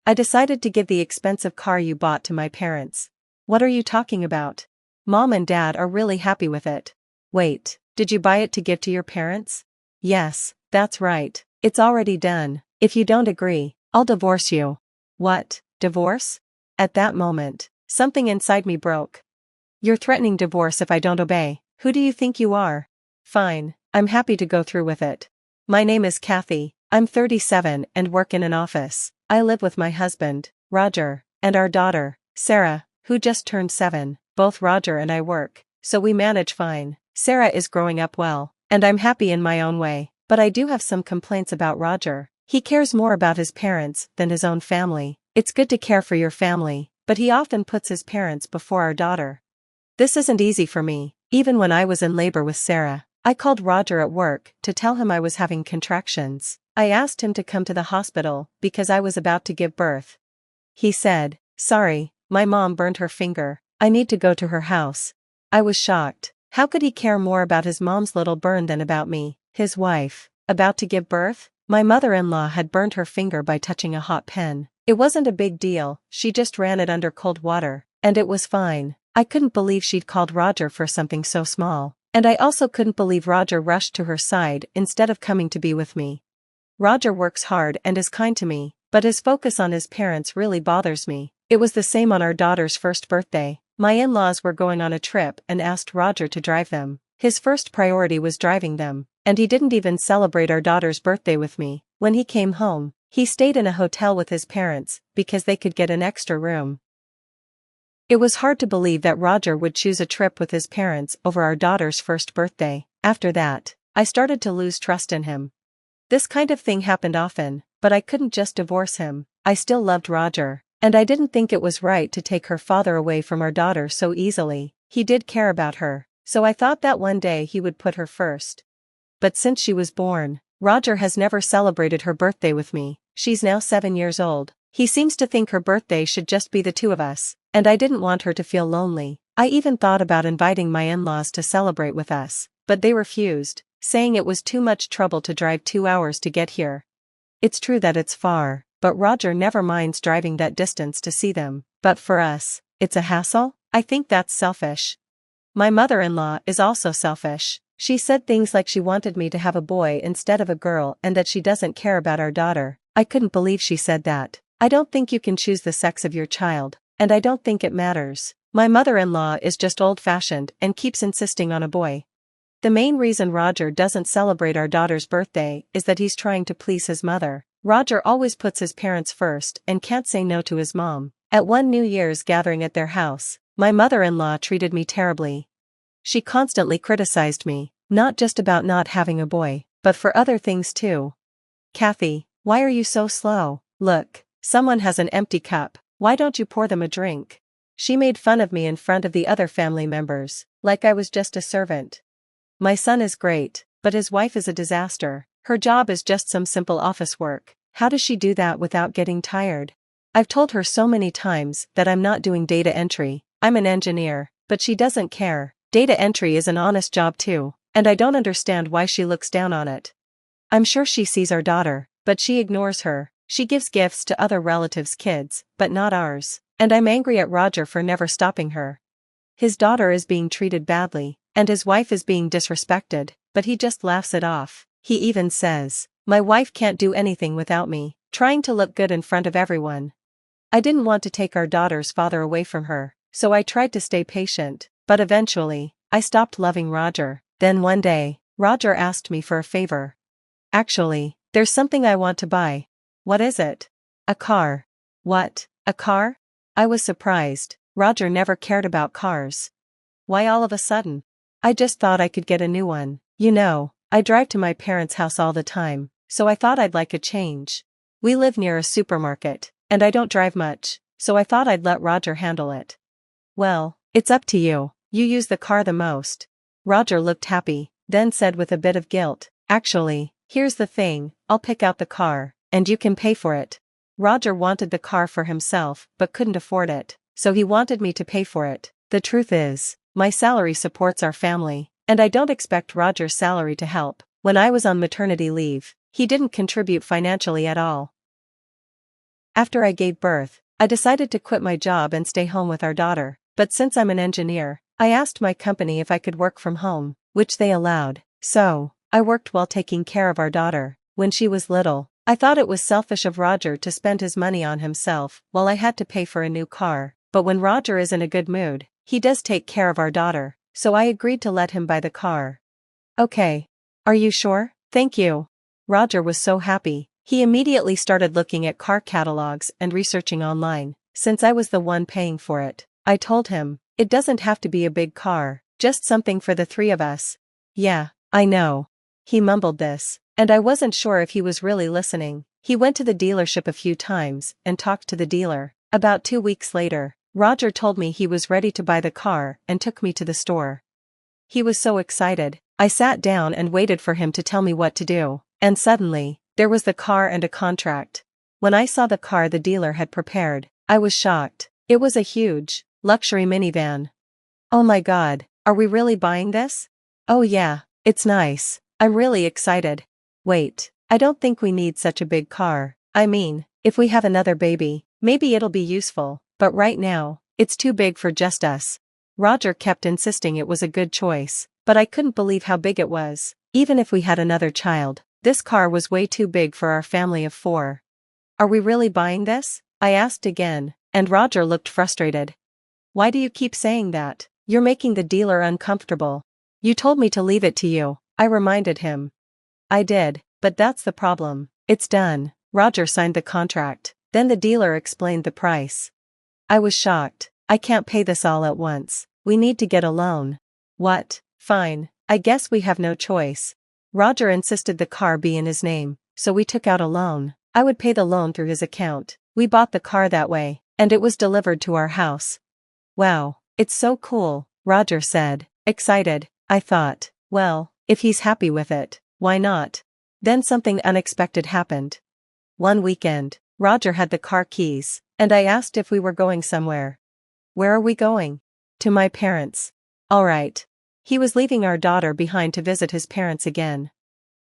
I decided to give the expensive car you bought to my parents. What are you talking about? Mom and Dad are really happy with it. Wait, did you buy it to give to your parents? Yes, that's right. It's already done. If you don't agree, I'll divorce you. What, divorce? At that moment, something inside me broke. You're threatening divorce if I don't obey. Who do you think you are? Fine, I'm happy to go through with it. My name is Kathy, I'm 37 and work in an office. I live with my husband, Roger, and our daughter, Sarah, who just turned 7. Both Roger and I work, so we manage fine. Sarah is growing up well, and I'm happy in my own way, but I do have some complaints about Roger. He cares more about his parents than his own family. It's good to care for your family, but he often puts his parents before our daughter. This isn't easy for me. Even when I was in labor with Sarah, I called Roger at work to tell him I was having contractions. I asked him to come to the hospital because I was about to give birth. He said, "Sorry, my mom burned her finger. I need to go to her house." I was shocked. How could he care more about his mom's little burn than about me, his wife, about to give birth? My mother-in-law had burned her finger by touching a hot pen. It wasn't a big deal, she just ran it under cold water, and it was fine. I couldn't believe she'd called Roger for something so small, and I also couldn't believe Roger rushed to her side instead of coming to be with me. Roger works hard and is kind to me, but his focus on his parents really bothers me. It was the same on our daughter's first birthday. My in-laws were going on a trip and asked Roger to drive them. His first priority was driving them, and he didn't even celebrate our daughter's birthday with me. When he came home, he stayed in a hotel with his parents because they could get an extra room. It was hard to believe that Roger would choose a trip with his parents over our daughter's first birthday. After that, I started to lose trust in him. This kind of thing happened often, but I couldn't just divorce him. I still loved Roger, and I didn't think it was right to take her father away from our daughter so easily. He did care about her, so I thought that one day he would put her first. But since she was born, Roger has never celebrated her birthday with me. She's now 7 years old. He seems to think her birthday should just be the two of us, and I didn't want her to feel lonely. I even thought about inviting my in-laws to celebrate with us, but they refused, saying it was too much trouble to drive 2 hours to get here. It's true that it's far, but Roger never minds driving that distance to see them. But for us, it's a hassle? I think that's selfish. My mother-in-law is also selfish. She said things like she wanted me to have a boy instead of a girl and that she doesn't care about our daughter. I couldn't believe she said that. I don't think you can choose the sex of your child, and I don't think it matters. My mother-in-law is just old-fashioned and keeps insisting on a boy. The main reason Roger doesn't celebrate our daughter's birthday is that he's trying to please his mother. Roger always puts his parents first and can't say no to his mom. At one New Year's gathering at their house, my mother-in-law treated me terribly. She constantly criticized me, not just about not having a boy, but for other things too. "Kathy, why are you so slow? Look, someone has an empty cup. Why don't you pour them a drink?" She made fun of me in front of the other family members, like I was just a servant. My son is great, but his wife is a disaster. Her job is just some simple office work. How does she do that without getting tired? I've told her so many times that I'm not doing data entry. I'm an engineer, but she doesn't care. Data entry is an honest job too, and I don't understand why she looks down on it. I'm sure she sees our daughter, but she ignores her. She gives gifts to other relatives' kids, but not ours, and I'm angry at Roger for never stopping her. His daughter is being treated badly, and his wife is being disrespected, but he just laughs it off. He even says, "My wife can't do anything without me," trying to look good in front of everyone. I didn't want to take our daughter's father away from her, so I tried to stay patient, but eventually, I stopped loving Roger. Then one day, Roger asked me for a favor. "Actually, there's something I want to buy." "What is it?" "A car." "What, a car?" I was surprised. Roger never cared about cars. "Why all of a sudden?" "I just thought I could get a new one. You know, I drive to my parents' house all the time, so I thought I'd like a change. We live near a supermarket, and I don't drive much, so I thought I'd let Roger handle it." "Well, it's up to you. You use the car the most." Roger looked happy, then said with a bit of guilt, "Actually, here's the thing, I'll pick out the car, and you can pay for it." Roger wanted the car for himself but couldn't afford it, so he wanted me to pay for it. The truth is, my salary supports our family, and I don't expect Roger's salary to help. When I was on maternity leave, he didn't contribute financially at all. After I gave birth, I decided to quit my job and stay home with our daughter, but since I'm an engineer, I asked my company if I could work from home, which they allowed. So, I worked while taking care of our daughter. When she was little, I thought it was selfish of Roger to spend his money on himself while I had to pay for a new car, but when Roger is in a good mood, he does take care of our daughter, so I agreed to let him buy the car. Okay. Are you sure? Thank you. Roger was so happy. He immediately started looking at car catalogs and researching online. Since I was the one paying for it, I told him, it doesn't have to be a big car, just something for the three of us. Yeah, I know. He mumbled this, and I wasn't sure if he was really listening. He went to the dealership a few times and talked to the dealer. About 2 weeks later, Roger told me he was ready to buy the car and took me to the store. He was so excited. I sat down and waited for him to tell me what to do, and suddenly, there was the car and a contract. When I saw the car the dealer had prepared, I was shocked. It was a huge, luxury minivan. Oh my God, are we really buying this? Oh yeah, it's nice. I'm really excited. Wait, I don't think we need such a big car. I mean, if we have another baby, maybe it'll be useful, but right now, it's too big for just us. Roger kept insisting it was a good choice, but I couldn't believe how big it was. Even if we had another child, this car was way too big for our family of 4. Are we really buying this? I asked again, and Roger looked frustrated. Why do you keep saying that? You're making the dealer uncomfortable. You told me to leave it to you, I reminded him. I did, but that's the problem. It's done. Roger signed the contract. Then the dealer explained the price. I was shocked. I can't pay this all at once. We need to get a loan. What? Fine. I guess we have no choice. Roger insisted the car be in his name, so we took out a loan. I would pay the loan through his account. We bought the car that way, and it was delivered to our house. Wow, it's so cool, Roger said, excited. I thought, well, if he's happy with it, why not? Then something unexpected happened. One weekend, Roger had the car keys, and I asked if we were going somewhere. Where are we going? To my parents. All right. He was leaving our daughter behind to visit his parents again.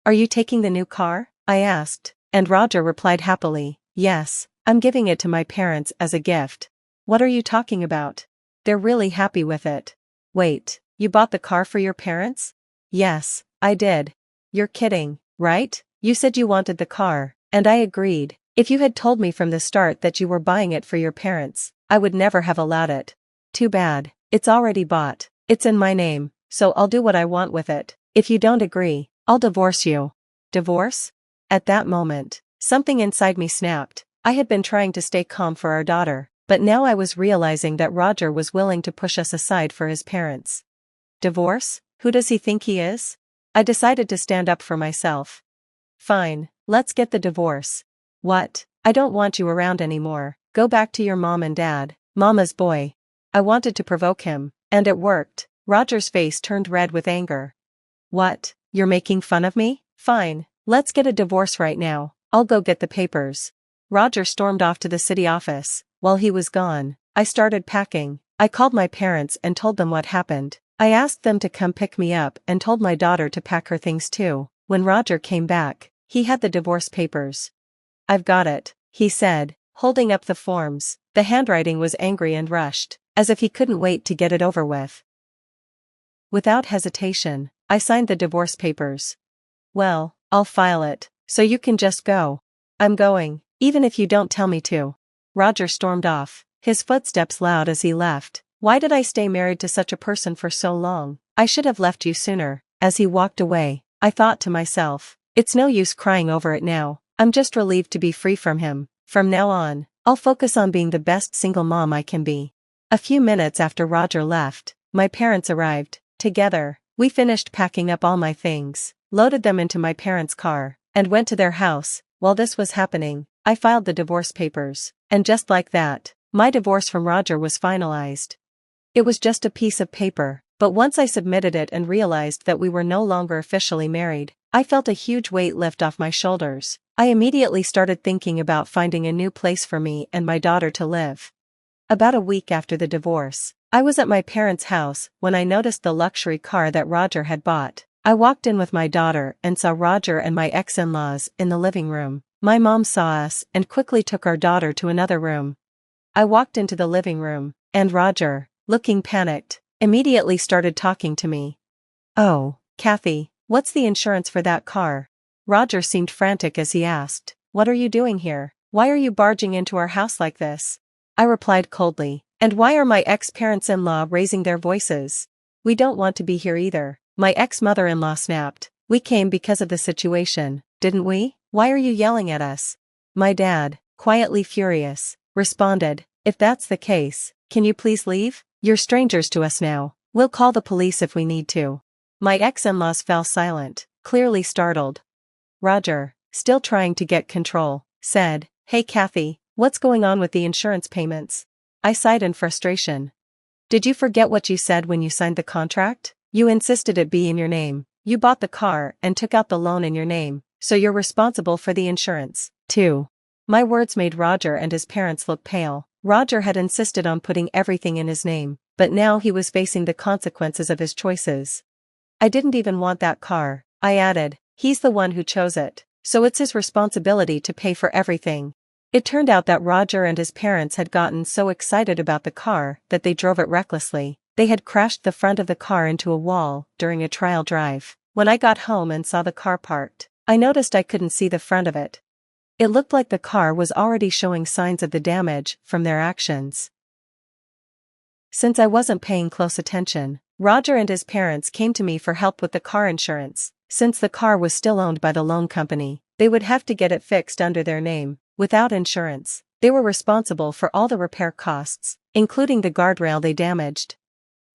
Are you taking the new car? I asked, and Roger replied happily, yes, I'm giving it to my parents as a gift. What are you talking about? They're really happy with it. Wait, you bought the car for your parents? Yes, I did. You're kidding, right? You said you wanted the car, and I agreed. If you had told me from the start that you were buying it for your parents, I would never have allowed it. Too bad, it's already bought. It's in my name, so I'll do what I want with it. If you don't agree, I'll divorce you. Divorce? At that moment, something inside me snapped. I had been trying to stay calm for our daughter, but now I was realizing that Roger was willing to push us aside for his parents. Divorce? Who does he think he is? I decided to stand up for myself. Fine, let's get the divorce. What? I don't want you around anymore. Go back to your mom and dad. Mama's boy. I wanted to provoke him, and it worked. Roger's face turned red with anger. What? You're making fun of me? Fine, let's get a divorce right now. I'll go get the papers. Roger stormed off to the city office. While he was gone, I started packing. I called my parents and told them what happened. I asked them to come pick me up and told my daughter to pack her things too. When Roger came back, he had the divorce papers. I've got it, he said, holding up the forms. The handwriting was angry and rushed, as if he couldn't wait to get it over with. Without hesitation, I signed the divorce papers. Well, I'll file it, so you can just go. I'm going, even if you don't tell me to. Roger stormed off, his footsteps loud as he left. Why did I stay married to such a person for so long? I should have left you sooner. As he walked away, I thought to myself, it's no use crying over it now. I'm just relieved to be free from him. From now on, I'll focus on being the best single mom I can be. A few minutes after Roger left, my parents arrived. Together, we finished packing up all my things, loaded them into my parents' car, and went to their house. While this was happening, I filed the divorce papers, and just like that, my divorce from Roger was finalized. It was just a piece of paper, but once I submitted it and realized that we were no longer officially married, I felt a huge weight lift off my shoulders. I immediately started thinking about finding a new place for me and my daughter to live. About a week after the divorce, I was at my parents' house when I noticed the luxury car that Roger had bought. I walked in with my daughter and saw Roger and my ex-in-laws in the living room. My mom saw us and quickly took our daughter to another room. I walked into the living room, and Roger, looking panicked, immediately started talking to me. "Oh, Kathy, what's the insurance for that car?" Roger seemed frantic as he asked, "What are you doing here? Why are you barging into our house like this?" I replied coldly, "And why are my ex-parents-in-law raising their voices? We don't want to be here either." My ex-mother-in-law snapped, "We came because of the situation, didn't we? Why are you yelling at us?" My dad, quietly furious, responded, "If that's the case, can you please leave? You're strangers to us now. We'll call the police if we need to." My ex-in-laws fell silent, clearly startled. Roger, still trying to get control, said, "Hey Kathy, what's going on with the insurance payments?" I sighed in frustration. "Did you forget what you said when you signed the contract? You insisted it be in your name. You bought the car and took out the loan in your name, so you're responsible for the insurance, too." My words made Roger and his parents look pale. Roger had insisted on putting everything in his name, but now he was facing the consequences of his choices. "I didn't even want that car," I added. "He's the one who chose it, so it's his responsibility to pay for everything." It turned out that Roger and his parents had gotten so excited about the car that they drove it recklessly. They had crashed the front of the car into a wall during a trial drive. When I got home and saw the car parked, I noticed I couldn't see the front of it. It looked like the car was already showing signs of the damage from their actions. Since I wasn't paying close attention, Roger and his parents came to me for help with the car insurance. Since the car was still owned by the loan company, they would have to get it fixed under their name. Without insurance, they were responsible for all the repair costs, including the guardrail they damaged.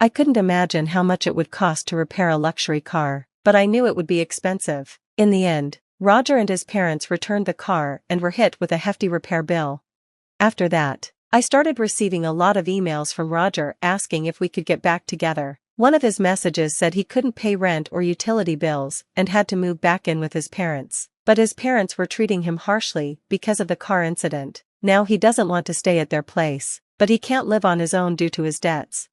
I couldn't imagine how much it would cost to repair a luxury car, but I knew it would be expensive. In the end, Roger and his parents returned the car and were hit with a hefty repair bill. After that, I started receiving a lot of emails from Roger asking if we could get back together. One of his messages said he couldn't pay rent or utility bills and had to move back in with his parents. But his parents were treating him harshly because of the car incident. Now he doesn't want to stay at their place, but he can't live on his own due to his debts.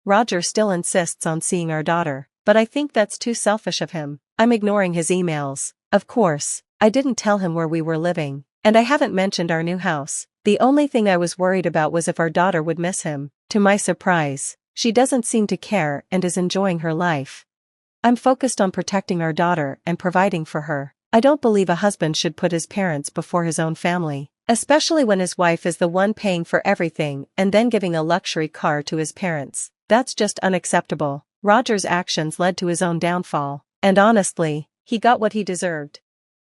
Roger still insists on seeing our daughter, but I think that's too selfish of him. I'm ignoring his emails. Of course, I didn't tell him where we were living, and I haven't mentioned our new house. The only thing I was worried about was if our daughter would miss him. To my surprise, she doesn't seem to care and is enjoying her life. I'm focused on protecting our daughter and providing for her. I don't believe a husband should put his parents before his own family, especially when his wife is the one paying for everything and then giving a luxury car to his parents. That's just unacceptable. Roger's actions led to his own downfall, and honestly, he got what he deserved.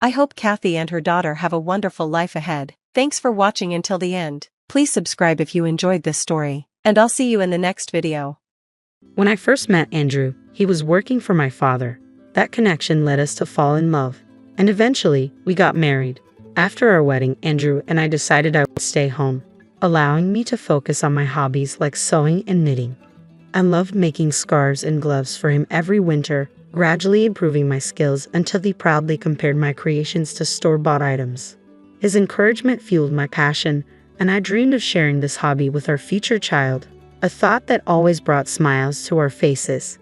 I hope Kathy and her daughter have a wonderful life ahead. Thanks for watching until the end. Please subscribe if you enjoyed this story, and I'll see you in the next video. When I first met Andrew, he was working for my father. That connection led us to fall in love, and eventually, we got married. After our wedding, Andrew and I decided I would stay home, allowing me to focus on my hobbies like sewing and knitting. I loved making scarves and gloves for him every winter, gradually improving my skills until he proudly compared my creations to store-bought items. His encouragement fueled my passion, and I dreamed of sharing this hobby with our future child, a thought that always brought smiles to our faces.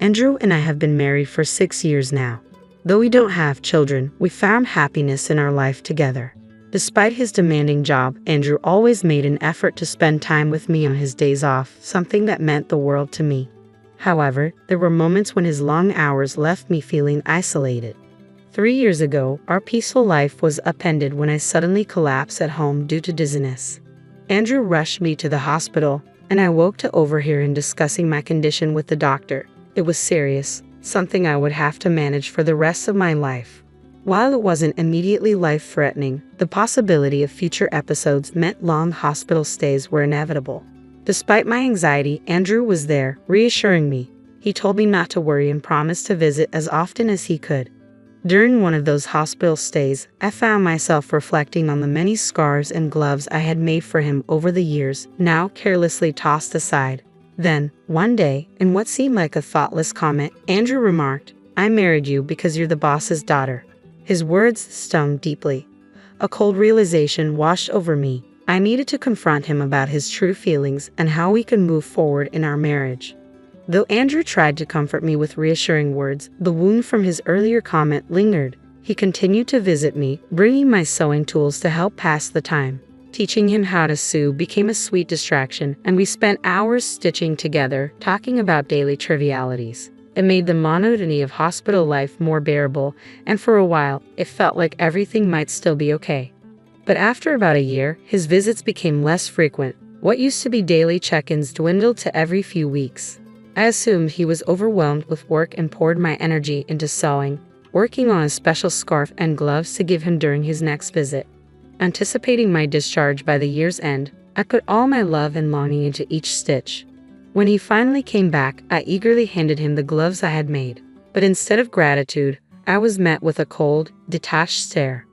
Andrew and I have been married for 6 years now. Though we don't have children, we found happiness in our life together. Despite his demanding job, Andrew always made an effort to spend time with me on his days off, something that meant the world to me. However, there were moments when his long hours left me feeling isolated. 3 years ago, our peaceful life was upended when I suddenly collapsed at home due to dizziness. Andrew rushed me to the hospital, and I woke to overhear him discussing my condition with the doctor. It was serious, something I would have to manage for the rest of my life. While it wasn't immediately life-threatening, the possibility of future episodes meant long hospital stays were inevitable. Despite my anxiety, Andrew was there, reassuring me. He told me not to worry and promised to visit as often as he could. During one of those hospital stays, I found myself reflecting on the many scarves and gloves I had made for him over the years, now carelessly tossed aside. Then, one day, in what seemed like a thoughtless comment, Andrew remarked, "I married you because you're the boss's daughter." His words stung deeply. A cold realization washed over me. I needed to confront him about his true feelings and how we could move forward in our marriage. Though Andrew tried to comfort me with reassuring words, the wound from his earlier comment lingered. He continued to visit me, bringing my sewing tools to help pass the time. Teaching him how to sew became a sweet distraction, and we spent hours stitching together, talking about daily trivialities. It made the monotony of hospital life more bearable, and for a while, it felt like everything might still be okay. But after about a year, his visits became less frequent. What used to be daily check-ins dwindled to every few weeks. I assumed he was overwhelmed with work and poured my energy into sewing, working on a special scarf and gloves to give him during his next visit. Anticipating my discharge by the year's end, I put all my love and longing into each stitch. When he finally came back, I eagerly handed him the gloves I had made. But instead of gratitude, I was met with a cold, detached stare.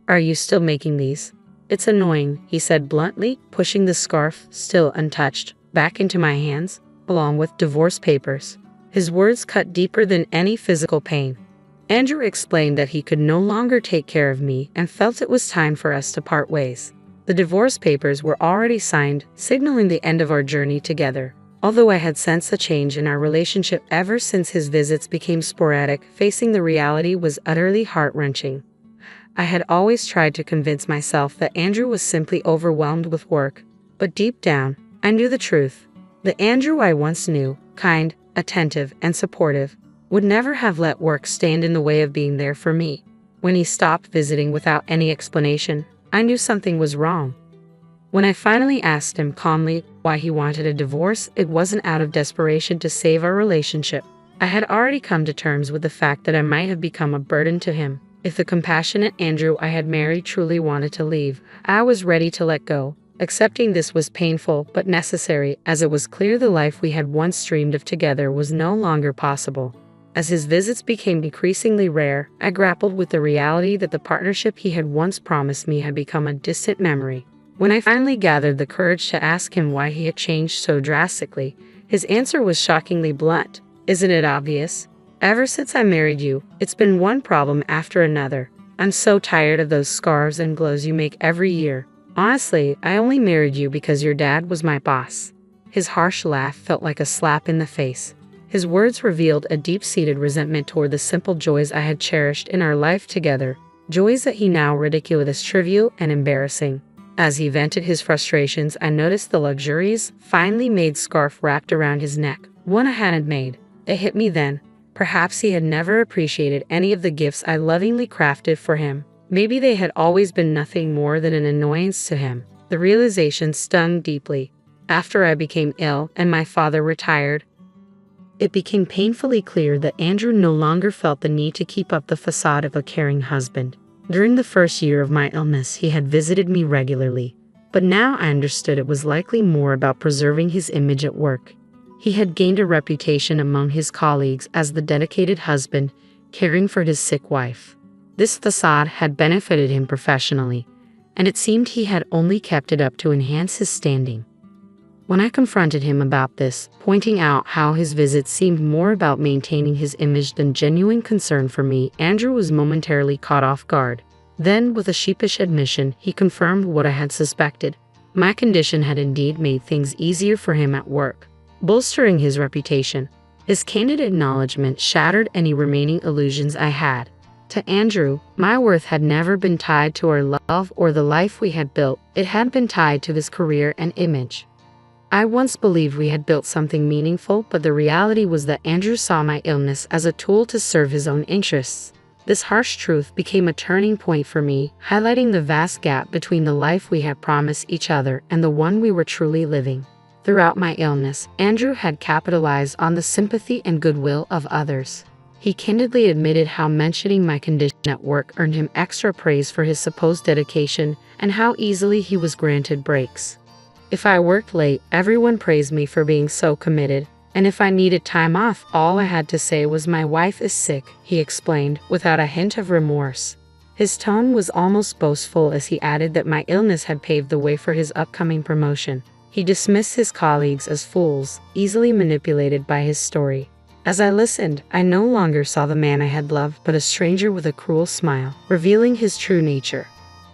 "Are you still making these?" "It's annoying," he said bluntly, pushing the scarf, still untouched, back into my hands, along with divorce papers. His words cut deeper than any physical pain. Andrew explained that he could no longer take care of me and felt it was time for us to part ways. The divorce papers were already signed, signaling the end of our journey together. Although I had sensed a change in our relationship ever since his visits became sporadic, facing the reality was utterly heart-wrenching. I had always tried to convince myself that Andrew was simply overwhelmed with work, but deep down, I knew the truth. The Andrew I once knew, kind, attentive, and supportive, would never have let work stand in the way of being there for me. When he stopped visiting without any explanation, I knew something was wrong. When I finally asked him calmly why he wanted a divorce, it wasn't out of desperation to save our relationship. I had already come to terms with the fact that I might have become a burden to him. If the compassionate Andrew I had married truly wanted to leave, I was ready to let go. Accepting this was painful but necessary, as it was clear the life we had once dreamed of together was no longer possible. As his visits became increasingly rare, I grappled with the reality that the partnership he had once promised me had become a distant memory. When I finally gathered the courage to ask him why he had changed so drastically, his answer was shockingly blunt. "Isn't it obvious? Ever since I married you, it's been one problem after another. I'm so tired of those scarves and gloves you make every year. Honestly, I only married you because your dad was my boss." His harsh laugh felt like a slap in the face. His words revealed a deep-seated resentment toward the simple joys I had cherished in our life together, joys that he now ridiculed as trivial and embarrassing. As he vented his frustrations, I noticed the luxurious, finely made scarf wrapped around his neck, one I hadn't made. It hit me then. Perhaps he had never appreciated any of the gifts I lovingly crafted for him. Maybe they had always been nothing more than an annoyance to him. The realization stung deeply. After I became ill and my father retired, it became painfully clear that Andrew no longer felt the need to keep up the facade of a caring husband. During the first year of my illness, he had visited me regularly, but now I understood it was likely more about preserving his image at work. He had gained a reputation among his colleagues as the dedicated husband, caring for his sick wife. This facade had benefited him professionally, and it seemed he had only kept it up to enhance his standing. When I confronted him about this, pointing out how his visits seemed more about maintaining his image than genuine concern for me, Andrew was momentarily caught off guard. Then, with a sheepish admission, he confirmed what I had suspected. My condition had indeed made things easier for him at work, bolstering his reputation. His candid acknowledgement shattered any remaining illusions I had. To Andrew, my worth had never been tied to our love or the life we had built. It had been tied to his career and image. I once believed we had built something meaningful, but the reality was that Andrew saw my illness as a tool to serve his own interests. This harsh truth became a turning point for me, highlighting the vast gap between the life we had promised each other and the one we were truly living. Throughout my illness, Andrew had capitalized on the sympathy and goodwill of others. He candidly admitted how mentioning my condition at work earned him extra praise for his supposed dedication and how easily he was granted breaks. If I worked late, everyone praised me for being so committed, and if I needed time off, all I had to say was "my wife is sick," he explained, without a hint of remorse. His tone was almost boastful as he added that my illness had paved the way for his upcoming promotion. He dismissed his colleagues as fools, easily manipulated by his story. As I listened, I no longer saw the man I had loved, but a stranger with a cruel smile, revealing his true nature.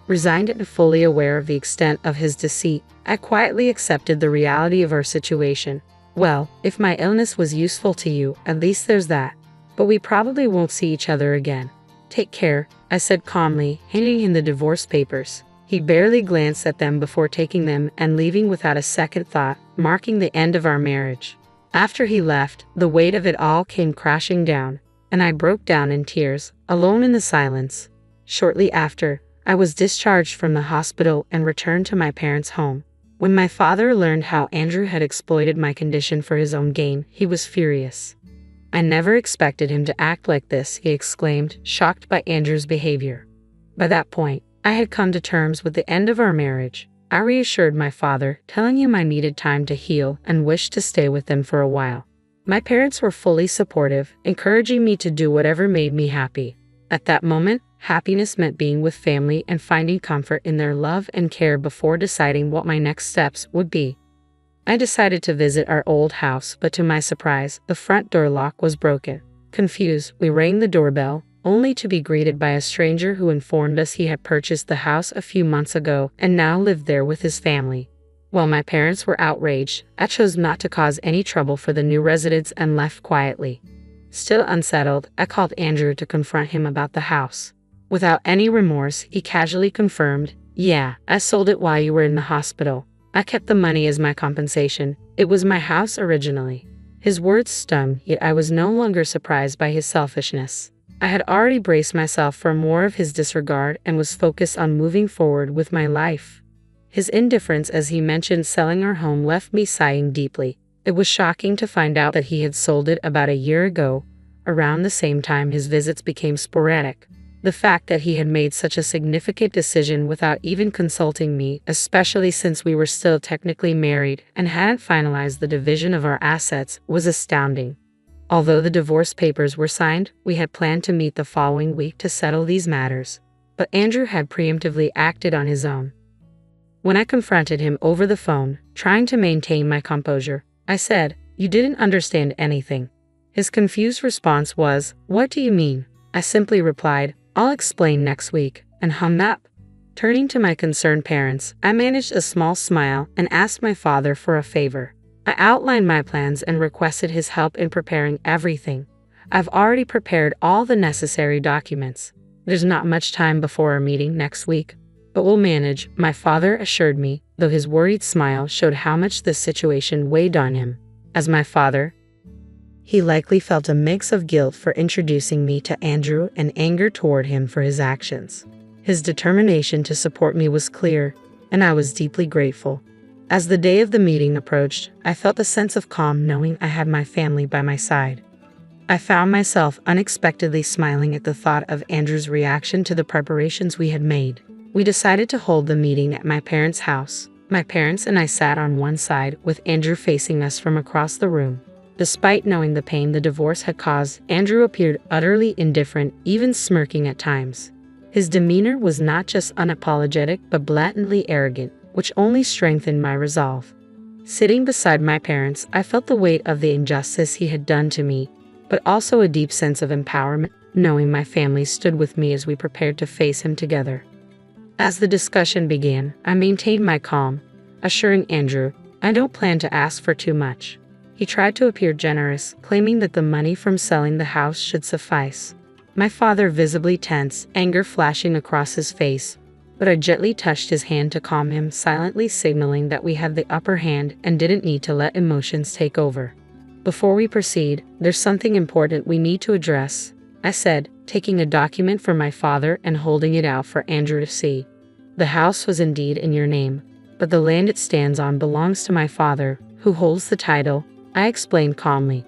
Resigned and fully aware of the extent of his deceit, I quietly accepted the reality of our situation. "Well, if my illness was useful to you, at least there's that. But we probably won't see each other again. Take care," I said calmly, handing him the divorce papers. He barely glanced at them before taking them and leaving without a second thought, marking the end of our marriage. After he left, the weight of it all came crashing down, and I broke down in tears, alone in the silence. Shortly after, I was discharged from the hospital and returned to my parents' home. When my father learned how Andrew had exploited my condition for his own gain, he was furious. "I never expected him to act like this," he exclaimed, shocked by Andrew's behavior. By that point, I had come to terms with the end of our marriage. I reassured my father, telling him I needed time to heal and wished to stay with them for a while. My parents were fully supportive, encouraging me to do whatever made me happy. At that moment, happiness meant being with family and finding comfort in their love and care before deciding what my next steps would be. I decided to visit our old house, but to my surprise, the front door lock was broken. Confused, we rang the doorbell, only to be greeted by a stranger who informed us he had purchased the house a few months ago and now lived there with his family. While my parents were outraged, I chose not to cause any trouble for the new residents and left quietly. Still unsettled, I called Andrew to confront him about the house. Without any remorse, he casually confirmed, "Yeah, I sold it while you were in the hospital. I kept the money as my compensation. It was my house originally." His words stung, yet I was no longer surprised by his selfishness. I had already braced myself for more of his disregard and was focused on moving forward with my life. His indifference as he mentioned selling our home left me sighing deeply. It was shocking to find out that he had sold it about a year ago. Around the same time his visits became sporadic. The fact that he had made such a significant decision without even consulting me, especially since we were still technically married and hadn't finalized the division of our assets, was astounding. Although the divorce papers were signed, we had planned to meet the following week to settle these matters. But Andrew had preemptively acted on his own. When I confronted him over the phone, trying to maintain my composure, I said, "You didn't understand anything." His confused response was, "What do you mean?" I simply replied, "I'll explain next week," and hung up. Turning to my concerned parents, I managed a small smile and asked my father for a favor. I outlined my plans and requested his help in preparing everything. "I've already prepared all the necessary documents. There's not much time before our meeting next week, but we'll manage," my father assured me, though his worried smile showed how much this situation weighed on him. As my father, he likely felt a mix of guilt for introducing me to Andrew and anger toward him for his actions. His determination to support me was clear, and I was deeply grateful. As the day of the meeting approached, I felt a sense of calm knowing I had my family by my side. I found myself unexpectedly smiling at the thought of Andrew's reaction to the preparations we had made. We decided to hold the meeting at my parents' house. My parents and I sat on one side, with Andrew facing us from across the room. Despite knowing the pain the divorce had caused, Andrew appeared utterly indifferent, even smirking at times. His demeanor was not just unapologetic but blatantly arrogant, which only strengthened my resolve. Sitting beside my parents, I felt the weight of the injustice he had done to me, but also a deep sense of empowerment, knowing my family stood with me as we prepared to face him together. As the discussion began, I maintained my calm, assuring Andrew, "I don't plan to ask for too much." He tried to appear generous, claiming that the money from selling the house should suffice. My father visibly tense, anger flashing across his face, but I gently touched his hand to calm him, silently signaling that we had the upper hand and didn't need to let emotions take over. "Before we proceed, there's something important we need to address," I said, taking a document from my father and holding it out for Andrew to see. "The house was indeed in your name, but the land it stands on belongs to my father, who holds the title," I explained calmly.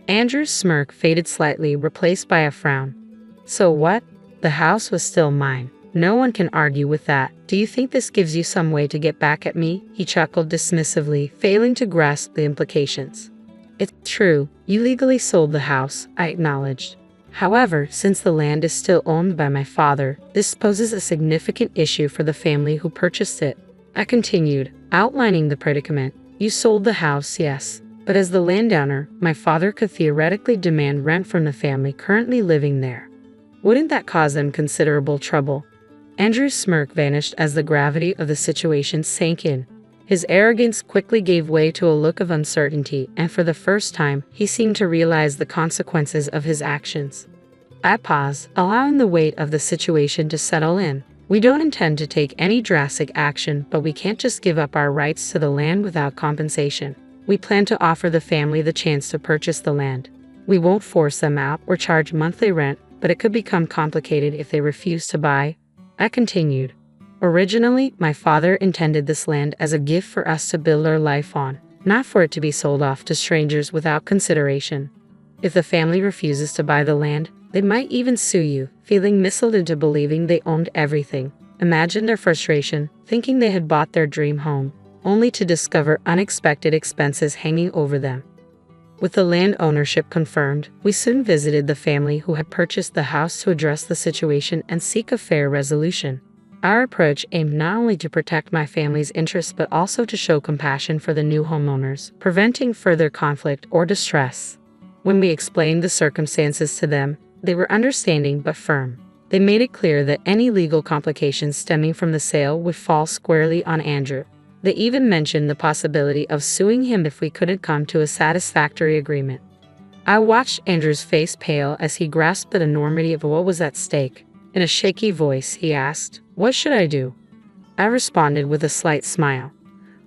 Andrew's smirk faded slightly, replaced by a frown. "So what? The house was still mine. No one can argue with that. Do you think this gives you some way to get back at me?" He chuckled dismissively, failing to grasp the implications. "It's true, you legally sold the house," I acknowledged. "However, since the land is still owned by my father, this poses a significant issue for the family who purchased it," I continued, outlining the predicament. "You sold the house, yes, but as the landowner, my father could theoretically demand rent from the family currently living there. Wouldn't that cause them considerable trouble?" Andrew's smirk vanished as the gravity of the situation sank in. His arrogance quickly gave way to a look of uncertainty, and for the first time, he seemed to realize the consequences of his actions. I pause, allowing the weight of the situation to settle in. We don't intend to take any drastic action, but we can't just give up our rights to the land without compensation. We plan to offer the family the chance to purchase the land. We won't force them out or charge monthly rent, but it could become complicated if they refuse to buy. I continued. Originally, my father intended this land as a gift for us to build our life on, not for it to be sold off to strangers without consideration. If the family refuses to buy the land, they might even sue you, feeling misled into believing they owned everything. Imagine their frustration, thinking they had bought their dream home, only to discover unexpected expenses hanging over them. With the land ownership confirmed, we soon visited the family who had purchased the house to address the situation and seek a fair resolution. Our approach aimed not only to protect my family's interests but also to show compassion for the new homeowners, preventing further conflict or distress. When we explained the circumstances to them, they were understanding but firm. They made it clear that any legal complications stemming from the sale would fall squarely on Andrew. They even mentioned the possibility of suing him if we couldn't come to a satisfactory agreement. I watched Andrew's face pale as he grasped the enormity of what was at stake. In a shaky voice, he asked, "What should I do?" I responded with a slight smile.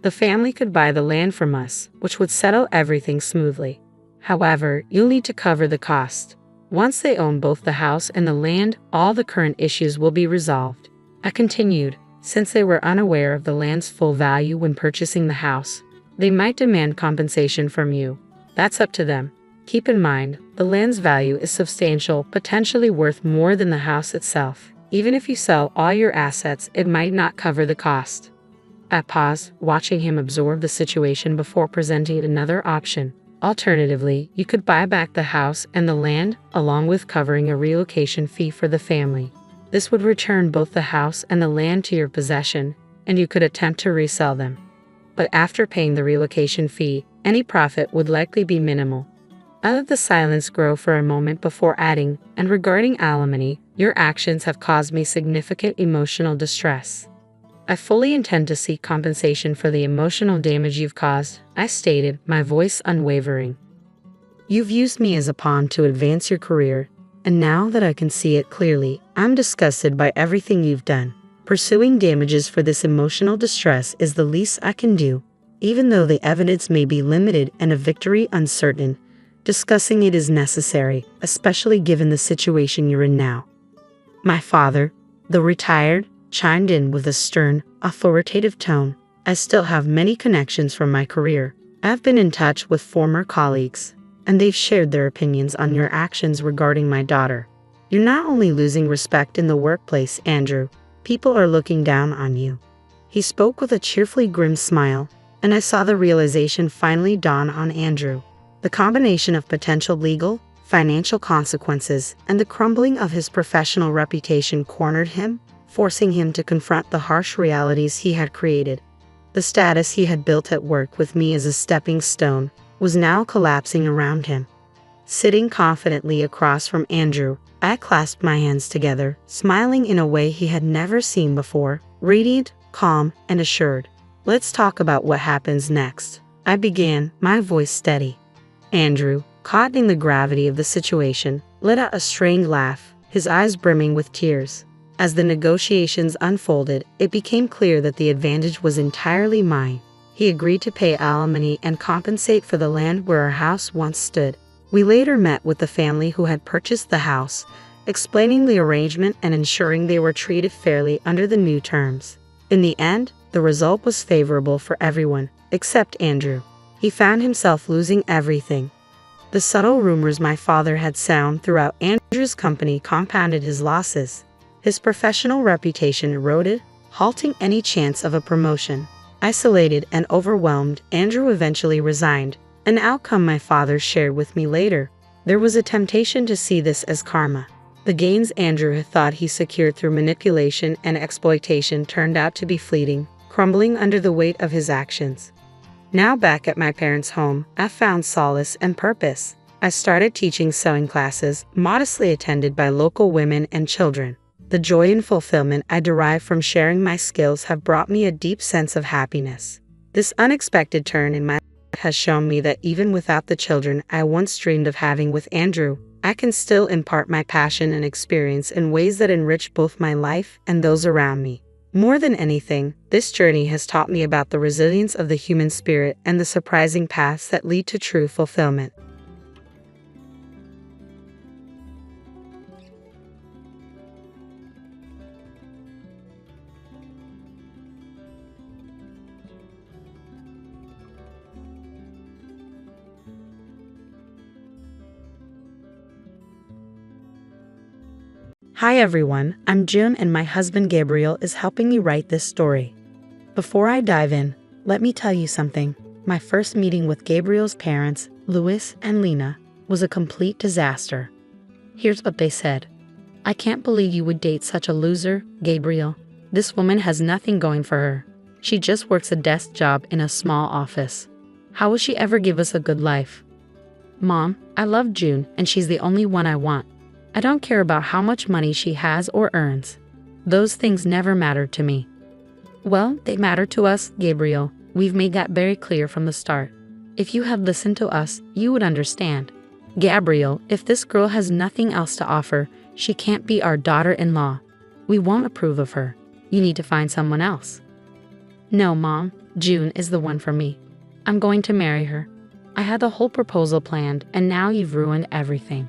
The family could buy the land from us, which would settle everything smoothly. However, you'll need to cover the cost. Once they own both the house and the land, all the current issues will be resolved. I continued, since they were unaware of the land's full value when purchasing the house, they might demand compensation from you. That's up to them. Keep in mind, the land's value is substantial, potentially worth more than the house itself. Even if you sell all your assets, it might not cover the cost. I paused, watching him absorb the situation before presenting another option. Alternatively, you could buy back the house and the land, along with covering a relocation fee for the family. This would return both the house and the land to your possession, and you could attempt to resell them. But after paying the relocation fee, any profit would likely be minimal. I let the silence grow for a moment before adding, and regarding alimony, your actions have caused me significant emotional distress. I fully intend to seek compensation for the emotional damage you've caused, I stated, my voice unwavering. You've used me as a pawn to advance your career, and now that I can see it clearly, I'm disgusted by everything you've done. Pursuing damages for this emotional distress is the least I can do. Even though the evidence may be limited and a victory uncertain, discussing it is necessary, especially given the situation you're in now. My father, the retired, chimed in with a stern, authoritative tone. I still have many connections from my career. I've been in touch with former colleagues, and they've shared their opinions on your actions regarding my daughter. You're not only losing respect in the workplace, Andrew, people are looking down on you. He spoke with a cheerfully grim smile, and I saw the realization finally dawn on Andrew. The combination of potential legal, financial consequences, and the crumbling of his professional reputation cornered him, forcing him to confront the harsh realities he had created. The status he had built at work with me as a stepping stone was now collapsing around him. Sitting confidently across from Andrew, I clasped my hands together, smiling in a way he had never seen before, radiant, calm, and assured. Let's talk about what happens next, I began, my voice steady. Andrew, caught in the gravity of the situation, let out a strained laugh, his eyes brimming with tears. As the negotiations unfolded, it became clear that the advantage was entirely mine. He agreed to pay alimony and compensate for the land where our house once stood. We later met with the family who had purchased the house, explaining the arrangement and ensuring they were treated fairly under the new terms. In the end, the result was favorable for everyone, except Andrew. He found himself losing everything. The subtle rumors my father had sown throughout Andrew's company compounded his losses. His professional reputation eroded, halting any chance of a promotion. Isolated and overwhelmed, Andrew eventually resigned, an outcome my father shared with me later. There was a temptation to see this as karma. The gains Andrew had thought he secured through manipulation and exploitation turned out to be fleeting, crumbling under the weight of his actions. Now back at my parents' home, I found solace and purpose. I started teaching sewing classes, modestly attended by local women and children. The joy and fulfillment I derive from sharing my skills have brought me a deep sense of happiness. This unexpected turn in my life has shown me that even without the children I once dreamed of having with Andrew, I can still impart my passion and experience in ways that enrich both my life and those around me. More than anything, this journey has taught me about the resilience of the human spirit and the surprising paths that lead to true fulfillment. Hi everyone, I'm June and my husband Gabriel is helping me write this story. Before I dive in, let me tell you something. My first meeting with Gabriel's parents, Louis and Lena, was a complete disaster. Here's what they said. "I can't believe you would date such a loser, Gabriel. This woman has nothing going for her. She just works a desk job in a small office. How will she ever give us a good life?" "Mom, I love June and she's the only one I want. I don't care about how much money she has or earns. Those things never mattered to me." "Well, they matter to us, Gabriel. We've made that very clear from the start. If you had listened to us, you would understand. Gabriel, if this girl has nothing else to offer, she can't be our daughter-in-law. We won't approve of her. You need to find someone else." "No, Mom, June is the one for me. I'm going to marry her. I had the whole proposal planned, and now you've ruined everything."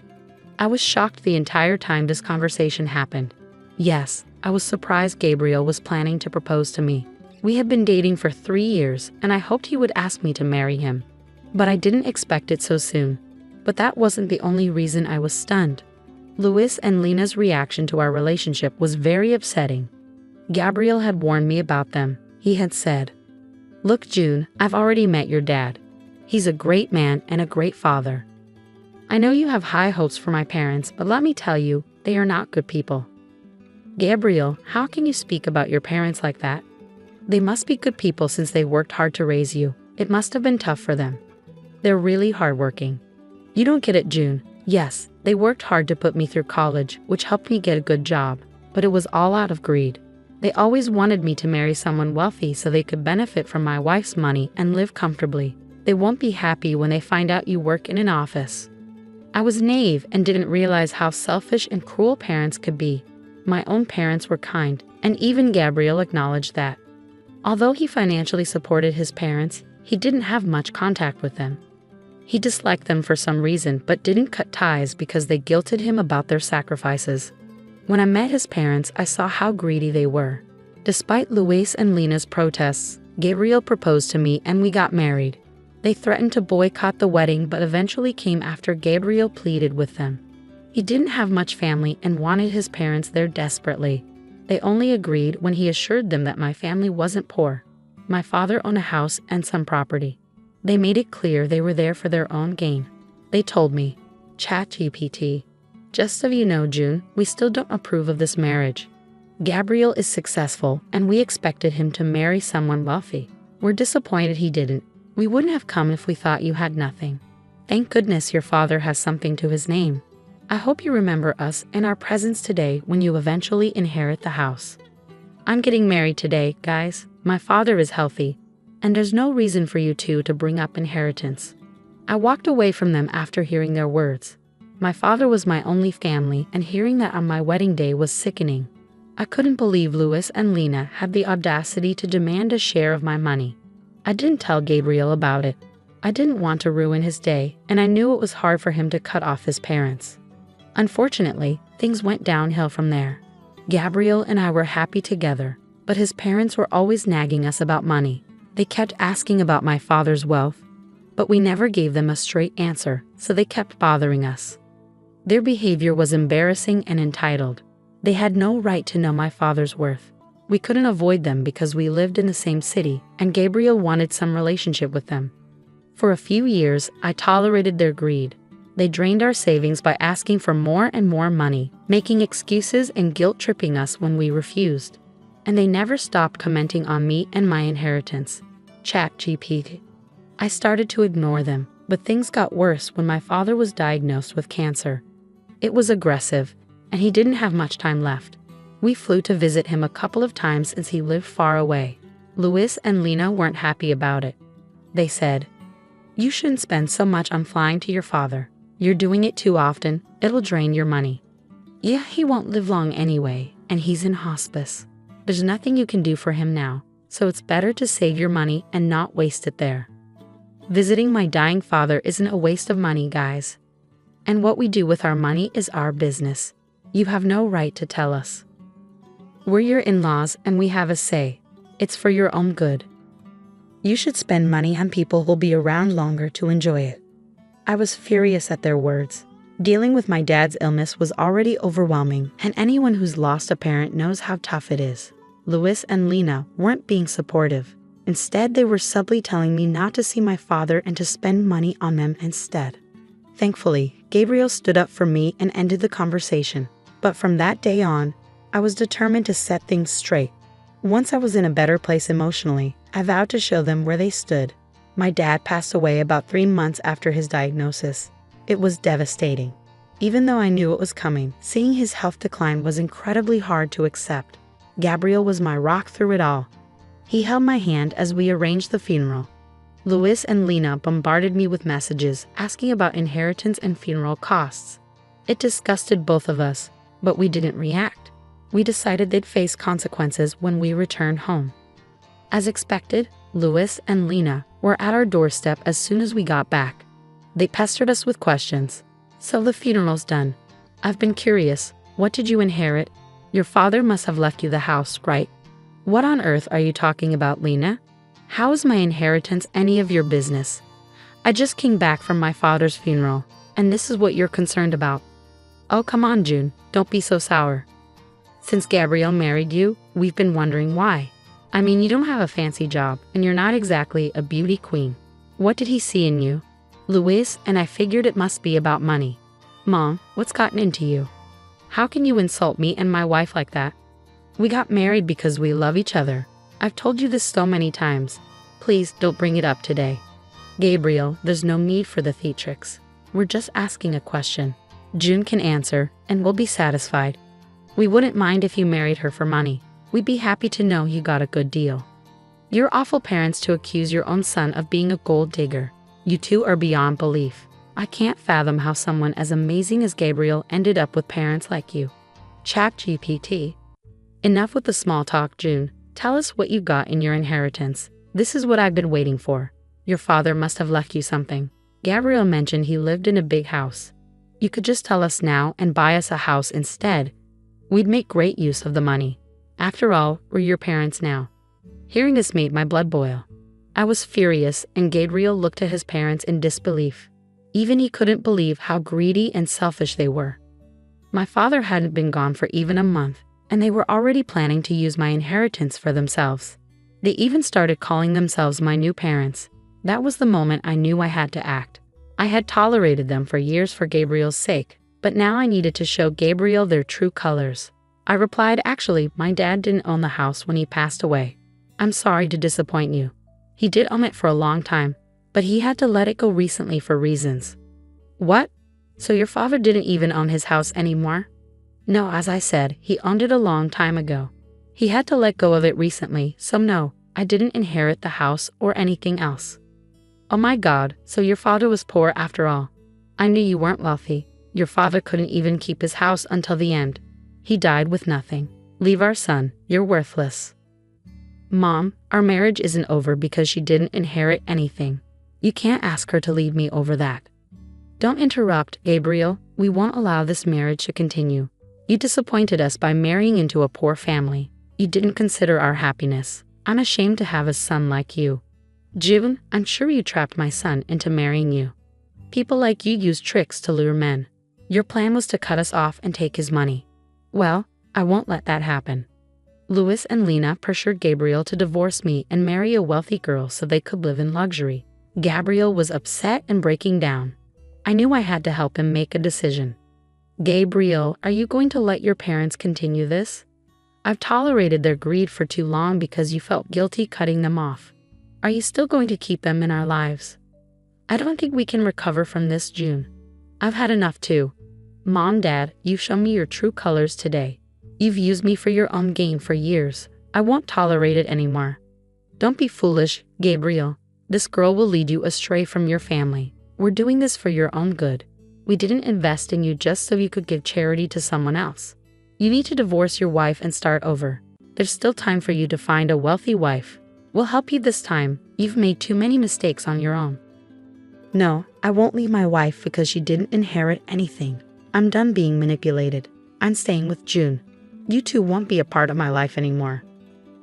I was shocked the entire time this conversation happened. Yes, I was surprised Gabriel was planning to propose to me. We had been dating for 3 years, and I hoped he would ask me to marry him. But I didn't expect it so soon. But that wasn't the only reason I was stunned. Louis and Lena's reaction to our relationship was very upsetting. Gabriel had warned me about them. He had said, "Look, June, I've already met your dad. He's a great man and a great father. I know you have high hopes for my parents, but let me tell you, they are not good people." "Gabriel, how can you speak about your parents like that? They must be good people since they worked hard to raise you. It must have been tough for them. They're really hardworking." "You don't get it, June. Yes, they worked hard to put me through college, which helped me get a good job, but it was all out of greed. They always wanted me to marry someone wealthy so they could benefit from my wife's money and live comfortably. They won't be happy when they find out you work in an office." I was naive and didn't realize how selfish and cruel parents could be. My own parents were kind, and even Gabriel acknowledged that. Although he financially supported his parents, he didn't have much contact with them. He disliked them for some reason but didn't cut ties because they guilted him about their sacrifices. When I met his parents, I saw how greedy they were. Despite Louis and Lena's protests, Gabriel proposed to me and we got married. They threatened to boycott the wedding but eventually came after Gabriel pleaded with them. He didn't have much family and wanted his parents there desperately. They only agreed when he assured them that my family wasn't poor. My father owned a house and some property. They made it clear they were there for their own gain. They told me, ChatGPT, "Just so you know, June, we still don't approve of this marriage. Gabriel is successful and we expected him to marry someone wealthy. We're disappointed he didn't. We wouldn't have come if we thought you had nothing. Thank goodness your father has something to his name. I hope you remember us and our presence today when you eventually inherit the house. I'm getting married today, guys. My father is healthy, and there's no reason for you two to bring up inheritance." I walked away from them after hearing their words. My father was my only family, and hearing that on my wedding day was sickening. I couldn't believe Louis and Lena had the audacity to demand a share of my money. I didn't tell Gabriel about it. I didn't want to ruin his day, and I knew it was hard for him to cut off his parents. Unfortunately, things went downhill from there. Gabriel and I were happy together, but his parents were always nagging us about money. They kept asking about my father's wealth, but we never gave them a straight answer, so they kept bothering us. Their behavior was embarrassing and entitled. They had no right to know my father's worth. We couldn't avoid them because we lived in the same city, and Gabriel wanted some relationship with them. For a few years, I tolerated their greed. They drained our savings by asking for more and more money, making excuses and guilt-tripping us when we refused. And they never stopped commenting on me and my inheritance. ChatGPT. I started to ignore them, but things got worse when my father was diagnosed with cancer. It was aggressive, and he didn't have much time left. We flew to visit him a couple of times since he lived far away. Louis and Lena weren't happy about it. They said, "You shouldn't spend so much on flying to your father. You're doing it too often. It'll drain your money. Yeah, he won't live long anyway, and he's in hospice. There's nothing you can do for him now, so it's better to save your money and not waste it there. Visiting my dying father isn't a waste of money, guys. And what we do with our money is our business. You have no right to tell us. We're your in-laws and we have a say. It's for your own good. You should spend money on people who'll be around longer to enjoy it. I was furious at their words. Dealing with my dad's illness was already overwhelming, and anyone who's lost a parent knows how tough it is. Louis and Lena weren't being supportive. Instead, they were subtly telling me not to see my father and to spend money on them instead. Thankfully, Gabriel stood up for me and ended the conversation. But from that day on, I was determined to set things straight. Once I was in a better place emotionally, I vowed to show them where they stood. My dad passed away about 3 months after his diagnosis. It was devastating. Even though I knew it was coming, seeing his health decline was incredibly hard to accept. Gabriel was my rock through it all. He held my hand as we arranged the funeral. Louis and Lena bombarded me with messages asking about inheritance and funeral costs. It disgusted both of us, but we didn't react. We decided they'd face consequences when we returned home. As expected, Louis and Lena were at our doorstep as soon as we got back. They pestered us with questions. So the funeral's done. I've been curious. What did you inherit? Your father must have left you the house, right? What on earth are you talking about, Lena? How is my inheritance any of your business? I just came back from my father's funeral, and this is what you're concerned about. Oh, come on, June, don't be so sour. Since Gabriel married you, we've been wondering why. I mean, you don't have a fancy job, and you're not exactly a beauty queen. What did he see in you? Louis and I figured it must be about money. Mom, what's gotten into you? How can you insult me and my wife like that? We got married because we love each other. I've told you this so many times. Please don't bring it up today. Gabriel, there's no need for the theatrics. We're just asking a question. June can answer, and we'll be satisfied. We wouldn't mind if you married her for money. We'd be happy to know you got a good deal. You're awful parents to accuse your own son of being a gold digger. You two are beyond belief. I can't fathom how someone as amazing as Gabriel ended up with parents like you. ChatGPT. Enough with the small talk, June. Tell us what you got in your inheritance. This is what I've been waiting for. Your father must have left you something. Gabriel mentioned he lived in a big house. You could just tell us now and buy us a house instead. We'd make great use of the money. After all, we're your parents now. Hearing this made my blood boil. I was furious, and Gabriel looked at his parents in disbelief. Even he couldn't believe how greedy and selfish they were. My father hadn't been gone for even a month, and they were already planning to use my inheritance for themselves. They even started calling themselves my new parents. That was the moment I knew I had to act. I had tolerated them for years for Gabriel's sake, but now I needed to show Gabriel their true colors. I replied, actually, my dad didn't own the house when he passed away. I'm sorry to disappoint you. He did own it for a long time, but he had to let it go recently for reasons. What? So your father didn't even own his house anymore? No, as I said, he owned it a long time ago. He had to let go of it recently, so no, I didn't inherit the house or anything else. Oh my God, so your father was poor after all. I knew you weren't wealthy. Your father couldn't even keep his house until the end. He died with nothing. Leave our son, you're worthless. Mom, our marriage isn't over because she didn't inherit anything. You can't ask her to leave me over that. Don't interrupt, Gabriel. We won't allow this marriage to continue. You disappointed us by marrying into a poor family. You didn't consider our happiness. I'm ashamed to have a son like you. June, I'm sure you trapped my son into marrying you. People like you use tricks to lure men. Your plan was to cut us off and take his money. Well, I won't let that happen. Louis and Lena pressured Gabriel to divorce me and marry a wealthy girl so they could live in luxury. Gabriel was upset and breaking down. I knew I had to help him make a decision. Gabriel, are you going to let your parents continue this? I've tolerated their greed for too long because you felt guilty cutting them off. Are you still going to keep them in our lives? I don't think we can recover from this, June. I've had enough too. Mom, Dad, you've shown me your true colors today. You've used me for your own gain for years. I won't tolerate it anymore. Don't be foolish, Gabriel. This girl will lead you astray from your family. We're doing this for your own good. We didn't invest in you just so you could give charity to someone else. You need to divorce your wife and start over. There's still time for you to find a wealthy wife. We'll help you this time. You've made too many mistakes on your own. No, I won't leave my wife because she didn't inherit anything. I'm done being manipulated. I'm staying with June. You two won't be a part of my life anymore.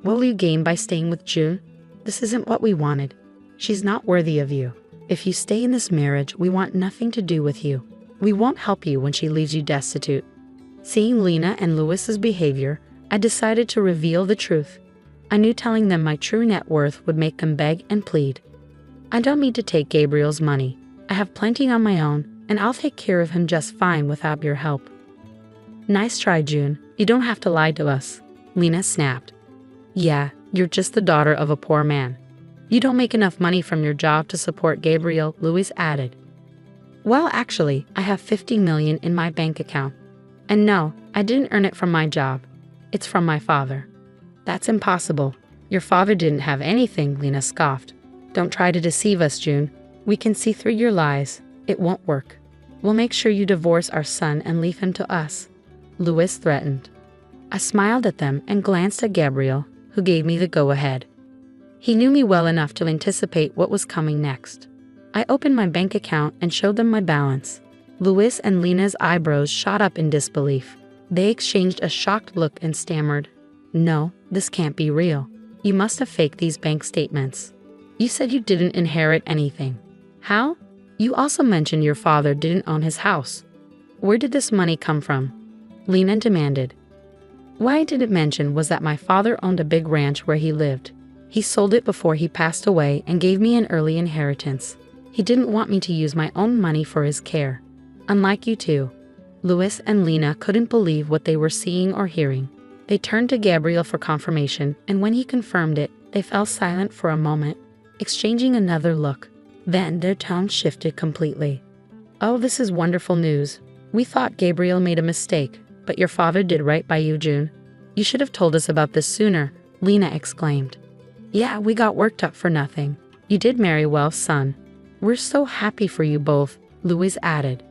What will you gain by staying with June? This isn't what we wanted. She's not worthy of you. If you stay in this marriage, we want nothing to do with you. We won't help you when she leaves you destitute. Seeing Lena and Louis's behavior, I decided to reveal the truth. I knew telling them my true net worth would make them beg and plead. I don't need to take Gabriel's money. I have plenty on my own, and I'll take care of him just fine without your help. Nice try, June. You don't have to lie to us, Lena snapped. Yeah, you're just the daughter of a poor man. You don't make enough money from your job to support Gabriel, Louis added. Well, actually, I have $50 million in my bank account. And no, I didn't earn it from my job. It's from my father. That's impossible. Your father didn't have anything, Lena scoffed. Don't try to deceive us, June. We can see through your lies. It won't work. We'll make sure you divorce our son and leave him to us, Louis threatened. I smiled at them and glanced at Gabriel, who gave me the go-ahead. He knew me well enough to anticipate what was coming next. I opened my bank account and showed them my balance. Louis and Lena's eyebrows shot up in disbelief. They exchanged a shocked look and stammered, "No, this can't be real. You must have faked these bank statements. You said you didn't inherit anything. How? You also mentioned your father didn't own his house. Where did this money come from?" Lena demanded. What I didn't mention was that my father owned a big ranch where he lived. He sold it before he passed away and gave me an early inheritance. He didn't want me to use my own money for his care. Unlike you two. Louis and Lena couldn't believe what they were seeing or hearing. They turned to Gabriel for confirmation, and when he confirmed it, they fell silent for a moment, exchanging another look. Then their tone shifted completely. "Oh, this is wonderful news. We thought Gabriel made a mistake, but your father did right by you, June. You should have told us about this sooner," Lena exclaimed. "Yeah, we got worked up for nothing. You did marry well, son. We're so happy for you both," Louis added.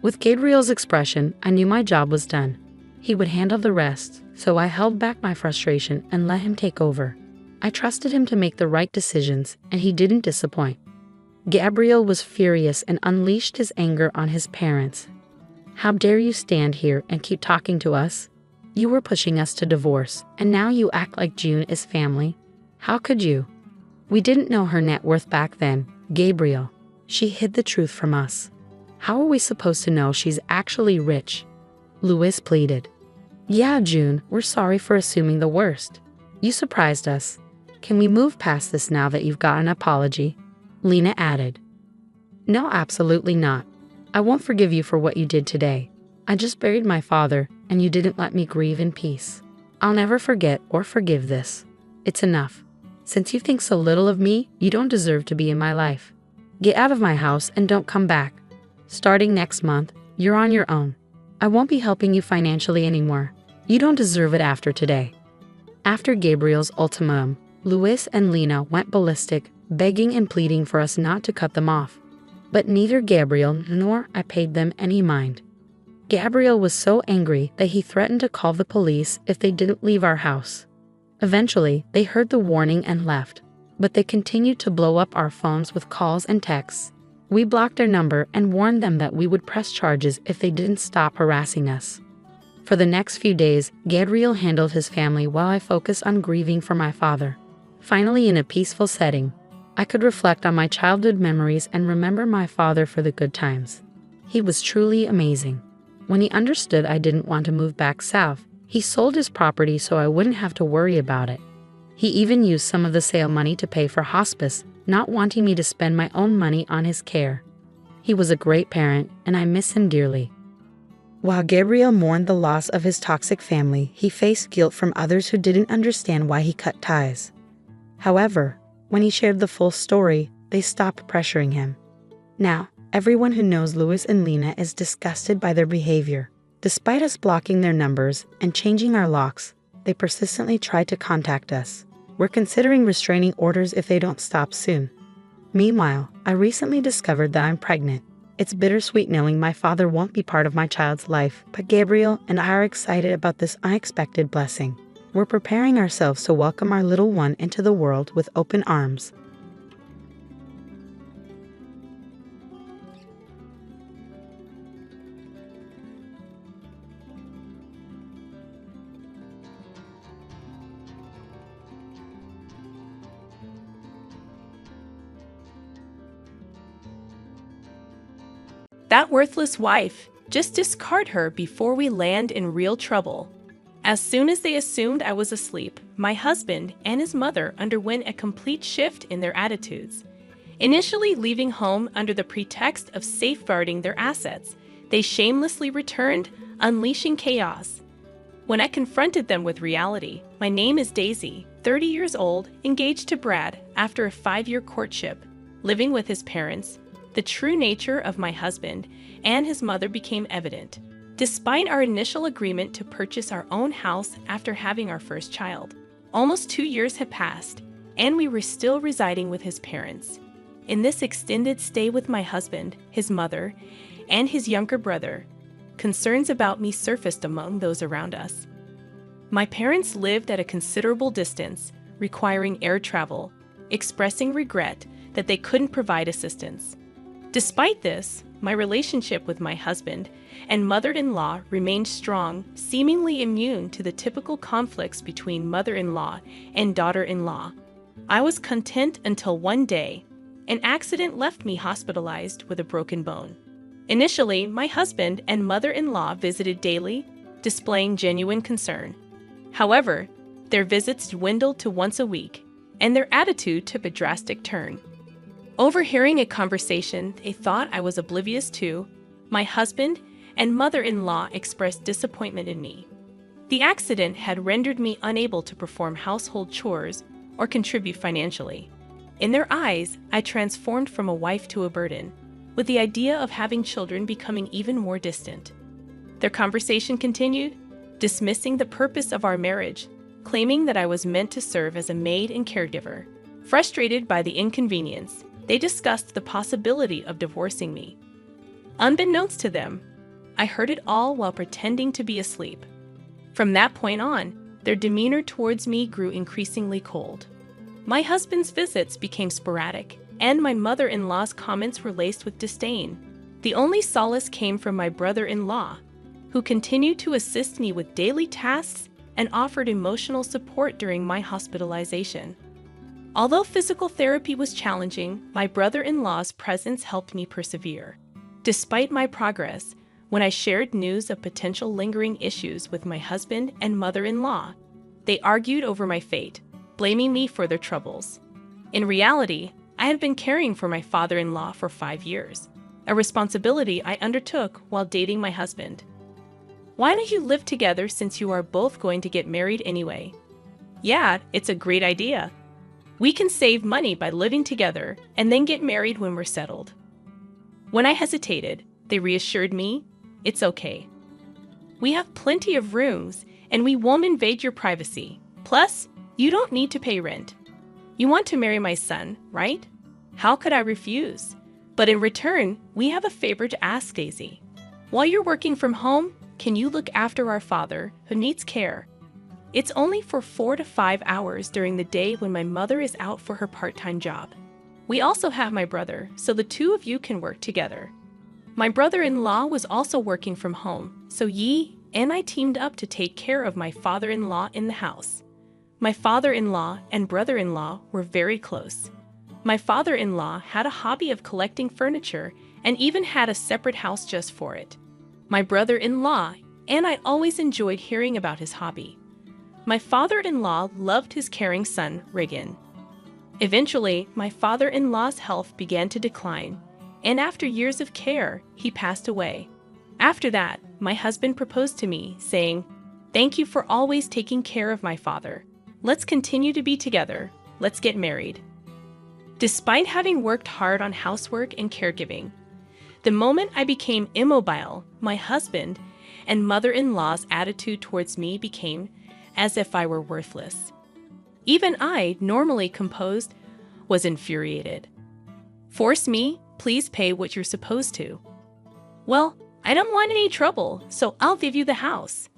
With Gabriel's expression, I knew my job was done. He would handle the rest, so I held back my frustration and let him take over. I trusted him to make the right decisions, and he didn't disappoint. Gabriel was furious and unleashed his anger on his parents. "How dare you stand here and keep talking to us? You were pushing us to divorce, and now you act like June is family. How could you? We didn't know her net worth back then, Gabriel. She hid the truth from us. How are we supposed to know she's actually rich?" Louis pleaded. "Yeah, June, we're sorry for assuming the worst. You surprised us. Can we move past this now that you've got an apology?" Lena added. "No, absolutely not. I won't forgive you for what you did today. I just buried my father, and you didn't let me grieve in peace. I'll never forget or forgive this. It's enough. Since you think so little of me, you don't deserve to be in my life. Get out of my house and don't come back. Starting next month, you're on your own. I won't be helping you financially anymore. You don't deserve it after today." After Gabriel's ultimatum, Louis and Lena went ballistic, begging and pleading for us not to cut them off. But neither Gabriel nor I paid them any mind. Gabriel was so angry that he threatened to call the police if they didn't leave our house. Eventually, they heard the warning and left, but they continued to blow up our phones with calls and texts. We blocked their number and warned them that we would press charges if they didn't stop harassing us. For the next few days, Gabriel handled his family while I focused on grieving for my father. Finally, in a peaceful setting, I could reflect on my childhood memories and remember my father for the good times. He was truly amazing. When he understood I didn't want to move back south, he sold his property so I wouldn't have to worry about it. He even used some of the sale money to pay for hospice, not wanting me to spend my own money on his care. He was a great parent, and I miss him dearly. While Gabriel mourned the loss of his toxic family, he faced guilt from others who didn't understand why he cut ties. However, when he shared the full story, they stopped pressuring him. Now, everyone who knows Louis and Lena is disgusted by their behavior. Despite us blocking their numbers and changing our locks, they persistently try to contact us. We're considering restraining orders if they don't stop soon. Meanwhile, I recently discovered that I'm pregnant. It's bittersweet knowing my father won't be part of my child's life, but Gabriel and I are excited about this unexpected blessing. We're preparing ourselves to welcome our little one into the world with open arms. That worthless wife. Just discard her before we land in real trouble. As soon as they assumed I was asleep, my husband and his mother underwent a complete shift in their attitudes. Initially leaving home under the pretext of safeguarding their assets, they shamelessly returned, unleashing chaos. When I confronted them with reality, my name is Daisy, 30 years old, engaged to Brad after a 5-year courtship, living with his parents, the true nature of my husband and his mother became evident. Despite our initial agreement to purchase our own house after having our first child, almost 2 years had passed, and we were still residing with his parents. In this extended stay with my husband, his mother, and his younger brother, concerns about me surfaced among those around us. My parents lived at a considerable distance, requiring air travel, expressing regret that they couldn't provide assistance. Despite this, my relationship with my husband and mother-in-law remained strong, seemingly immune to the typical conflicts between mother-in-law and daughter-in-law. I was content until one day, an accident left me hospitalized with a broken bone. Initially, my husband and mother-in-law visited daily, displaying genuine concern. However, their visits dwindled to once a week, and their attitude took a drastic turn. Overhearing a conversation they thought I was oblivious to, my husband and mother-in-law expressed disappointment in me. The accident had rendered me unable to perform household chores or contribute financially. In their eyes, I transformed from a wife to a burden, with the idea of having children becoming even more distant. Their conversation continued, dismissing the purpose of our marriage, claiming that I was meant to serve as a maid and caregiver. Frustrated by the inconvenience, they discussed the possibility of divorcing me. Unbeknownst to them, I heard it all while pretending to be asleep. From that point on, their demeanor towards me grew increasingly cold. My husband's visits became sporadic, and my mother-in-law's comments were laced with disdain. The only solace came from my brother-in-law, who continued to assist me with daily tasks and offered emotional support during my hospitalization. Although physical therapy was challenging, my brother-in-law's presence helped me persevere. Despite my progress, when I shared news of potential lingering issues with my husband and mother-in-law, they argued over my fate, blaming me for their troubles. In reality, I had been caring for my father-in-law for 5 years, a responsibility I undertook while dating my husband. Why don't you live together since you are both going to get married anyway? Yeah, it's a great idea. We can save money by living together and then get married when we're settled. When I hesitated, they reassured me, it's okay. We have plenty of rooms and we won't invade your privacy. Plus, you don't need to pay rent. You want to marry my son, right? How could I refuse? But in return, we have a favor to ask, Daisy. While you're working from home, can you look after our father who needs care? It's only for 4 to 5 hours during the day when my mother is out for her part-time job. We also have my brother, so the two of you can work together. My brother-in-law was also working from home, so Yi and I teamed up to take care of my father-in-law in the house. My father-in-law and brother-in-law were very close. My father-in-law had a hobby of collecting furniture and even had a separate house just for it. My brother-in-law and I always enjoyed hearing about his hobby. My father-in-law loved his caring son, Regan. Eventually, my father-in-law's health began to decline, and after years of care, he passed away. After that, my husband proposed to me, saying, "Thank you for always taking care of my father. Let's continue to be together. Let's get married." Despite having worked hard on housework and caregiving, the moment I became immobile, my husband and mother-in-law's attitude towards me became as if I were worthless. Even I, normally composed, was infuriated. Force me, Please pay what you're supposed to. Well, I don't want any trouble, so I'll give you the house.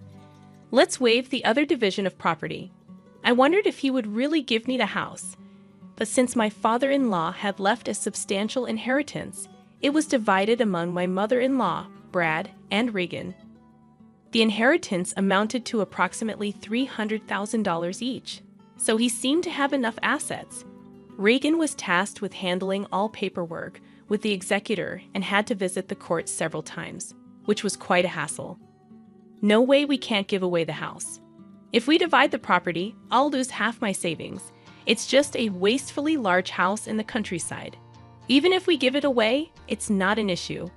Let's waive the other division of property. I wondered if he would really give me the house. But since my father-in-law had left a substantial inheritance, it was divided among my mother-in-law, Brad, and Regan. The inheritance amounted to approximately $300,000 each, so he seemed to have enough assets. Regan was tasked with handling all paperwork with the executor and had to visit the court several times, which was quite a hassle. No way, we can't give away the house. If we divide the property, I'll lose half my savings. It's just a wastefully large house in the countryside. Even if we give it away, it's not an issue.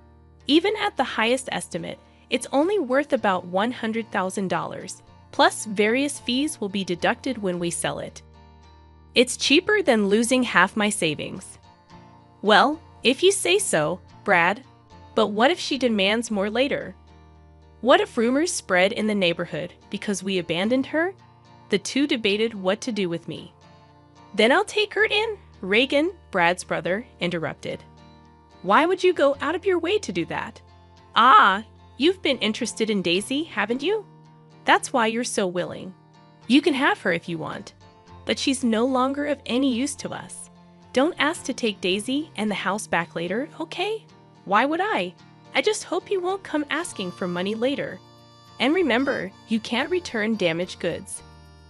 Even at the highest estimate, it's only worth about $100,000, plus various fees will be deducted when we sell it. It's cheaper than losing half my savings. Well, if you say so, Brad, but what if she demands more later? What if rumors spread in the neighborhood because we abandoned her? The two debated what to do with me. Then I'll take her in, Regan, Brad's brother, interrupted. Why would you go out of your way to do that? Ah, you've been interested in Daisy, haven't you? That's why you're so willing. You can have her if you want, but she's no longer of any use to us. Don't ask to take Daisy and the house back later, okay? Why would I? I just hope you won't come asking for money later. And remember, you can't return damaged goods.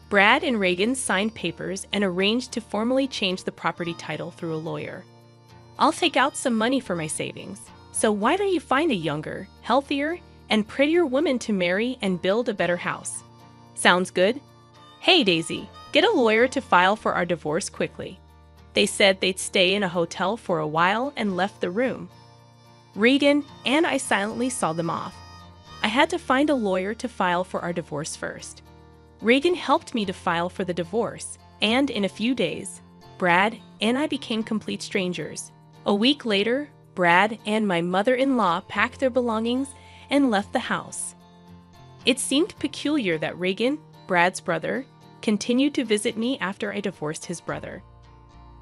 Brad and Regan signed papers and arranged to formally change the property title through a lawyer. I'll take out some money for my savings, so why don't you find a younger, healthier, and prettier woman to marry and build a better house? Sounds good? Hey, Daisy, get a lawyer to file for our divorce quickly. They said they'd stay in a hotel for a while and left the room. Regan and I silently saw them off. I had to find a lawyer to file for our divorce first. Regan helped me to file for the divorce, and in a few days, Brad and I became complete strangers. A week later, Brad and my mother-in-law packed their belongings and left the house. It seemed peculiar that Regan, Brad's brother, continued to visit me after I divorced his brother.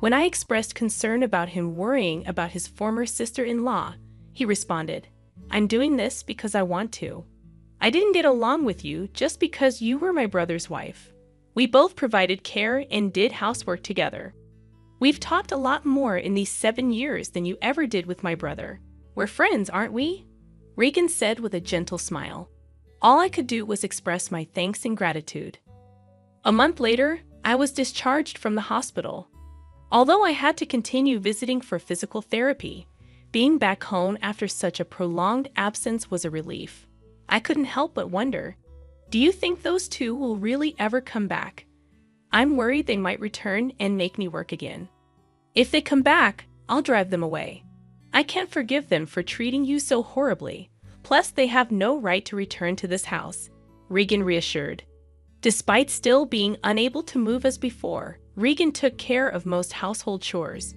When I expressed concern about him worrying about his former sister-in-law, he responded, "I'm doing this because I want to. I didn't get along with you just because you were my brother's wife. We both provided care and did housework together. We've talked a lot more in these 7 years than you ever did with my brother. We're friends, aren't we?" Regan said with a gentle smile. All I could do was express my thanks and gratitude. A month later, I was discharged from the hospital. Although I had to continue visiting for physical therapy, being back home after such a prolonged absence was a relief. I couldn't help but wonder, do you think those two will really ever come back? I'm worried they might return and make me work again. If they come back, I'll drive them away. I can't forgive them for treating you so horribly. Plus, they have no right to return to this house, Regan reassured. Despite still being unable to move as before, Regan took care of most household chores.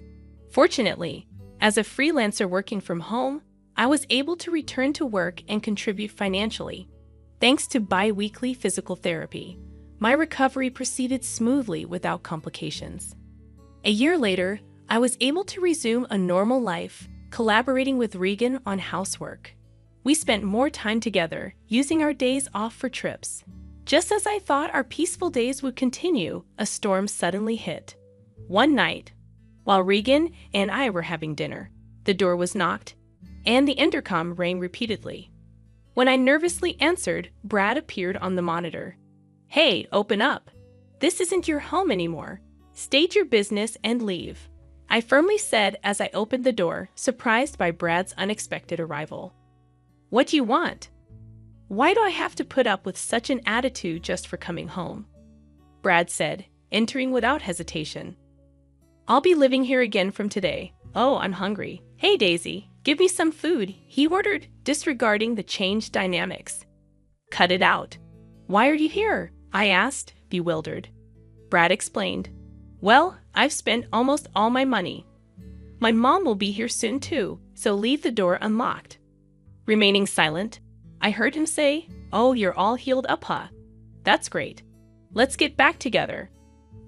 Fortunately, as a freelancer working from home, I was able to return to work and contribute financially. Thanks to bi-weekly physical therapy, my recovery proceeded smoothly without complications. A year later, I was able to resume a normal life, collaborating with Regan on housework. We spent more time together, using our days off for trips. Just as I thought our peaceful days would continue, a storm suddenly hit. One night, while Regan and I were having dinner, the door was knocked, and the intercom rang repeatedly. When I nervously answered, Brad appeared on the monitor. "Hey, open up. This isn't your home anymore. State your business and leave," I firmly said as I opened the door, surprised by Brad's unexpected arrival. "What do you want? Why do I have to put up with such an attitude just for coming home?" Brad said, entering without hesitation. "I'll be living here again from today. Oh, I'm hungry. Hey, Daisy, give me some food," he ordered, disregarding the changed dynamics. "Cut it out. Why are you here?" I asked, bewildered. Brad explained. "Well, I've spent almost all my money. My mom will be here soon too, so leave the door unlocked." Remaining silent, I heard him say, "Oh, you're all healed up, huh? That's great. Let's get back together.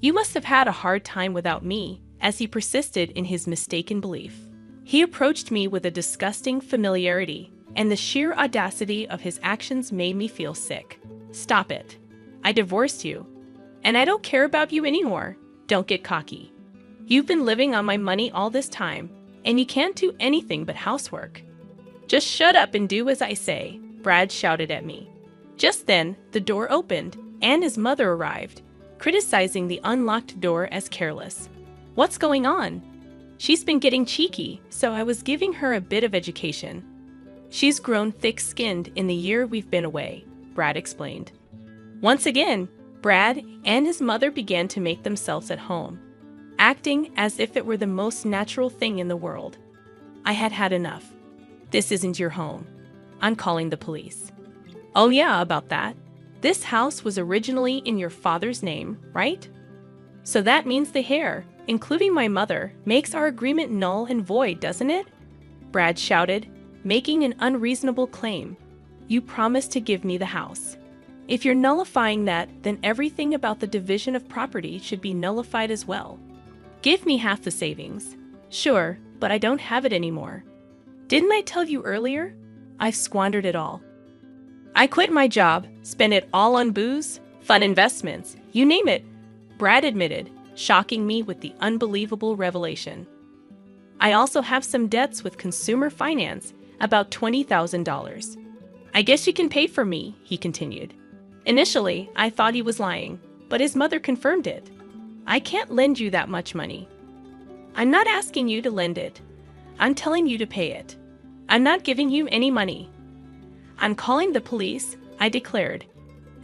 You must have had a hard time without me," as he persisted in his mistaken belief. He approached me with a disgusting familiarity, and the sheer audacity of his actions made me feel sick. Stop it. I divorced you. And I don't care about you anymore. Don't get cocky. You've been living on my money all this time, and you can't do anything but housework. Just shut up and do as I say, Brad shouted at me. Just then, the door opened, and his mother arrived, criticizing the unlocked door as careless. What's going on? She's been getting cheeky, so I was giving her a bit of education. She's grown thick-skinned in the year we've been away, Brad explained. Once again, Brad and his mother began to make themselves at home, acting as if it were the most natural thing in the world. I had had enough. This isn't your home. I'm calling the police. Oh yeah, about that. This house was originally in your father's name, right? So that means the heir, including my mother, makes our agreement null and void, doesn't it? Brad shouted, making an unreasonable claim. You promised to give me the house. If you're nullifying that, then everything about the division of property should be nullified as well. Give me half the savings. Sure, but I don't have it anymore. Didn't I tell you earlier? I've squandered it all. I quit my job, spent it all on booze, fun investments, you name it, Brad admitted, shocking me with the unbelievable revelation. I also have some debts with consumer finance, about $20,000. I guess you can pay for me, he continued. Initially, I thought he was lying, but his mother confirmed it. I can't lend you that much money. I'm not asking you to lend it. I'm telling you to pay it. I'm not giving you any money. I'm calling the police, I declared.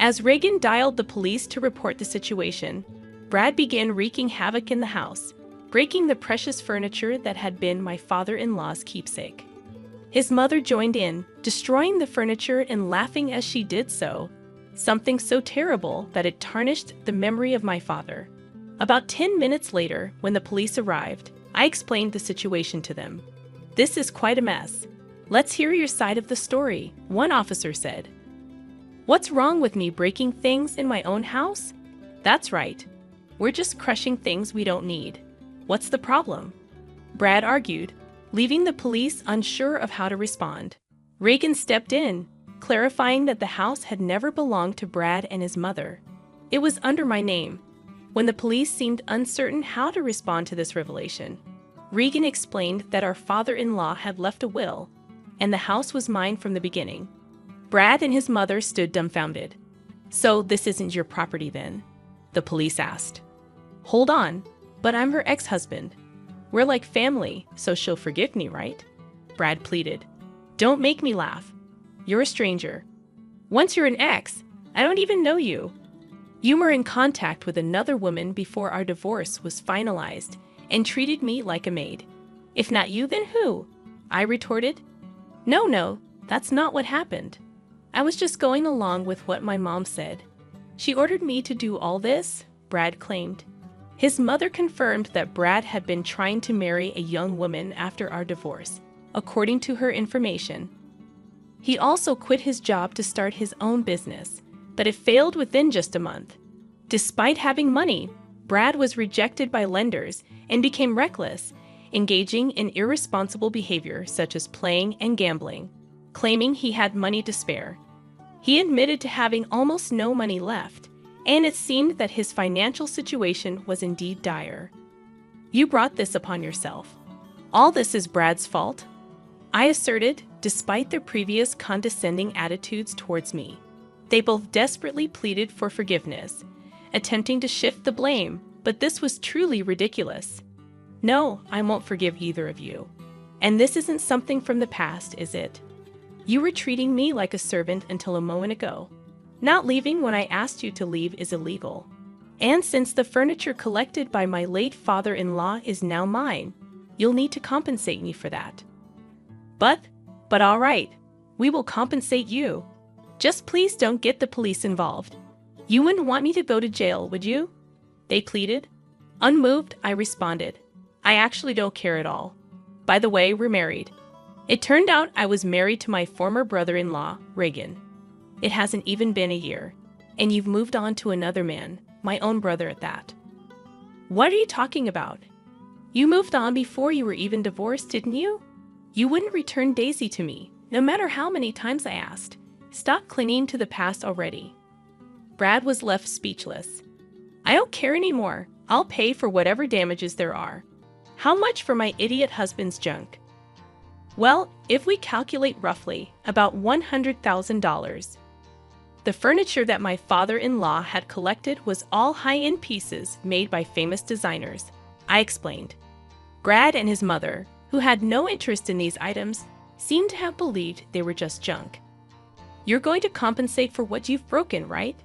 As Reagan dialed the police to report the situation, Brad began wreaking havoc in the house, breaking the precious furniture that had been my father-in-law's keepsake. His mother joined in, destroying the furniture and laughing as she did so, something so terrible that it tarnished the memory of my father. About 10 minutes later, when the police arrived, I explained the situation to them. This is quite a mess. Let's hear your side of the story, one officer said. What's wrong with me breaking things in my own house? That's right. We're just crushing things we don't need. What's the problem? Brad argued, leaving the police unsure of how to respond. Reagan stepped in, clarifying that the house had never belonged to Brad and his mother. It was under my name. When the police seemed uncertain how to respond to this revelation, Reagan explained that our father-in-law had left a will, and the house was mine from the beginning. Brad and his mother stood dumbfounded. So this isn't your property then? The police asked. Hold on, but I'm her ex-husband. We're like family, so she'll forgive me, right? Brad pleaded. Don't make me laugh. You're a stranger. Once you're an ex, I don't even know you. You were in contact with another woman before our divorce was finalized and treated me like a maid. If not you, then who? I retorted. No, that's not what happened. I was just going along with what my mom said. She ordered me to do all this, Brad claimed. His mother confirmed that Brad had been trying to marry a young woman after our divorce, according to her information. He also quit his job to start his own business, but it failed within just a month. Despite having money, Brad was rejected by lenders and became reckless, engaging in irresponsible behavior such as playing and gambling, claiming he had money to spare. He admitted to having almost no money left, and it seemed that his financial situation was indeed dire. You brought this upon yourself. All this is Brad's fault, I asserted, despite their previous condescending attitudes towards me. They both desperately pleaded for forgiveness, attempting to shift the blame, but this was truly ridiculous. No, I won't forgive either of you. And this isn't something from the past, is it? You were treating me like a servant until a moment ago. Not leaving when I asked you to leave is illegal. And since the furniture collected by my late father-in-law is now mine, you'll need to compensate me for that. But all right, we will compensate you. Just please don't get the police involved. You wouldn't want me to go to jail, would you? They pleaded. Unmoved, I responded. I actually don't care at all. By the way, we're married. It turned out I was married to my former brother-in-law, Reagan. It hasn't even been a year, and you've moved on to another man, my own brother at that. What are you talking about? You moved on before you were even divorced, didn't you? You wouldn't return Daisy to me, no matter how many times I asked. Stop clinging to the past already. Brad was left speechless. I don't care anymore. I'll pay for whatever damages there are. How much for my idiot husband's junk? Well, if we calculate roughly, about $100,000. The furniture that my father-in-law had collected was all high-end pieces made by famous designers, I explained. Brad and his mother, who had no interest in these items, seemed to have believed they were just junk. You're going to compensate for what you've broken, right?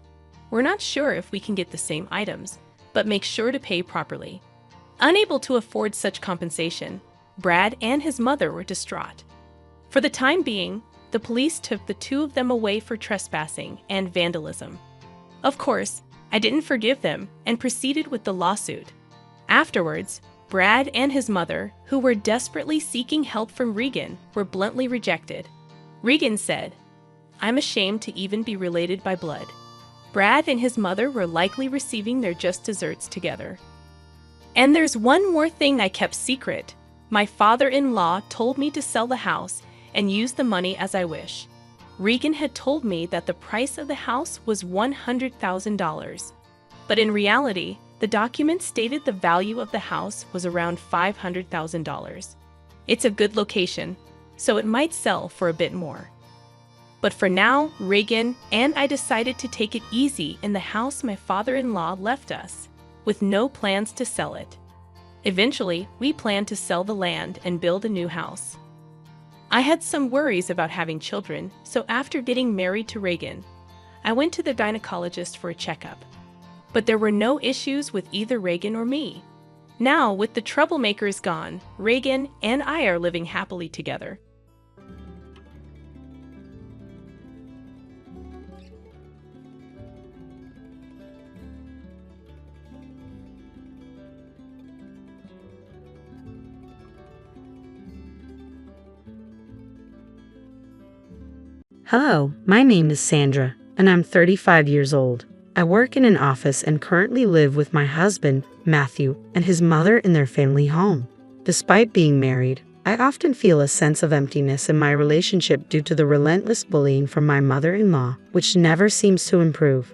We're not sure if we can get the same items, but make sure to pay properly. Unable to afford such compensation, Brad and his mother were distraught. For the time being, the police took the two of them away for trespassing and vandalism. Of course, I didn't forgive them and proceeded with the lawsuit. Afterwards, Brad and his mother, who were desperately seeking help from Regan, were bluntly rejected. Regan said, "I'm ashamed to even be related by blood." Brad and his mother were likely receiving their just desserts together. And there's one more thing I kept secret. My father-in-law told me to sell the house and use the money as I wish. Regan had told me that the price of the house was $100,000. But in reality, the document stated the value of the house was around $500,000. It's a good location, so it might sell for a bit more. But for now, Regan and I decided to take it easy in the house my father-in-law left us, with no plans to sell it. Eventually, we planned to sell the land and build a new house. I had some worries about having children, so after getting married to Regan, I went to the gynecologist for a checkup. But there were no issues with either Regan or me. Now, with the troublemakers gone, Regan and I are living happily together. Hello, my name is Sandra, and I'm 35 years old. I work in an office and currently live with my husband, Matthew, and his mother in their family home. Despite being married, I often feel a sense of emptiness in my relationship due to the relentless bullying from my mother-in-law, which never seems to improve.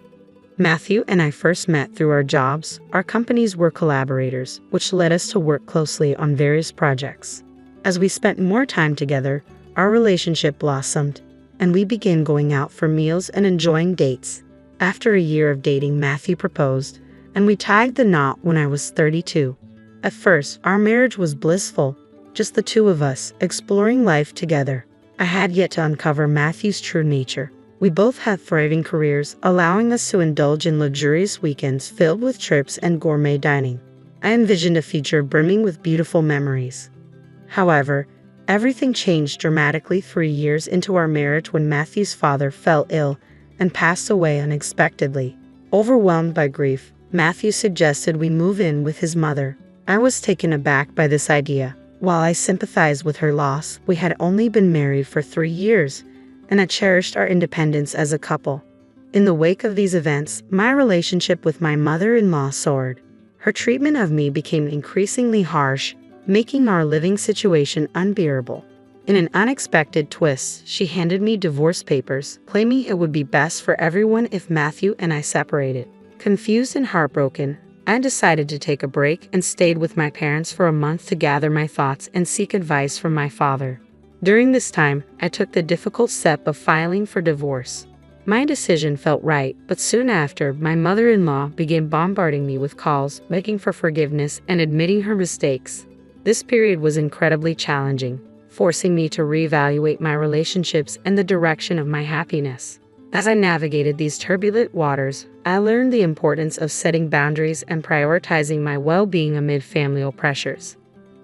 Matthew and I first met through our jobs. Our companies were collaborators, which led us to work closely on various projects. As we spent more time together, our relationship blossomed, and we began going out for meals and enjoying dates. After a year of dating, Matthew proposed, and we tied the knot when I was 32. At first, our marriage was blissful, just the two of us, exploring life together. I had yet to uncover Matthew's true nature. We both had thriving careers, allowing us to indulge in luxurious weekends filled with trips and gourmet dining. I envisioned a future brimming with beautiful memories. However, everything changed dramatically 3 years into our marriage when Matthew's father fell ill and passed away unexpectedly. Overwhelmed by grief, Matthew suggested we move in with his mother. I was taken aback by this idea. While I sympathized with her loss, we had only been married for 3 years, and I cherished our independence as a couple. In the wake of these events, my relationship with my mother-in-law soared. Her treatment of me became increasingly harsh, making our living situation unbearable. In an unexpected twist, she handed me divorce papers, claiming it would be best for everyone if Matthew and I separated. Confused and heartbroken, I decided to take a break and stayed with my parents for a month to gather my thoughts and seek advice from my father. During this time, I took the difficult step of filing for divorce. My decision felt right, but soon after, my mother-in-law began bombarding me with calls, begging for forgiveness and admitting her mistakes. This period was incredibly challenging, forcing me to reevaluate my relationships and the direction of my happiness. As I navigated these turbulent waters, I learned the importance of setting boundaries and prioritizing my well-being amid familial pressures.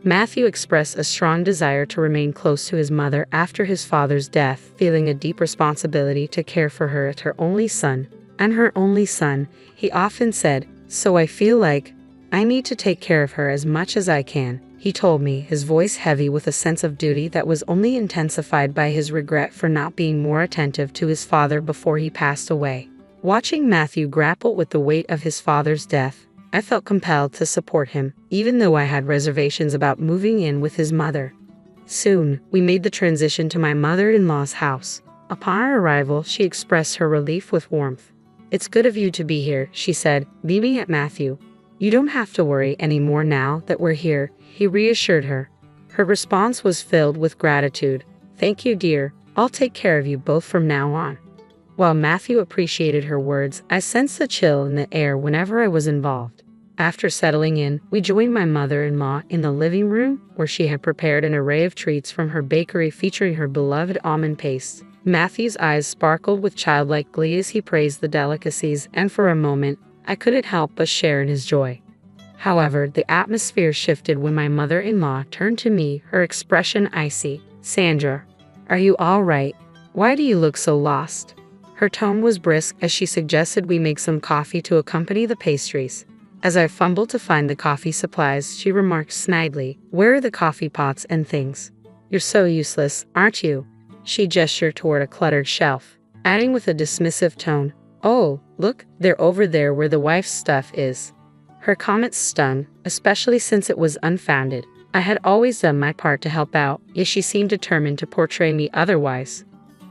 Matthew expressed a strong desire to remain close to his mother after his father's death, feeling a deep responsibility to care for her as her only son. And her only son, he often said, "So I feel like I need to take care of her as much as I can," he told me, his voice heavy with a sense of duty that was only intensified by his regret for not being more attentive to his father before he passed away. Watching Matthew grapple with the weight of his father's death, I felt compelled to support him, even though I had reservations about moving in with his mother. Soon, we made the transition to my mother-in-law's house. Upon our arrival, she expressed her relief with warmth. "It's good of you to be here," she said, beaming at Matthew. "You don't have to worry anymore now that we're here," he reassured her. Her response was filled with gratitude. "Thank you, dear. I'll take care of you both from now on." While Matthew appreciated her words, I sensed a chill in the air whenever I was involved. After settling in, we joined my mother-in-law in the living room, where she had prepared an array of treats from her bakery featuring her beloved almond paste. Matthew's eyes sparkled with childlike glee as he praised the delicacies, and for a moment, I couldn't help but share in his joy. However, the atmosphere shifted when my mother-in-law turned to me, her expression icy. "Sandra, are you all right? Why do you look so lost?" Her tone was brisk as she suggested we make some coffee to accompany the pastries. As I fumbled to find the coffee supplies, she remarked snidely, "Where are the coffee pots and things? You're so useless, aren't you?" She gestured toward a cluttered shelf, adding with a dismissive tone, "Oh, look, they're over there where the wife's stuff is." Her comment stung, especially since it was unfounded. I had always done my part to help out, yet she seemed determined to portray me otherwise.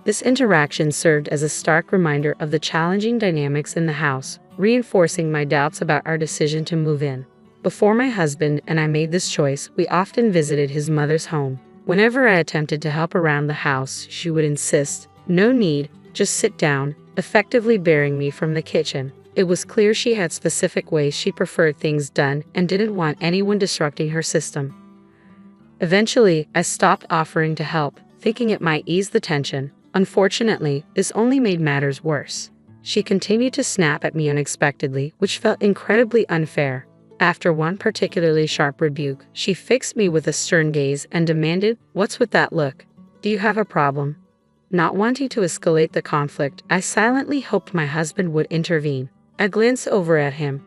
This interaction served as a stark reminder of the challenging dynamics in the house, reinforcing my doubts about our decision to move in. Before my husband and I made this choice, we often visited his mother's home. Whenever I attempted to help around the house, she would insist, "No need, just sit down," effectively barring me from the kitchen. It was clear she had specific ways she preferred things done and didn't want anyone disrupting her system. Eventually, I stopped offering to help, thinking it might ease the tension. Unfortunately, this only made matters worse. She continued to snap at me unexpectedly, which felt incredibly unfair. After one particularly sharp rebuke, she fixed me with a stern gaze and demanded, "What's with that look? Do you have a problem?" Not wanting to escalate the conflict, I silently hoped my husband would intervene. I glanced over at him,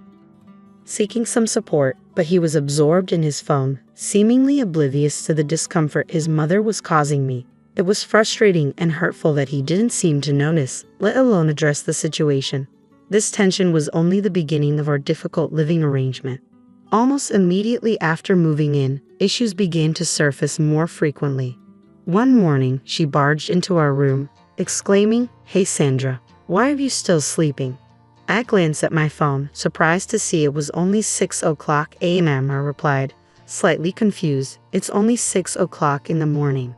seeking some support, but he was absorbed in his phone, seemingly oblivious to the discomfort his mother was causing me. It was frustrating and hurtful that he didn't seem to notice, let alone address the situation. This tension was only the beginning of our difficult living arrangement. Almost immediately after moving in, issues began to surface more frequently. One morning, she barged into our room, exclaiming, "Hey Sandra, why are you still sleeping?" I glanced at my phone, surprised to see it was only 6:00 a.m. I replied, slightly confused, "It's only 6:00 in the morning."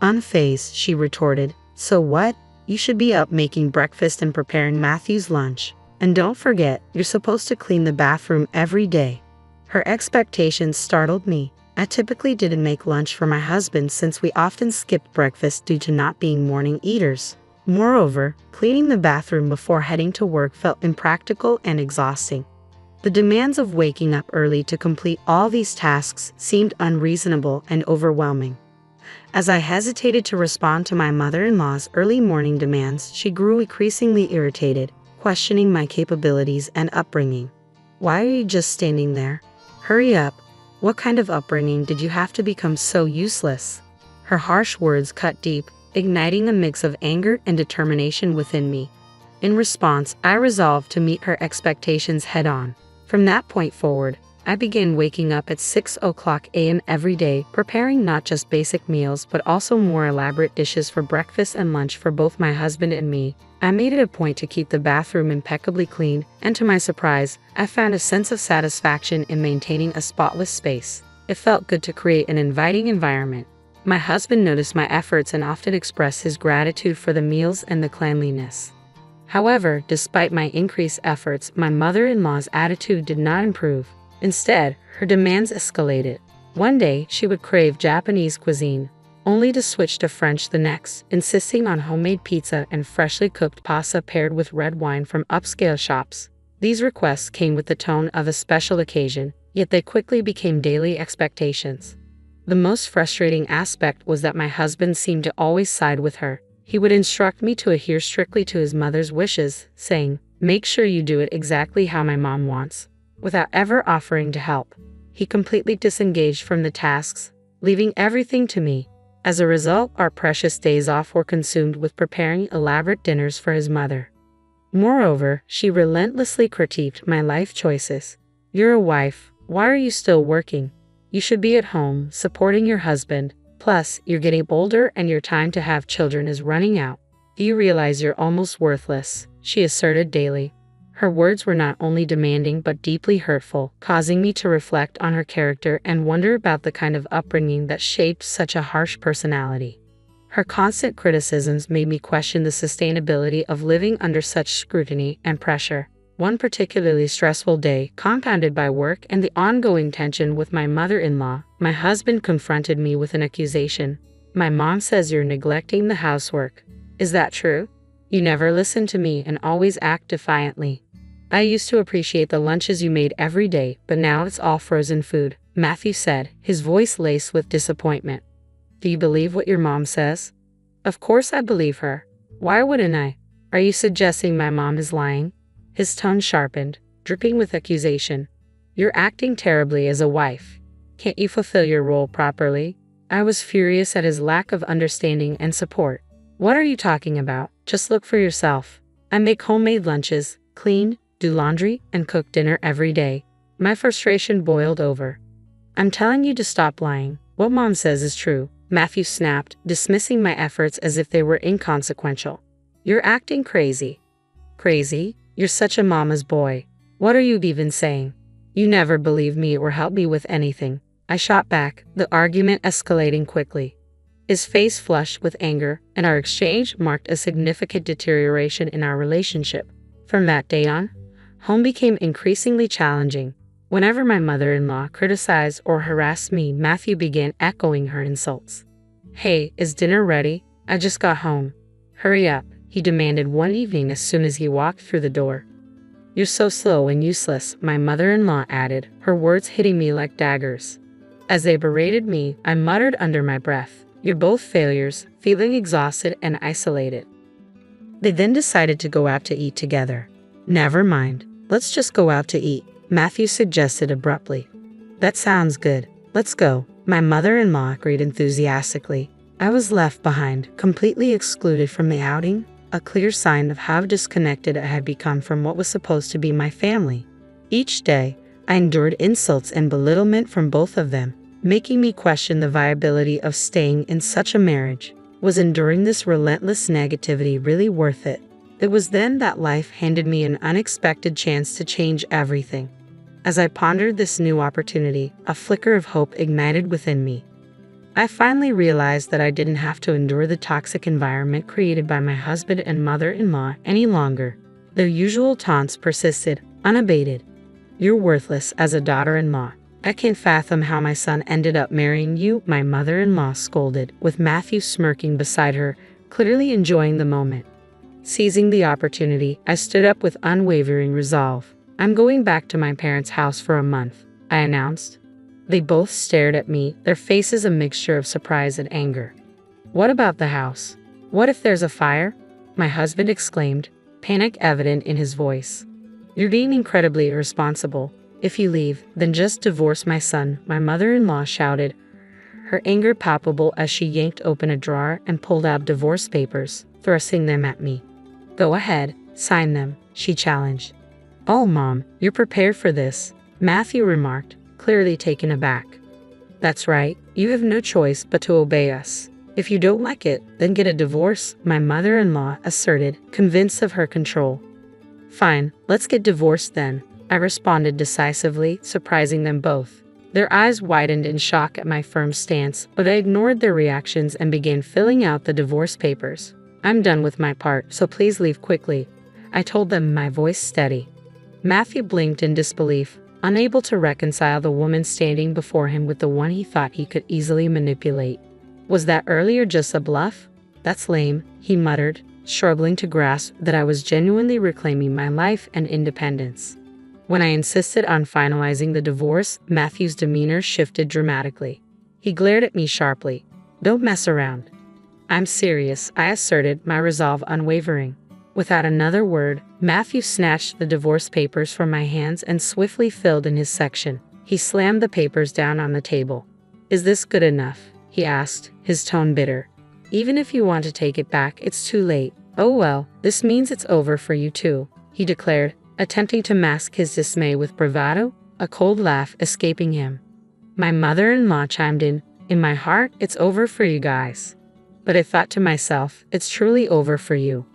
Unfazed, she retorted, "So what? You should be up making breakfast and preparing Matthew's lunch. And don't forget, you're supposed to clean the bathroom every day." Her expectations startled me. I typically didn't make lunch for my husband since we often skipped breakfast due to not being morning eaters. Moreover, cleaning the bathroom before heading to work felt impractical and exhausting. The demands of waking up early to complete all these tasks seemed unreasonable and overwhelming. As I hesitated to respond to my mother-in-law's early morning demands, she grew increasingly irritated, questioning my capabilities and upbringing. "Why are you just standing there? Hurry up. What kind of upbringing did you have to become so useless?" Her harsh words cut deep, igniting a mix of anger and determination within me. In response, I resolved to meet her expectations head-on. From that point forward, I began waking up at 6:00 a.m. every day, preparing not just basic meals but also more elaborate dishes for breakfast and lunch for both my husband and me. I made it a point to keep the bathroom impeccably clean, and to my surprise, I found a sense of satisfaction in maintaining a spotless space. It felt good to create an inviting environment. My husband noticed my efforts and often expressed his gratitude for the meals and the cleanliness. However, despite my increased efforts, my mother-in-law's attitude did not improve. Instead, her demands escalated. One day, she would crave Japanese cuisine, only to switch to French the next, insisting on homemade pizza and freshly cooked pasta paired with red wine from upscale shops. These requests came with the tone of a special occasion, yet they quickly became daily expectations. The most frustrating aspect was that my husband seemed to always side with her. He would instruct me to adhere strictly to his mother's wishes, saying, "Make sure you do it exactly how my mom wants," without ever offering to help. He completely disengaged from the tasks, leaving everything to me. As a result, our precious days off were consumed with preparing elaborate dinners for his mother. Moreover, she relentlessly critiqued my life choices. You're a wife. Why are you still working? You should be at home, supporting your husband. Plus, you're getting older and your time to have children is running out. Do you realize you're almost worthless? She asserted daily. Her words were not only demanding but deeply hurtful, causing me to reflect on her character and wonder about the kind of upbringing that shaped such a harsh personality. Her constant criticisms made me question the sustainability of living under such scrutiny and pressure. One particularly stressful day, compounded by work and the ongoing tension with my mother-in-law, my husband confronted me with an accusation. My mom says you're neglecting the housework. Is that true? You never listen to me and always act defiantly. I used to appreciate the lunches you made every day, but now it's all frozen food, Matthew said, his voice laced with disappointment. Do you believe what your mom says? Of course I believe her. Why wouldn't I? Are you suggesting my mom is lying? His tone sharpened, dripping with accusation. You're acting terribly as a wife. Can't you fulfill your role properly? I was furious at his lack of understanding and support. What are you talking about? Just look for yourself. I make homemade lunches, clean, do laundry, and cook dinner every day. My frustration boiled over. I'm telling you to stop lying. What mom says is true, Matthew snapped, dismissing my efforts as if they were inconsequential. You're acting crazy. Crazy? You're such a mama's boy. What are you even saying? You never believe me or help me with anything. I shot back, the argument escalating quickly. His face flushed with anger, and our exchange marked a significant deterioration in our relationship. From that day on, home became increasingly challenging. Whenever my mother-in-law criticized or harassed me, Matthew began echoing her insults. Hey, is dinner ready? I just got home. Hurry up, he demanded one evening as soon as he walked through the door. You're so slow and useless, my mother-in-law added, her words hitting me like daggers. As they berated me, I muttered under my breath. You're both failures, feeling exhausted and isolated. They then decided to go out to eat together. Never mind, let's just go out to eat, Matthew suggested abruptly. That sounds good. Let's go, my mother-in-law agreed enthusiastically. I was left behind, completely excluded from the outing, a clear sign of how disconnected I had become from what was supposed to be my family. Each day, I endured insults and belittlement from both of them, making me question the viability of staying in such a marriage. Was enduring this relentless negativity really worth it? It was then that life handed me an unexpected chance to change everything. As I pondered this new opportunity, a flicker of hope ignited within me. I finally realized that I didn't have to endure the toxic environment created by my husband and mother-in-law any longer. Their usual taunts persisted, unabated. You're worthless as a daughter-in-law. I can't fathom how my son ended up marrying you, my mother-in-law scolded, with Matthew smirking beside her, clearly enjoying the moment. Seizing the opportunity, I stood up with unwavering resolve. I'm going back to my parents' house for a month, I announced. They both stared at me, their faces a mixture of surprise and anger. What about the house? What if there's a fire? My husband exclaimed, panic evident in his voice. You're being incredibly irresponsible. If you leave, then just divorce my son, my mother-in-law shouted, her anger palpable as she yanked open a drawer and pulled out divorce papers, thrusting them at me. Go ahead, sign them, she challenged. Oh, Mom, you're prepared for this, Matthew remarked, clearly taken aback. That's right, you have no choice but to obey us. If you don't like it, then get a divorce, my mother-in-law asserted, convinced of her control. Fine, let's get divorced then, I responded decisively, surprising them both. Their eyes widened in shock at my firm stance, but I ignored their reactions and began filling out the divorce papers. I'm done with my part, so please leave quickly, I told them, my voice steady. Matthew blinked in disbelief, unable to reconcile the woman standing before him with the one he thought he could easily manipulate. Was that earlier just a bluff? That's lame, he muttered, struggling to grasp that I was genuinely reclaiming my life and independence. When I insisted on finalizing the divorce, Matthew's demeanor shifted dramatically. He glared at me sharply. Don't mess around. I'm serious, I asserted, my resolve unwavering. Without another word, Matthew snatched the divorce papers from my hands and swiftly filled in his section. He slammed the papers down on the table. Is this good enough? He asked, his tone bitter. Even if you want to take it back, it's too late. Oh well, this means it's over for you too, he declared, attempting to mask his dismay with bravado. a cold laugh escaping him. My mother-in-law chimed in my heart, it's over for you guys. But I thought to myself, it's truly over for you.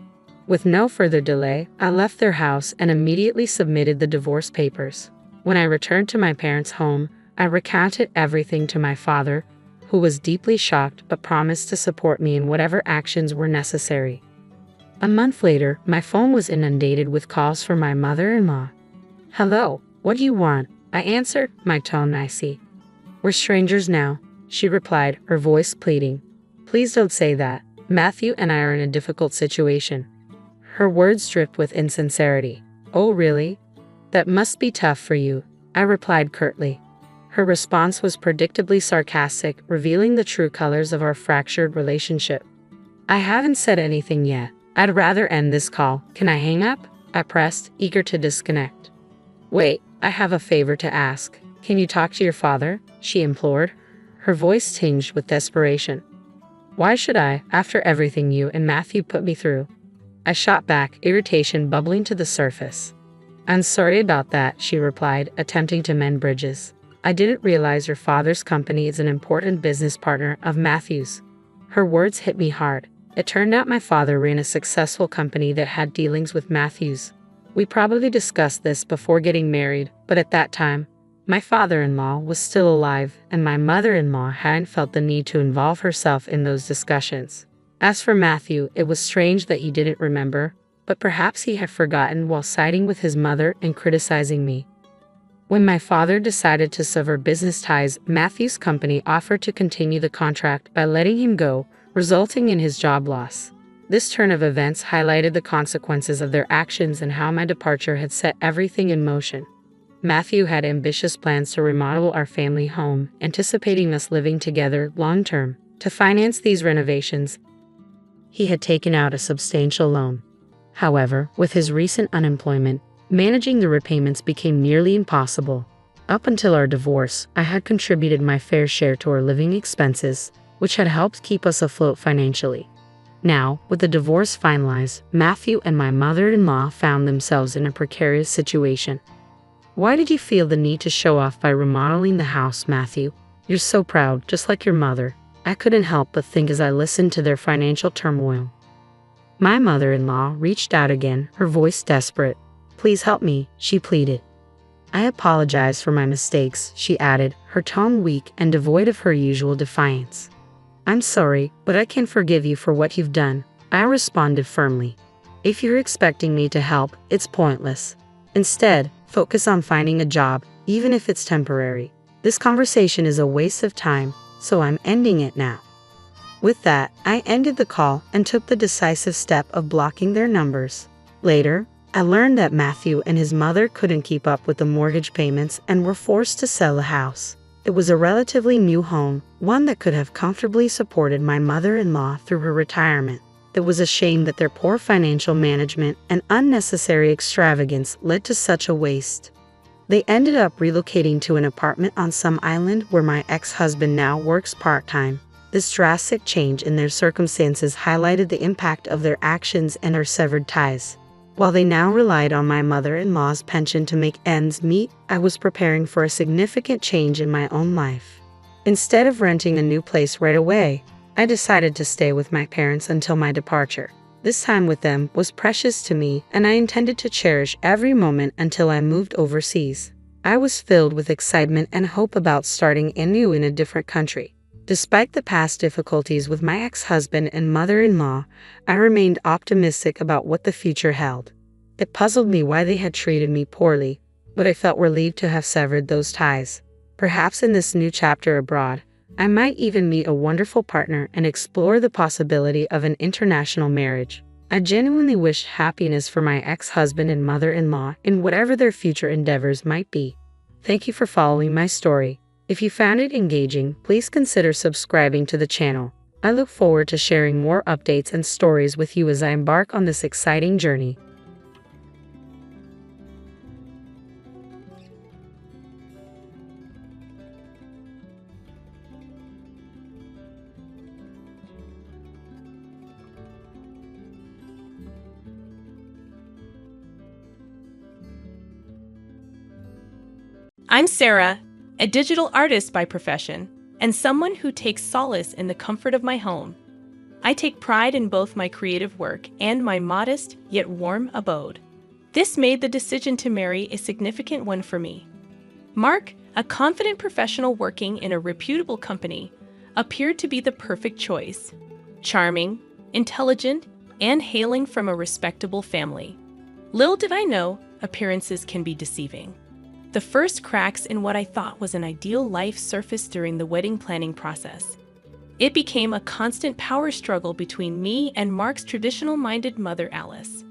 With no further delay, I left their house and immediately submitted the divorce papers. When I returned to my parents' home, I recounted everything to my father, who was deeply shocked but promised to support me in whatever actions were necessary. A month later, my phone was inundated with calls from my mother-in-law. "Hello, what do you want?" I answered, my tone icy. "We're strangers now," she replied, her voice pleading. "Please don't say that. Matthew and I are in a difficult situation." Her words dripped with insincerity. "Oh, really? That must be tough for you," I replied curtly. Her response was predictably sarcastic, revealing the true colors of our fractured relationship. "I haven't said anything yet. I'd rather end this call. Can I hang up?" I pressed, eager to disconnect. "Wait, I have a favor to ask. Can you talk to your father?" she implored, her voice tinged with desperation. "Why should I, after everything you and Matthew put me through?" I shot back, irritation bubbling to the surface. "I'm sorry about that," she replied, attempting to mend bridges. "I didn't realize your father's company is an important business partner of Matthew's." Her words hit me hard. It turned out my father ran a successful company that had dealings with Matthew's. We probably discussed this before getting married, but at that time, my father-in-law was still alive, and my mother-in-law hadn't felt the need to involve herself in those discussions. As for Matthew, it was strange that he didn't remember, but perhaps he had forgotten while siding with his mother and criticizing me. When my father decided to sever business ties, Matthew's company offered to continue the contract by letting him go, resulting in his job loss. This turn of events highlighted the consequences of their actions and how my departure had set everything in motion. Matthew had ambitious plans to remodel our family home, anticipating us living together long-term. To finance these renovations, he had taken out a substantial loan. However, with his recent unemployment, managing the repayments became nearly impossible. Up until our divorce, I had contributed my fair share to our living expenses, which had helped keep us afloat financially. Now, with the divorce finalized, Matthew and my mother-in-law found themselves in a precarious situation. "Why did you feel the need to show off by remodeling the house, Matthew? You're so proud, just like your mother." I couldn't help but think as I listened to their financial turmoil. My mother-in-law reached out again, her voice desperate. "Please help me," she pleaded. "I apologize for my mistakes," she added, her tone weak and devoid of her usual defiance. "I'm sorry, but I can't forgive you for what you've done," I responded firmly. "If you're expecting me to help, it's pointless. Instead, focus on finding a job, even if it's temporary. This conversation is a waste of time, so I'm ending it now." With that, I ended the call and took the decisive step of blocking their numbers. Later, I learned that Matthew and his mother couldn't keep up with the mortgage payments and were forced to sell the house. It was a relatively new home, one that could have comfortably supported my mother-in-law through her retirement. It was a shame that their poor financial management and unnecessary extravagance led to such a waste. They ended up relocating to an apartment on some island where my ex-husband now works part-time. This drastic change in their circumstances highlighted the impact of their actions and our severed ties. While they now relied on my mother-in-law's pension to make ends meet, I was preparing for a significant change in my own life. Instead of renting a new place right away, I decided to stay with my parents until my departure. This time with them was precious to me, and I intended to cherish every moment until I moved overseas. I was filled with excitement and hope about starting anew in a different country. Despite the past difficulties with my ex-husband and mother-in-law, I remained optimistic about what the future held. It puzzled me why they had treated me poorly, but I felt relieved to have severed those ties. Perhaps in this new chapter abroad, I might even meet a wonderful partner and explore the possibility of an international marriage. I genuinely wish happiness for my ex-husband and mother-in-law in whatever their future endeavors might be. Thank you for following my story. If you found it engaging, please consider subscribing to the channel. I look forward to sharing more updates and stories with you as I embark on this exciting journey. I'm Sarah, a digital artist by profession, and someone who takes solace in the comfort of my home. I take pride in both my creative work and my modest yet warm abode. This made the decision to marry a significant one for me. Mark, a confident professional working in a reputable company, appeared to be the perfect choice. Charming, intelligent, and hailing from a respectable family. Little did I know, appearances can be deceiving. The first cracks in what I thought was an ideal life surfaced during the wedding planning process. It became a constant power struggle between me and Mark's traditional-minded mother, Alice.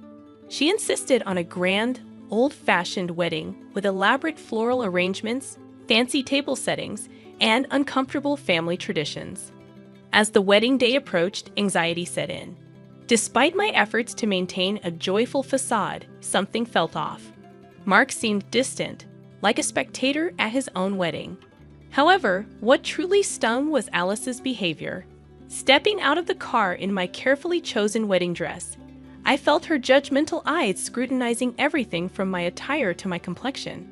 She insisted on a grand, old-fashioned wedding with elaborate floral arrangements, fancy table settings, and uncomfortable family traditions. As the wedding day approached, anxiety set in. Despite my efforts to maintain a joyful facade, something felt off. Mark seemed distant, like a spectator at his own wedding. However, what truly stung was Alice's behavior. Stepping out of the car in my carefully chosen wedding dress, I felt her judgmental eyes scrutinizing everything from my attire to my complexion.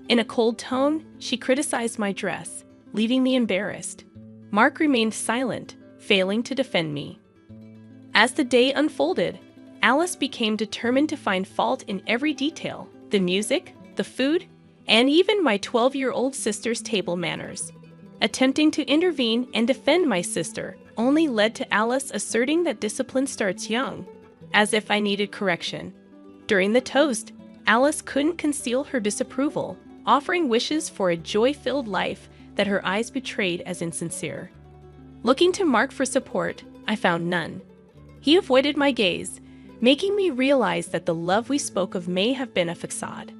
In a cold tone, she criticized my dress, leaving me embarrassed. Mark remained silent, failing to defend me. As the day unfolded, Alice became determined to find fault in every detail: the music, the food, and even my 12-year-old sister's table manners. Attempting to intervene and defend my sister only led to Alice asserting that discipline starts young, as if I needed correction. During the toast, Alice couldn't conceal her disapproval, offering wishes for a joy-filled life that her eyes betrayed as insincere. Looking to Mark for support, I found none. He avoided my gaze, making me realize that the love we spoke of may have been a facade.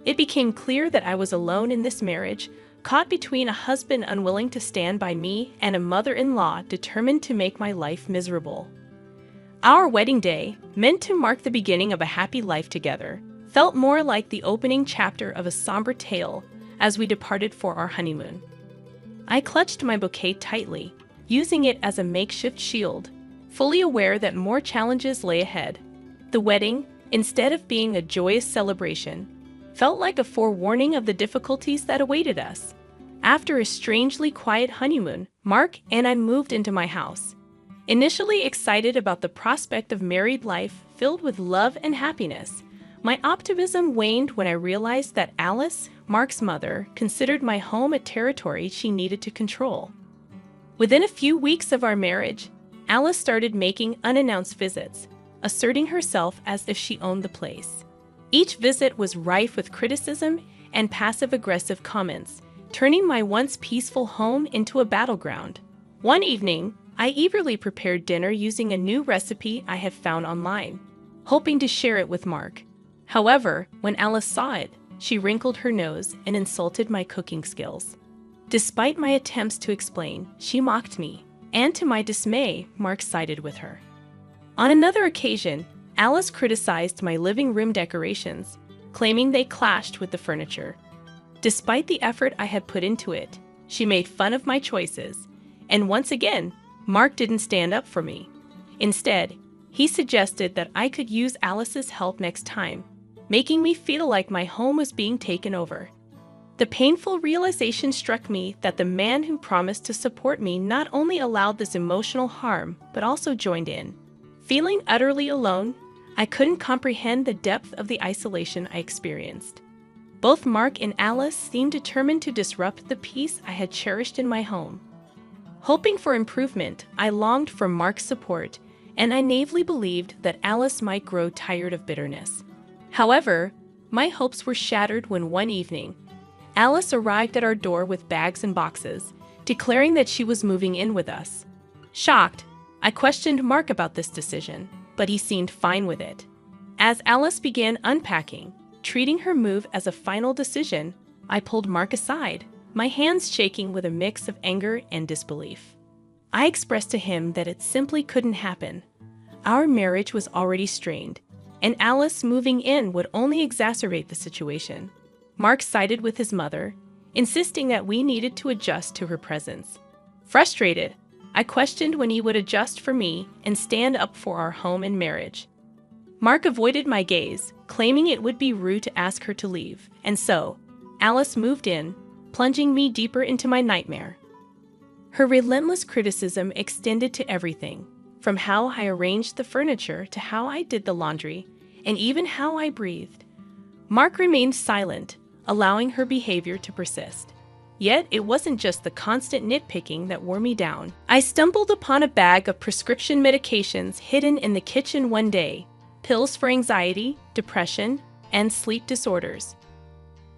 It became clear that I was alone in this marriage, caught between a husband unwilling to stand by me and a mother-in-law determined to make my life miserable. Our wedding day, meant to mark the beginning of a happy life together, felt more like the opening chapter of a somber tale as we departed for our honeymoon. I clutched my bouquet tightly, using it as a makeshift shield, fully aware that more challenges lay ahead. The wedding, instead of being a joyous celebration, felt like a forewarning of the difficulties that awaited us. After a strangely quiet honeymoon, Mark and I moved into my house. Initially excited about the prospect of married life filled with love and happiness, my optimism waned when I realized that Alice, Mark's mother, considered my home a territory she needed to control. Within a few weeks of our marriage, Alice started making unannounced visits, asserting herself as if she owned the place. Each visit was rife with criticism and passive-aggressive comments, turning my once peaceful home into a battleground. One evening, I eagerly prepared dinner using a new recipe I had found online, hoping to share it with Mark. However, when Alice saw it, she wrinkled her nose and insulted my cooking skills. Despite my attempts to explain, she mocked me, and to my dismay, Mark sided with her. On another occasion, Alice criticized my living room decorations, claiming they clashed with the furniture. Despite the effort I had put into it, she made fun of my choices, and once again, Mark didn't stand up for me. Instead, he suggested that I could use Alice's help next time, making me feel like my home was being taken over. The painful realization struck me that the man who promised to support me not only allowed this emotional harm, but also joined in. Feeling utterly alone, I couldn't comprehend the depth of the isolation I experienced. Both Mark and Alice seemed determined to disrupt the peace I had cherished in my home. Hoping for improvement, I longed for Mark's support, and I naively believed that Alice might grow tired of bitterness. However, my hopes were shattered when one evening, Alice arrived at our door with bags and boxes, declaring that she was moving in with us. Shocked, I questioned Mark about this decision, but he seemed fine with it. As Alice began unpacking, treating her move as a final decision, I pulled Mark aside, my hands shaking with a mix of anger and disbelief. I expressed to him that it simply couldn't happen. Our marriage was already strained, and Alice moving in would only exacerbate the situation. Mark sided with his mother, insisting that we needed to adjust to her presence. Frustrated, I questioned when he would adjust for me and stand up for our home and marriage. Mark avoided my gaze, claiming it would be rude to ask her to leave, and so, Alice moved in, plunging me deeper into my nightmare. Her relentless criticism extended to everything, from how I arranged the furniture to how I did the laundry, and even how I breathed. Mark remained silent, allowing her behavior to persist. Yet it wasn't just the constant nitpicking that wore me down. I stumbled upon a bag of prescription medications hidden in the kitchen one day, pills for anxiety, depression, and sleep disorders.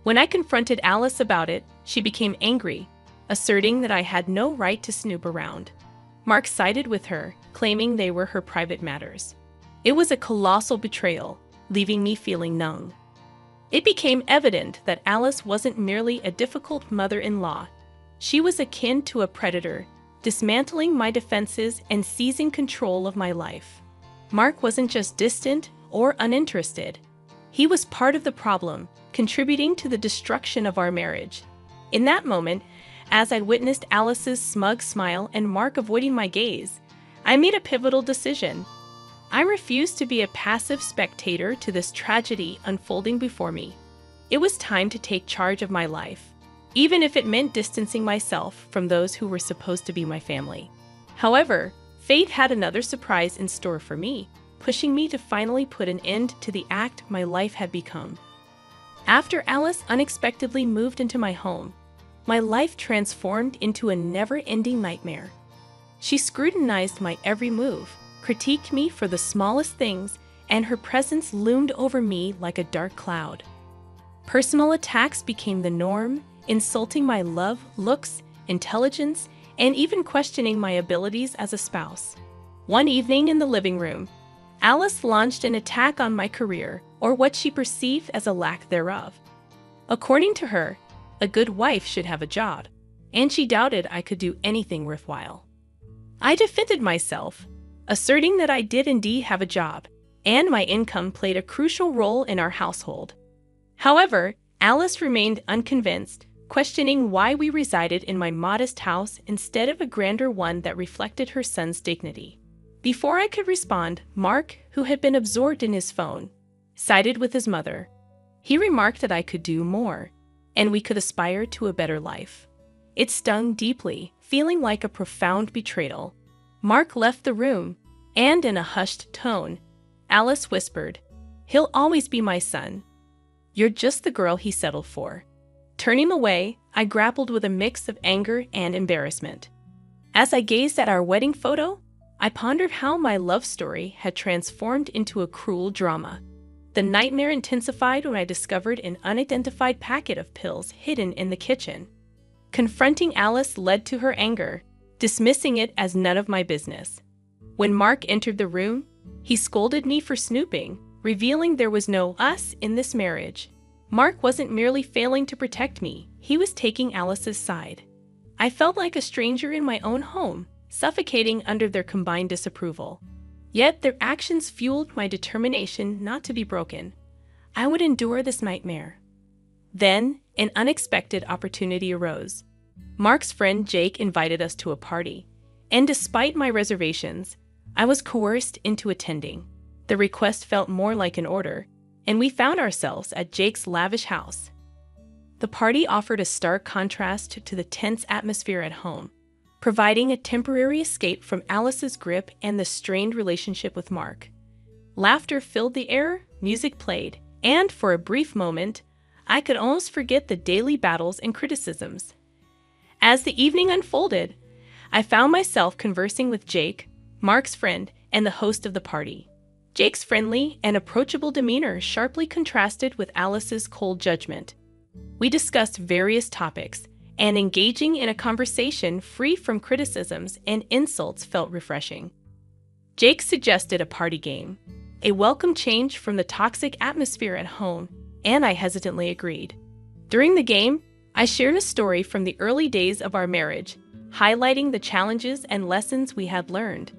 When I confronted Alice about it, she became angry, asserting that I had no right to snoop around. Mark sided with her, claiming they were her private matters. It was a colossal betrayal, leaving me feeling numb. It became evident that Alice wasn't merely a difficult mother-in-law. She was akin to a predator, dismantling my defenses and seizing control of my life. Mark wasn't just distant or uninterested. He was part of the problem, contributing to the destruction of our marriage. In that moment, as I witnessed Alice's smug smile and Mark avoiding my gaze, I made a pivotal decision. I refused to be a passive spectator to this tragedy unfolding before me. It was time to take charge of my life, even if it meant distancing myself from those who were supposed to be my family. However, fate had another surprise in store for me, pushing me to finally put an end to the act my life had become. After Alice unexpectedly moved into my home, my life transformed into a never-ending nightmare. She scrutinized my every move, critiqued me for the smallest things, and her presence loomed over me like a dark cloud. Personal attacks became the norm, insulting my love, looks, intelligence, and even questioning my abilities as a spouse. One evening in the living room, Alice launched an attack on my career, or what she perceived as a lack thereof. According to her, a good wife should have a job, and she doubted I could do anything worthwhile. I defended myself, asserting that I did indeed have a job, and my income played a crucial role in our household. However, Alice remained unconvinced, questioning why we resided in my modest house instead of a grander one that reflected her son's dignity. Before I could respond, Mark, who had been absorbed in his phone, sided with his mother. He remarked that I could do more, and we could aspire to a better life. It stung deeply, feeling like a profound betrayal. Mark left the room, and in a hushed tone, Alice whispered, "He'll always be my son. You're just the girl he settled for." Turning away, I grappled with a mix of anger and embarrassment. As I gazed at our wedding photo, I pondered how my love story had transformed into a cruel drama. The nightmare intensified when I discovered an unidentified packet of pills hidden in the kitchen. Confronting Alice led to her anger, dismissing it as none of my business. When Mark entered the room, he scolded me for snooping, revealing there was no us in this marriage. Mark wasn't merely failing to protect me, he was taking Alice's side. I felt like a stranger in my own home, suffocating under their combined disapproval. Yet their actions fueled my determination not to be broken. I would endure this nightmare. Then, an unexpected opportunity arose. Mark's friend Jake invited us to a party, and despite my reservations, I was coerced into attending. The request felt more like an order, and we found ourselves at Jake's lavish house. The party offered a stark contrast to the tense atmosphere at home, providing a temporary escape from Alice's grip and the strained relationship with Mark. Laughter filled the air, music played, and for a brief moment, I could almost forget the daily battles and criticisms. As the evening unfolded, I found myself conversing with Jake, Mark's friend, and the host of the party. Jake's friendly and approachable demeanor sharply contrasted with Alice's cold judgment. We discussed various topics, and engaging in a conversation free from criticisms and insults felt refreshing. Jake suggested a party game, a welcome change from the toxic atmosphere at home, and I hesitantly agreed. During the game, I shared a story from the early days of our marriage, highlighting the challenges and lessons we had learned.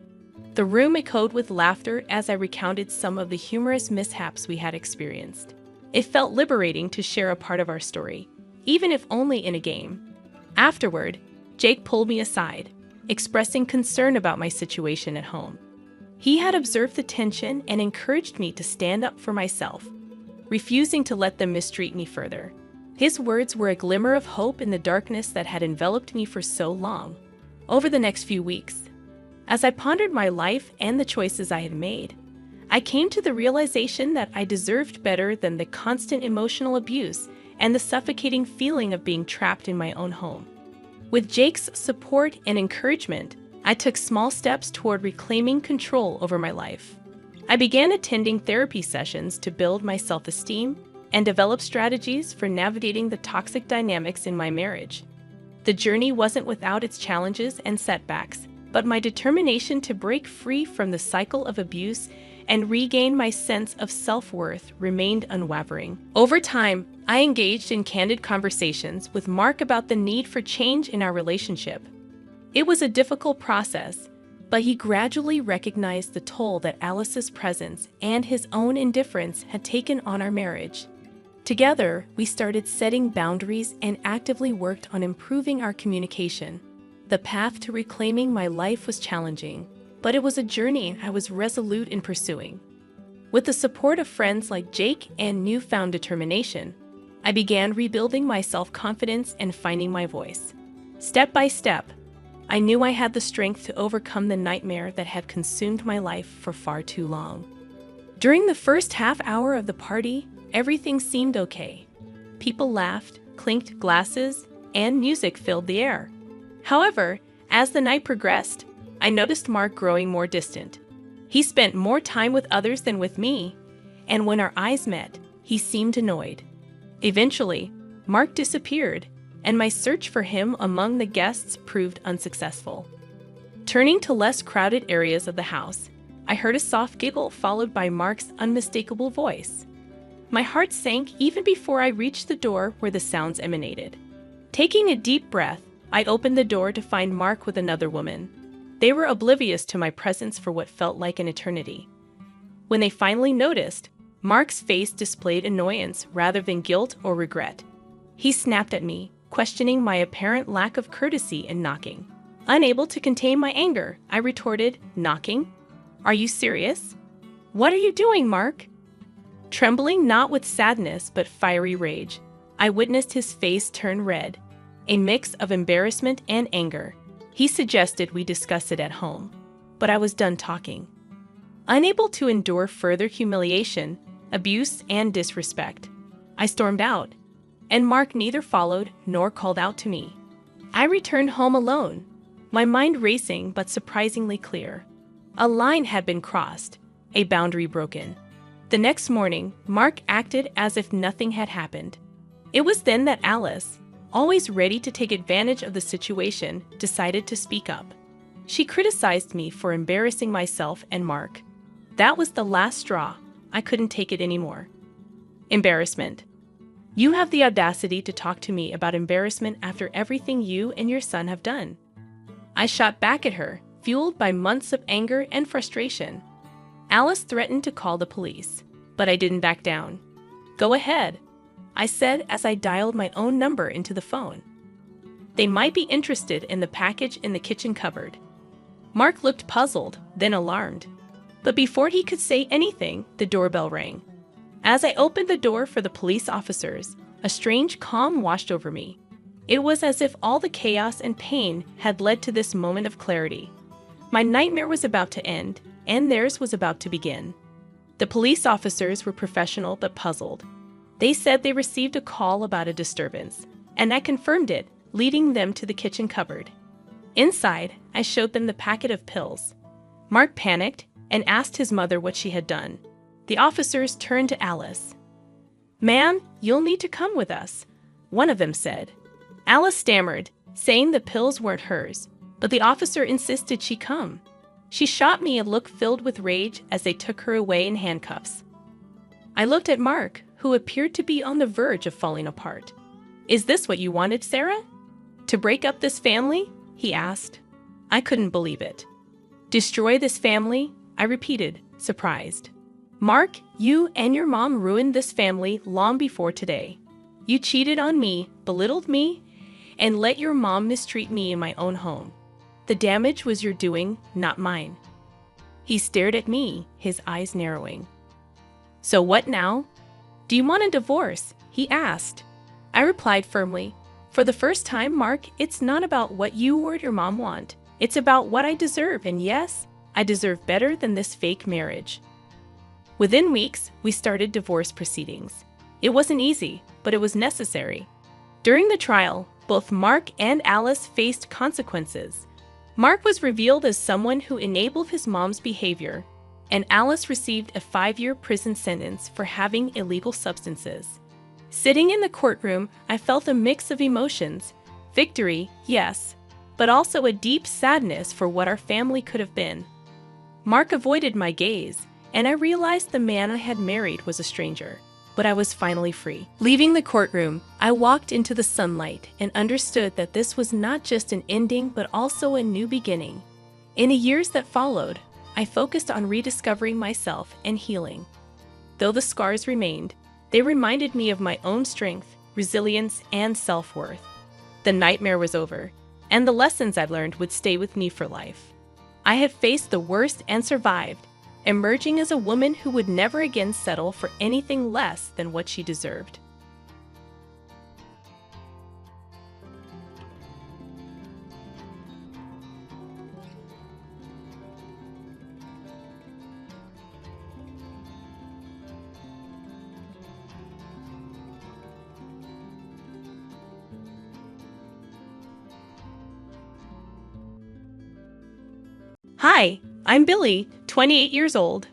The room echoed with laughter as I recounted some of the humorous mishaps we had experienced. It felt liberating to share a part of our story, even if only in a game. Afterward, Jake pulled me aside, expressing concern about my situation at home. He had observed the tension and encouraged me to stand up for myself, refusing to let them mistreat me further. His words were a glimmer of hope in the darkness that had enveloped me for so long. Over the next few weeks, as I pondered my life and the choices I had made, I came to the realization that I deserved better than the constant emotional abuse and the suffocating feeling of being trapped in my own home. With Jake's support and encouragement, I took small steps toward reclaiming control over my life. I began attending therapy sessions to build my self-esteem and develop strategies for navigating the toxic dynamics in my marriage. The journey wasn't without its challenges and setbacks, but my determination to break free from the cycle of abuse and regain my sense of self-worth remained unwavering. Over time, I engaged in candid conversations with Mark about the need for change in our relationship. It was a difficult process, but he gradually recognized the toll that Alice's presence and his own indifference had taken on our marriage. Together, we started setting boundaries and actively worked on improving our communication. The path to reclaiming my life was challenging, but it was a journey I was resolute in pursuing. With the support of friends like Jake and newfound determination, I began rebuilding my self-confidence and finding my voice. Step by step, I knew I had the strength to overcome the nightmare that had consumed my life for far too long. During the first half hour of the party, everything seemed okay. People laughed, clinked glasses, and music filled the air. However, as the night progressed, I noticed Mark growing more distant. He spent more time with others than with me, and when our eyes met, he seemed annoyed. Eventually, Mark disappeared, and my search for him among the guests proved unsuccessful. Turning to less crowded areas of the house, I heard a soft giggle followed by Mark's unmistakable voice. My heart sank even before I reached the door where the sounds emanated. Taking a deep breath, I opened the door to find Mark with another woman. They were oblivious to my presence for what felt like an eternity. When they finally noticed, Mark's face displayed annoyance rather than guilt or regret. He snapped at me, questioning my apparent lack of courtesy in knocking. Unable to contain my anger, I retorted, "Knocking? Are you serious? What are you doing, Mark?" Trembling not with sadness but fiery rage, I witnessed his face turn red, a mix of embarrassment and anger. He suggested we discuss it at home, but I was done talking. Unable to endure further humiliation, abuse, and disrespect, I stormed out, and Mark neither followed nor called out to me. I returned home alone, my mind racing but surprisingly clear. A line had been crossed, a boundary broken. The next morning, Mark acted as if nothing had happened. It was then that Alice, always ready to take advantage of the situation, decided to speak up. She criticized me for embarrassing myself and Mark. That was the last straw. I couldn't take it anymore. Embarrassment. You have the audacity to talk to me about embarrassment after everything you and your son have done. I shot back at her, fueled by months of anger and frustration. Alice threatened to call the police, but I didn't back down. "Go ahead," I said as I dialed my own number into the phone. "They might be interested in the package in the kitchen cupboard." Mark looked puzzled, then alarmed. But before he could say anything, the doorbell rang. As I opened the door for the police officers, a strange calm washed over me. It was as if all the chaos and pain had led to this moment of clarity. My nightmare was about to end, and theirs was about to begin. The police officers were professional but puzzled. They said they received a call about a disturbance, and I confirmed it, leading them to the kitchen cupboard. Inside, I showed them the packet of pills. Mark panicked and asked his mother what she had done. The officers turned to Alice. "Ma'am, you'll need to come with us," one of them said. Alice stammered, saying the pills weren't hers, but the officer insisted she come. She shot me a look filled with rage as they took her away in handcuffs. I looked at Mark, who appeared to be on the verge of falling apart. "Is this what you wanted, Sarah? To break up this family?" he asked. I couldn't believe it. "Destroy this family?" I repeated, surprised. "Mark, you and your mom ruined this family long before today. You cheated on me, belittled me, and let your mom mistreat me in my own home. The damage was your doing, not mine." He stared at me, his eyes narrowing. "So what now? Do you want a divorce?" he asked. I I replied firmly. For the first time, Mark, it's not about what you or your mom want. It's about what I deserve, and yes, I deserve better than this fake marriage. Within weeks, we started divorce proceedings. It wasn't easy, but it was necessary. During the trial, both Mark and Alice faced consequences. Mark was revealed as someone who enabled his mom's behavior, and Alice received a 5-year prison sentence for having illegal substances. Sitting in the courtroom, I felt a mix of emotions. Victory, yes, but also a deep sadness for what our family could have been. Mark avoided my gaze, and I realized the man I had married was a stranger. But I was finally free. Leaving the courtroom, I walked into the sunlight and understood that this was not just an ending but also a new beginning. In the years that followed, I focused on rediscovering myself and healing. Though the scars remained, they reminded me of my own strength, resilience, and self-worth. The nightmare was over, and the lessons I'd learned would stay with me for life. I had faced the worst and survived, emerging as a woman who would never again settle for anything less than what she deserved. Hi, I'm Billy, 28 years old.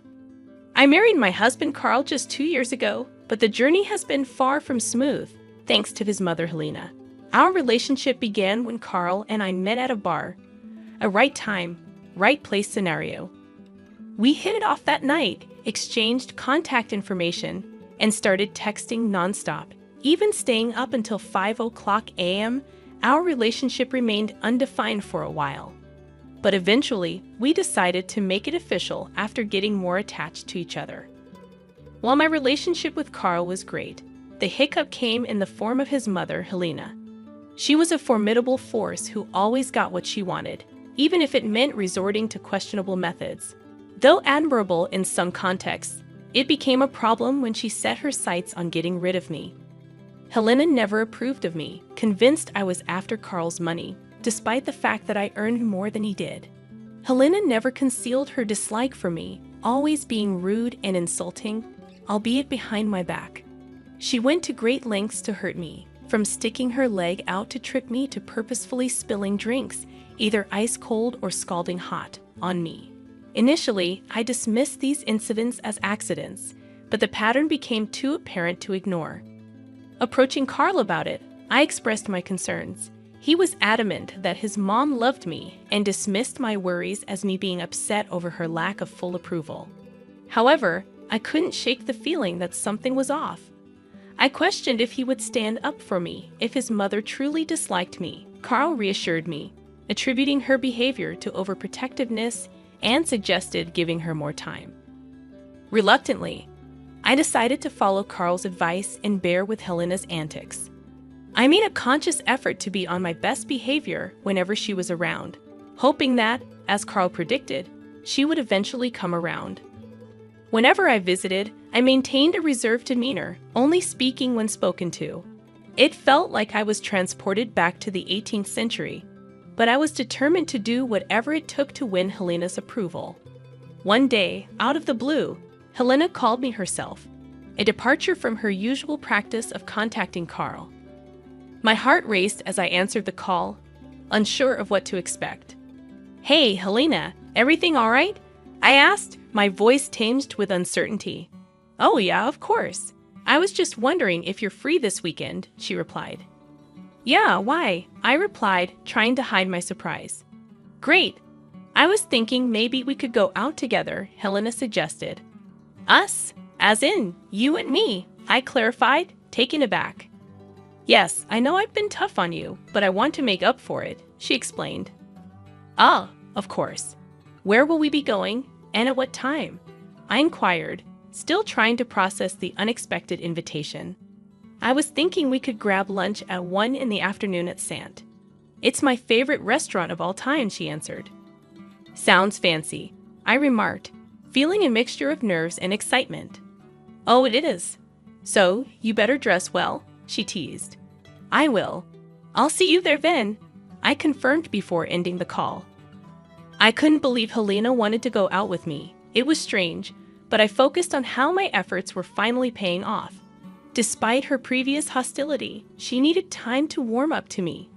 I married my husband Carl just 2 years ago, but the journey has been far from smooth, thanks to his mother Helena. Our relationship began when Carl and I met at a bar. A right time, right place scenario. We hit it off that night, exchanged contact information, and started texting nonstop. Even staying up until 5 a.m., our relationship remained undefined for a while. But eventually, we decided to make it official after getting more attached to each other. While my relationship with Carl was great, the hiccup came in the form of his mother, Helena. She was a formidable force who always got what she wanted, even if it meant resorting to questionable methods. Though admirable in some contexts, it became a problem when she set her sights on getting rid of me. Helena never approved of me, convinced I was after Carl's money, despite the fact that I earned more than he did. Helena never concealed her dislike for me, always being rude and insulting, albeit behind my back. She went to great lengths to hurt me, from sticking her leg out to trip me to purposefully spilling drinks, either ice cold or scalding hot, on me. Initially, I dismissed these incidents as accidents, but the pattern became too apparent to ignore. Approaching Carl about it, I expressed my concerns. He was adamant that his mom loved me and dismissed my worries as me being upset over her lack of full approval. However, I couldn't shake the feeling that something was off. I questioned if he would stand up for me if his mother truly disliked me. Carl reassured me, attributing her behavior to overprotectiveness and suggested giving her more time. Reluctantly, I decided to follow Carl's advice and bear with Helena's antics. I made a conscious effort to be on my best behavior whenever she was around, hoping that, as Carl predicted, she would eventually come around. Whenever I visited, I maintained a reserved demeanor, only speaking when spoken to. It felt like I was transported back to the 18th century, but I was determined to do whatever it took to win Helena's approval. One day, out of the blue, Helena called me herself, a departure from her usual practice of contacting Carl. My heart raced as I answered the call, unsure of what to expect. "Hey, Helena, everything all right?" I asked, my voice tinged with uncertainty. "Oh yeah, of course. I was just wondering if you're free this weekend," she replied. "Yeah, why?" I replied, trying to hide my surprise. "Great. I was thinking maybe we could go out together," Helena suggested. "Us? As in, you and me," I clarified, taken aback. "Yes, I know I've been tough on you, but I want to make up for it," she explained. "Ah, of course. Where will we be going, and at what time?" I inquired, still trying to process the unexpected invitation. "I was thinking we could grab lunch at 1 in the afternoon at Sant. It's my favorite restaurant of all time," she answered. "Sounds fancy," I remarked, feeling a mixture of nerves and excitement. "Oh, it is. So, you better dress well," she teased. I will. I'll see you there then, I confirmed before ending the call. I couldn't believe Helena wanted to go out with me. It was strange, but I focused on how my efforts were finally paying off. Despite her previous hostility, she needed time to warm up to me.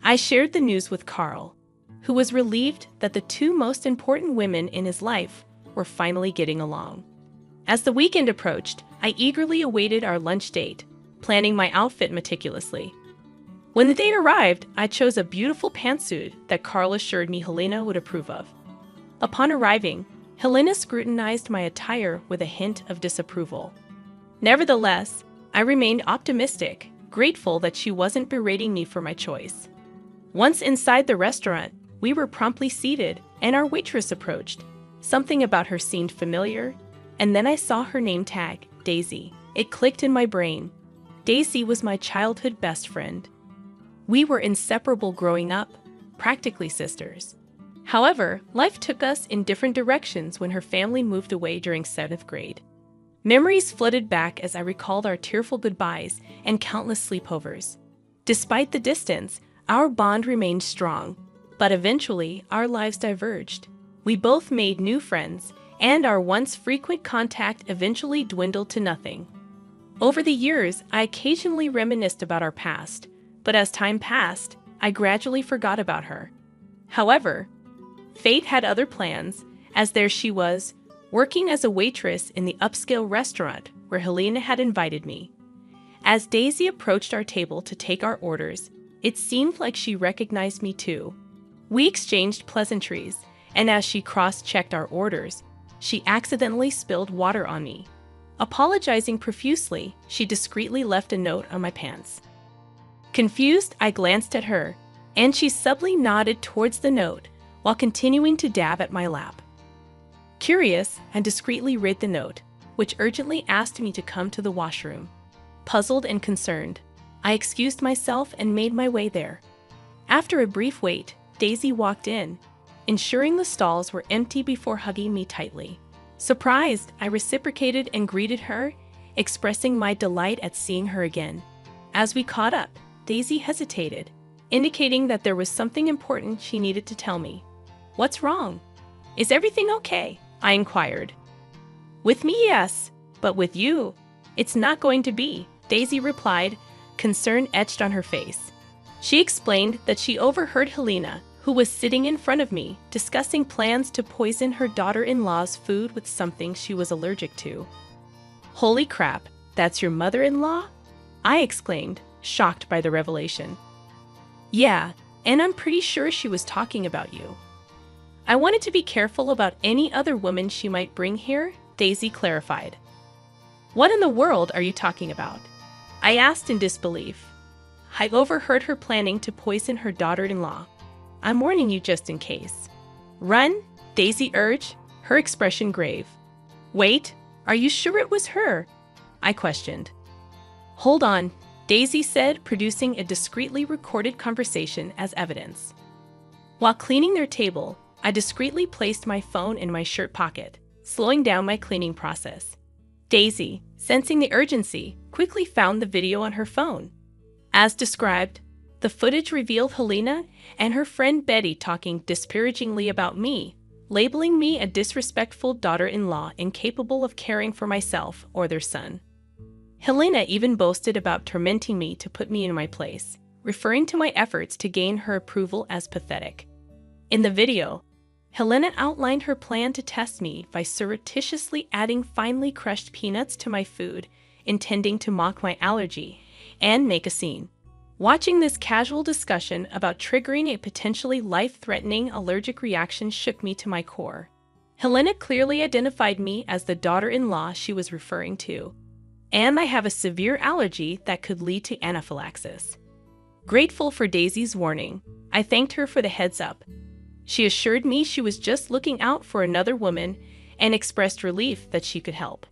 I shared the news with Carl, who was relieved that the two most important women in his life were finally getting along. As the weekend approached, I eagerly awaited our lunch date, planning my outfit meticulously. When the date arrived, I chose a beautiful pantsuit that Carl assured me Helena would approve of. Upon arriving, Helena scrutinized my attire with a hint of disapproval. Nevertheless, I remained optimistic, grateful that she wasn't berating me for my choice. Once inside the restaurant, we were promptly seated, and our waitress approached. Something about her seemed familiar, and then I saw her name tag, Daisy. It clicked in my brain. Daisy was my childhood best friend. We were inseparable growing up, practically sisters. However, life took us in different directions when her family moved away during 7th grade. Memories flooded back as I recalled our tearful goodbyes and countless sleepovers. Despite the distance, our bond remained strong, but eventually our lives diverged. We both made new friends, and our once frequent contact eventually dwindled to nothing. Over the years, I occasionally reminisced about our past, but as time passed, I gradually forgot about her. However, fate had other plans, as there she was, working as a waitress in the upscale restaurant where Helena had invited me. As Daisy approached our table to take our orders, it seemed like she recognized me too. We exchanged pleasantries, and as she cross-checked our orders, she accidentally spilled water on me. Apologizing profusely, she discreetly left a note on my pants. Confused, I glanced at her, and she subtly nodded towards the note while continuing to dab at my lap. Curious, I discreetly read the note, which urgently asked me to come to the washroom. Puzzled and concerned, I excused myself and made my way there. After a brief wait, Daisy walked in, ensuring the stalls were empty before hugging me tightly. Surprised, I reciprocated and greeted her, expressing my delight at seeing her again. As we caught up, Daisy hesitated, indicating that there was something important she needed to tell me. "What's wrong? Is everything okay?" I inquired. "With me, yes, but with you, it's not going to be," Daisy replied, concern etched on her face. She explained that she overheard Helena, who was sitting in front of me, discussing plans to poison her daughter-in-law's food with something she was allergic to. "Holy crap, that's your mother-in-law?" I exclaimed, shocked by the revelation. "Yeah, and I'm pretty sure she was talking about you." "I wanted to be careful about any other woman she might bring here," Daisy clarified. "What in the world are you talking about?" I asked in disbelief. "I overheard her planning to poison her daughter-in-law. I'm warning you just in case." "Run," Daisy urged, her expression grave. "Wait, are you sure it was her?" I questioned. "Hold on," Daisy said, producing a discreetly recorded conversation as evidence. While cleaning their table, I discreetly placed my phone in my shirt pocket, slowing down my cleaning process. Daisy, sensing the urgency, quickly found the video on her phone. As described, the footage revealed Helena and her friend Betty talking disparagingly about me, labeling me a disrespectful daughter-in-law incapable of caring for myself or their son. Helena even boasted about tormenting me to put me in my place, referring to my efforts to gain her approval as pathetic. In the video, Helena outlined her plan to test me by surreptitiously adding finely crushed peanuts to my food, intending to mock my allergy and make a scene. Watching this casual discussion about triggering a potentially life-threatening allergic reaction shook me to my core. Helena clearly identified me as the daughter-in-law she was referring to, and I have a severe allergy that could lead to anaphylaxis. Grateful for Daisy's warning, I thanked her for the heads up. She assured me she was just looking out for another woman and expressed relief that she could help.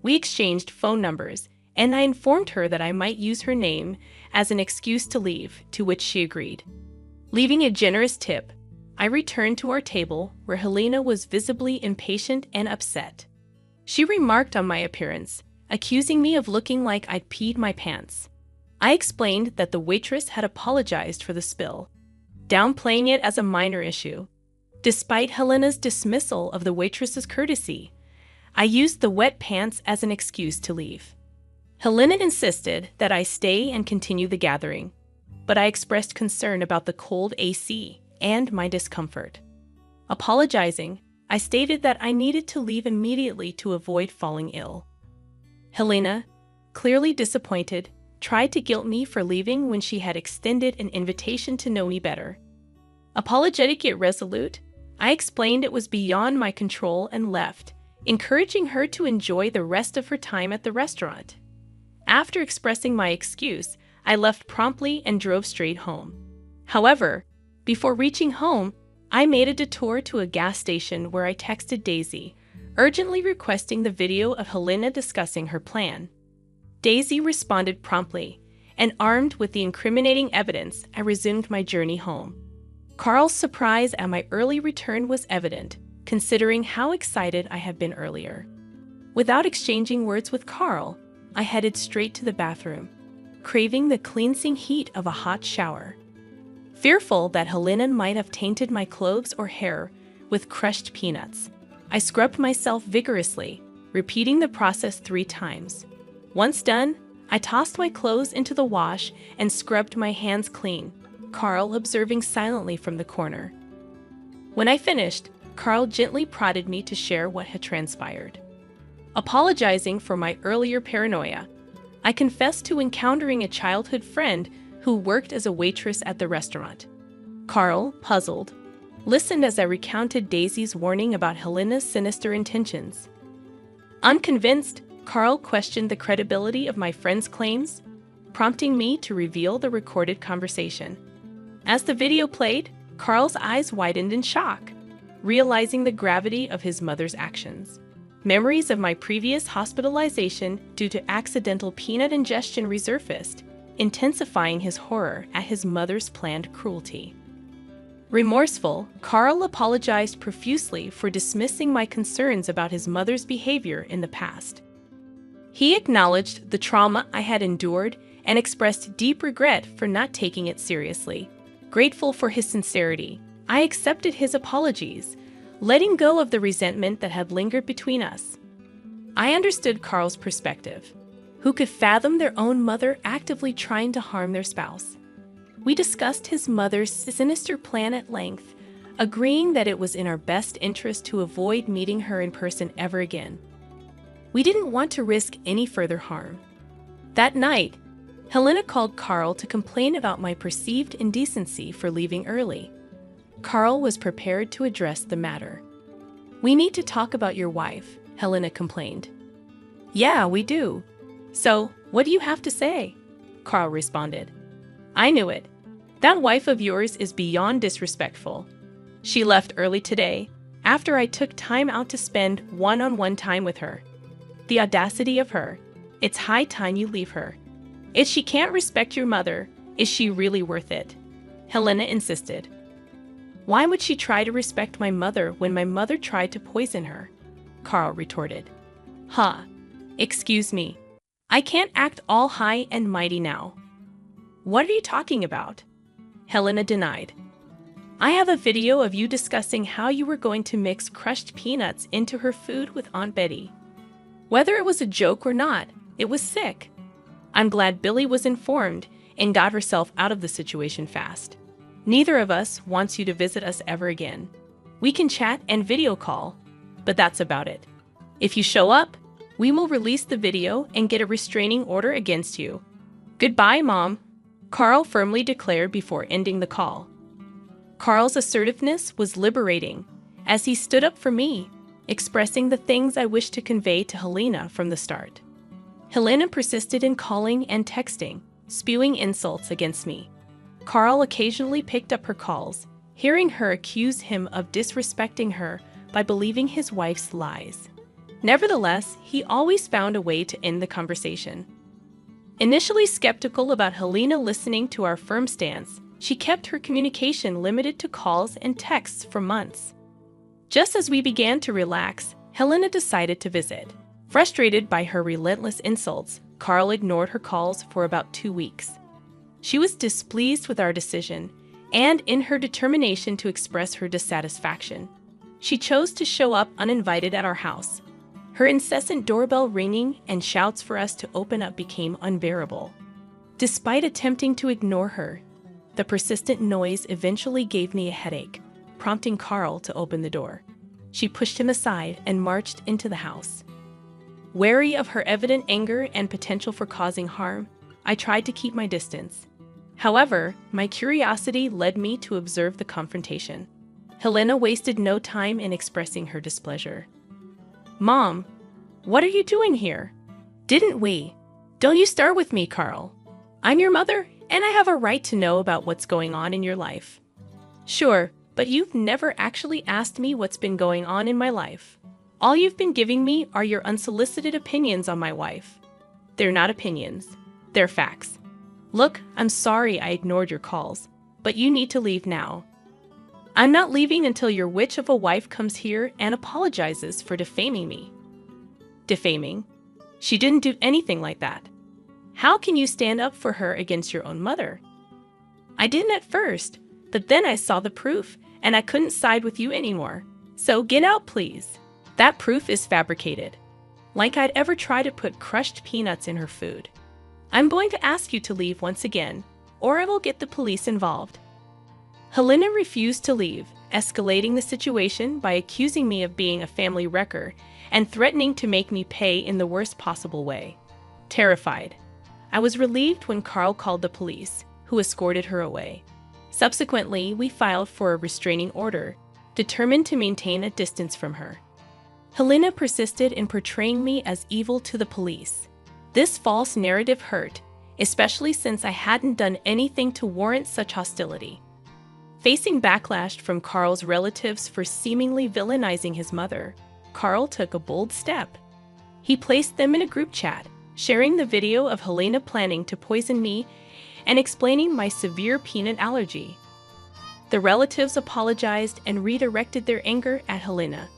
We exchanged phone numbers, and I informed her that I might use her name as an excuse to leave, to which she agreed. Leaving a generous tip, I returned to our table where Helena was visibly impatient and upset. She remarked on my appearance, accusing me of looking like I'd peed my pants. I explained that the waitress had apologized for the spill, downplaying it as a minor issue. Despite Helena's dismissal of the waitress's courtesy, I used the wet pants as an excuse to leave. Helena insisted that I stay and continue the gathering, but I expressed concern about the cold AC and my discomfort. Apologizing, I stated that I needed to leave immediately to avoid falling ill. Helena, clearly disappointed, tried to guilt me for leaving when she had extended an invitation to know me better. Apologetic yet resolute, I explained it was beyond my control and left, encouraging her to enjoy the rest of her time at the restaurant. After expressing my excuse, I left promptly and drove straight home. However, before reaching home, I made a detour to a gas station where I texted Daisy, urgently requesting the video of Helena discussing her plan. Daisy responded promptly, and armed with the incriminating evidence, I resumed my journey home. Carl's surprise at my early return was evident, considering how excited I had been earlier. Without exchanging words with Carl, I headed straight to the bathroom, craving the cleansing heat of a hot shower. Fearful that Helena might have tainted my clothes or hair with crushed peanuts, I scrubbed myself vigorously, repeating the process 3 times. Once done, I tossed my clothes into the wash and scrubbed my hands clean, Carl observing silently from the corner. When I finished, Carl gently prodded me to share what had transpired. Apologizing for my earlier paranoia, I confessed to encountering a childhood friend who worked as a waitress at the restaurant. Carl, puzzled, listened as I recounted Daisy's warning about Helena's sinister intentions. Unconvinced, Carl questioned the credibility of my friend's claims, prompting me to reveal the recorded conversation. As the video played, Carl's eyes widened in shock, realizing the gravity of his mother's actions. Memories of my previous hospitalization due to accidental peanut ingestion resurfaced, intensifying his horror at his mother's planned cruelty. Remorseful, Carl apologized profusely for dismissing my concerns about his mother's behavior in the past. He acknowledged the trauma I had endured and expressed deep regret for not taking it seriously. Grateful for his sincerity, I accepted his apologies, letting go of the resentment that had lingered between us. I understood Carl's perspective. Who could fathom their own mother actively trying to harm their spouse? We discussed his mother's sinister plan at length, agreeing that it was in our best interest to avoid meeting her in person ever again. We didn't want to risk any further harm. That night, Helena called Carl to complain about my perceived indecency for leaving early. Carl was prepared to address the matter. "We need to talk about your wife," Helena complained. "Yeah, we do. So, what do you have to say?" Carl responded. "I knew it. That wife of yours is beyond disrespectful. She left early today, after I took time out to spend one-on-one time with her. The audacity of her. It's high time you leave her. If she can't respect your mother, is she really worth it?" Helena insisted. "Why would she try to respect my mother when my mother tried to poison her?" Carl retorted. "Huh. Excuse me. I can't act all high and mighty now." "What are you talking about?" Helena denied. "I have a video of you discussing how you were going to mix crushed peanuts into her food with Aunt Betty. Whether it was a joke or not, it was sick. I'm glad Billy was informed and got herself out of the situation fast. Neither of us wants you to visit us ever again. We can chat and video call, but that's about it. If you show up, we will release the video and get a restraining order against you. Goodbye, Mom," Carl firmly declared before ending the call. Carl's assertiveness was liberating, as he stood up for me, expressing the things I wished to convey to Helena from the start. Helena persisted in calling and texting, spewing insults against me. Carl occasionally picked up her calls, hearing her accuse him of disrespecting her by believing his wife's lies. Nevertheless, he always found a way to end the conversation. Initially skeptical about Helena listening to our firm stance, she kept her communication limited to calls and texts for months. Just as we began to relax, Helena decided to visit. Frustrated by her relentless insults, Carl ignored her calls for about 2 weeks. She was displeased with our decision, and in her determination to express her dissatisfaction, she chose to show up uninvited at our house. Her incessant doorbell ringing and shouts for us to open up became unbearable. Despite attempting to ignore her, the persistent noise eventually gave me a headache, prompting Carl to open the door. She pushed him aside and marched into the house. Wary of her evident anger and potential for causing harm, I tried to keep my distance. However, my curiosity led me to observe the confrontation. Helena wasted no time in expressing her displeasure. "Mom, what are you doing here? Didn't we? Don't you start with me, Carl. I'm your mother, and I have a right to know about what's going on in your life." "Sure, but you've never actually asked me what's been going on in my life. All you've been giving me are your unsolicited opinions on my wife." "They're not opinions. They're facts. Look, I'm sorry I ignored your calls, but you need to leave now." "I'm not leaving until your witch of a wife comes here and apologizes for defaming me." "Defaming? She didn't do anything like that. How can you stand up for her against your own mother?" "I didn't at first, but then I saw the proof, and I couldn't side with you anymore. So get out, please. That proof is fabricated. Like I'd ever try to put crushed peanuts in her food. I'm going to ask you to leave once again, or I will get the police involved." Helena refused to leave, escalating the situation by accusing me of being a family wrecker and threatening to make me pay in the worst possible way. Terrified, I was relieved when Carl called the police, who escorted her away. Subsequently, we filed for a restraining order, determined to maintain a distance from her. Helena persisted in portraying me as evil to the police. This false narrative hurt, especially since I hadn't done anything to warrant such hostility. Facing backlash from Carl's relatives for seemingly villainizing his mother, Carl took a bold step. He placed them in a group chat, sharing the video of Helena planning to poison me and explaining my severe peanut allergy. The relatives apologized and redirected their anger at Helena.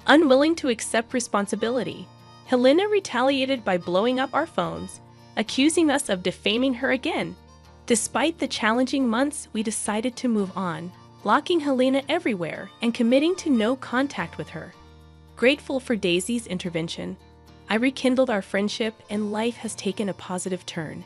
Unwilling to accept responsibility, Helena retaliated by blowing up our phones, accusing us of defaming her again. Despite the challenging months, we decided to move on, blocking Helena everywhere and committing to no contact with her. Grateful for Daisy's intervention, I rekindled our friendship and life has taken a positive turn.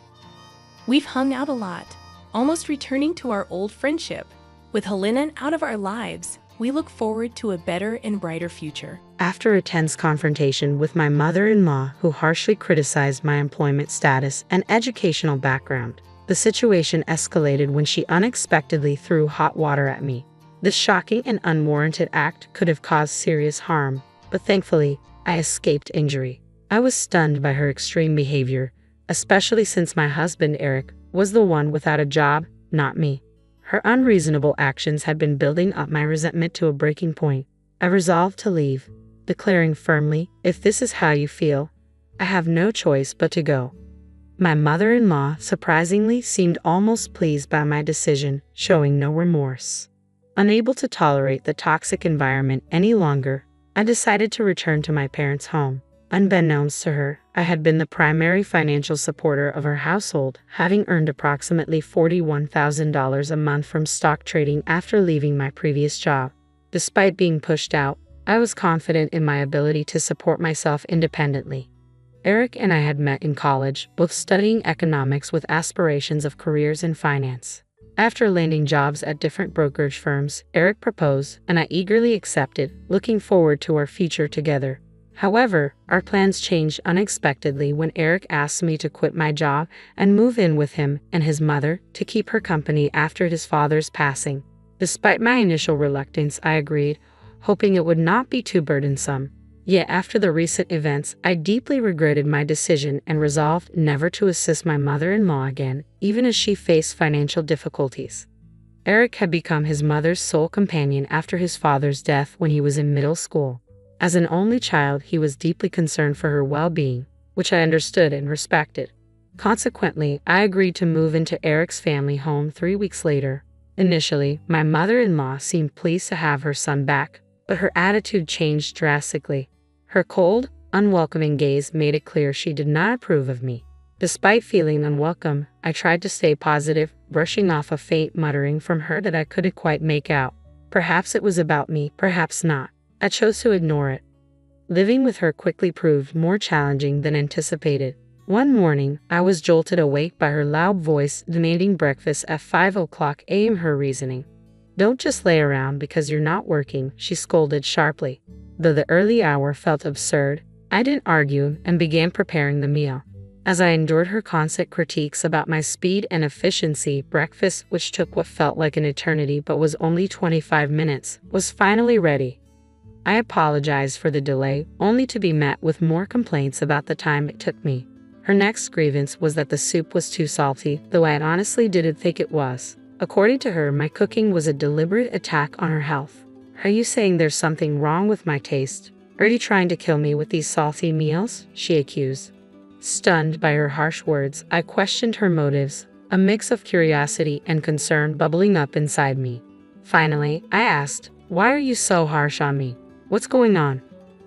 We've hung out a lot, almost returning to our old friendship. With Helena out of our lives, we look forward to a better and brighter future. After a tense confrontation with my mother-in-law, who harshly criticized my employment status and educational background, the situation escalated when she unexpectedly threw hot water at me. This shocking and unwarranted act could have caused serious harm, but thankfully, I escaped injury. I was stunned by her extreme behavior, especially since my husband, Eric, was the one without a job, not me. Her unreasonable actions had been building up my resentment to a breaking point. I resolved to leave, declaring firmly, "If this is how you feel, I have no choice but to go." My mother-in-law surprisingly seemed almost pleased by my decision, showing no remorse. Unable to tolerate the toxic environment any longer, I decided to return to my parents' home. Unbeknownst to her, I had been the primary financial supporter of her household, having earned approximately $41,000 a month from stock trading after leaving my previous job. Despite being pushed out, I was confident in my ability to support myself independently. Eric and I had met in college, both studying economics with aspirations of careers in finance. After landing jobs at different brokerage firms, Eric proposed, and I eagerly accepted, looking forward to our future together. However, our plans changed unexpectedly when Eric asked me to quit my job and move in with him and his mother to keep her company after his father's passing. Despite my initial reluctance, I agreed, hoping it would not be too burdensome. Yet after the recent events, I deeply regretted my decision and resolved never to assist my mother-in-law again, even as she faced financial difficulties. Eric had become his mother's sole companion after his father's death when he was in middle school. As an only child, he was deeply concerned for her well-being, which I understood and respected. Consequently, I agreed to move into Eric's family home 3 weeks later. Initially, my mother-in-law seemed pleased to have her son back, but her attitude changed drastically. Her cold, unwelcoming gaze made it clear she did not approve of me. Despite feeling unwelcome, I tried to stay positive, brushing off a faint muttering from her that I couldn't quite make out. Perhaps it was about me, perhaps not. I chose to ignore it. Living with her quickly proved more challenging than anticipated. One morning, I was jolted awake by her loud voice demanding breakfast at 5 a.m. Her reasoning. "Don't just lay around because you're not working," she scolded sharply. Though the early hour felt absurd, I didn't argue and began preparing the meal. As I endured her constant critiques about my speed and efficiency, breakfast, which took what felt like an eternity but was only 25 minutes, was finally ready. I apologized for the delay, only to be met with more complaints about the time it took me. Her next grievance was that the soup was too salty, though I honestly didn't think it was. According to her, my cooking was a deliberate attack on her health. "Are you saying there's something wrong with my taste? Are you trying to kill me with these salty meals?" she accused. Stunned by her harsh words, I questioned her motives, a mix of curiosity and concern bubbling up inside me. Finally, I asked, "Why are you so harsh on me? What's going on?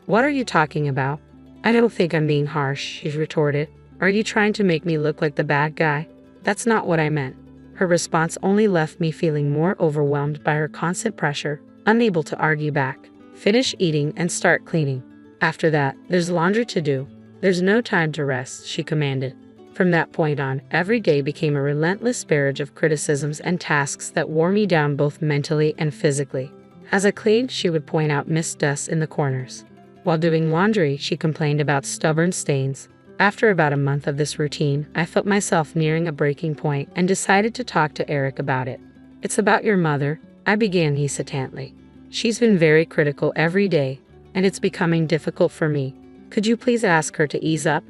What are you talking about?" "I don't think I'm being harsh," she retorted. "Are you trying to make me look like the bad guy? That's not what I meant." Her response only left me feeling more overwhelmed by her constant pressure, unable to argue back. "Finish eating and start cleaning. After that, there's laundry to do. There's no time to rest," she commanded. From that point on, every day became a relentless barrage of criticisms and tasks that wore me down both mentally and physically. As I cleaned, she would point out mist dust in the corners. While doing laundry, she complained about stubborn stains. After about a month of this routine, I felt myself nearing a breaking point and decided to talk to Eric about it. "It's about your mother," I began hesitantly. "She's been very critical every day, and it's becoming difficult for me. Could you please ask her to ease up?"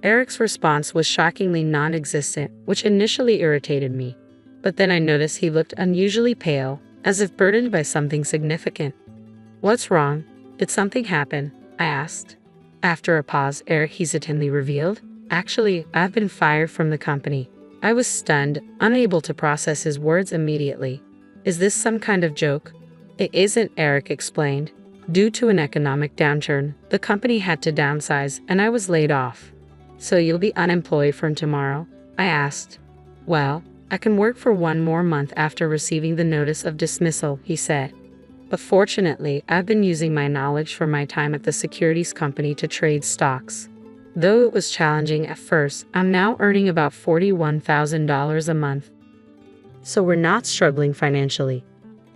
Eric's response was shockingly non-existent, which initially irritated me. But then I noticed he looked unusually pale, as if burdened by something significant. "What's wrong? Did something happen?" I asked. After a pause, Eric hesitantly revealed, "Actually, I've been fired from the company." I was stunned, unable to process his words immediately. "Is this some kind of joke?" "It isn't," Eric explained. "Due to an economic downturn, the company had to downsize and I was laid off." "So you'll be unemployed from tomorrow?" I asked. "Well, I can work for one more month after receiving the notice of dismissal," he said. "But fortunately, I've been using my knowledge from my time at the securities company to trade stocks. Though it was challenging at first, I'm now earning about $41,000 a month." "So we're not struggling financially."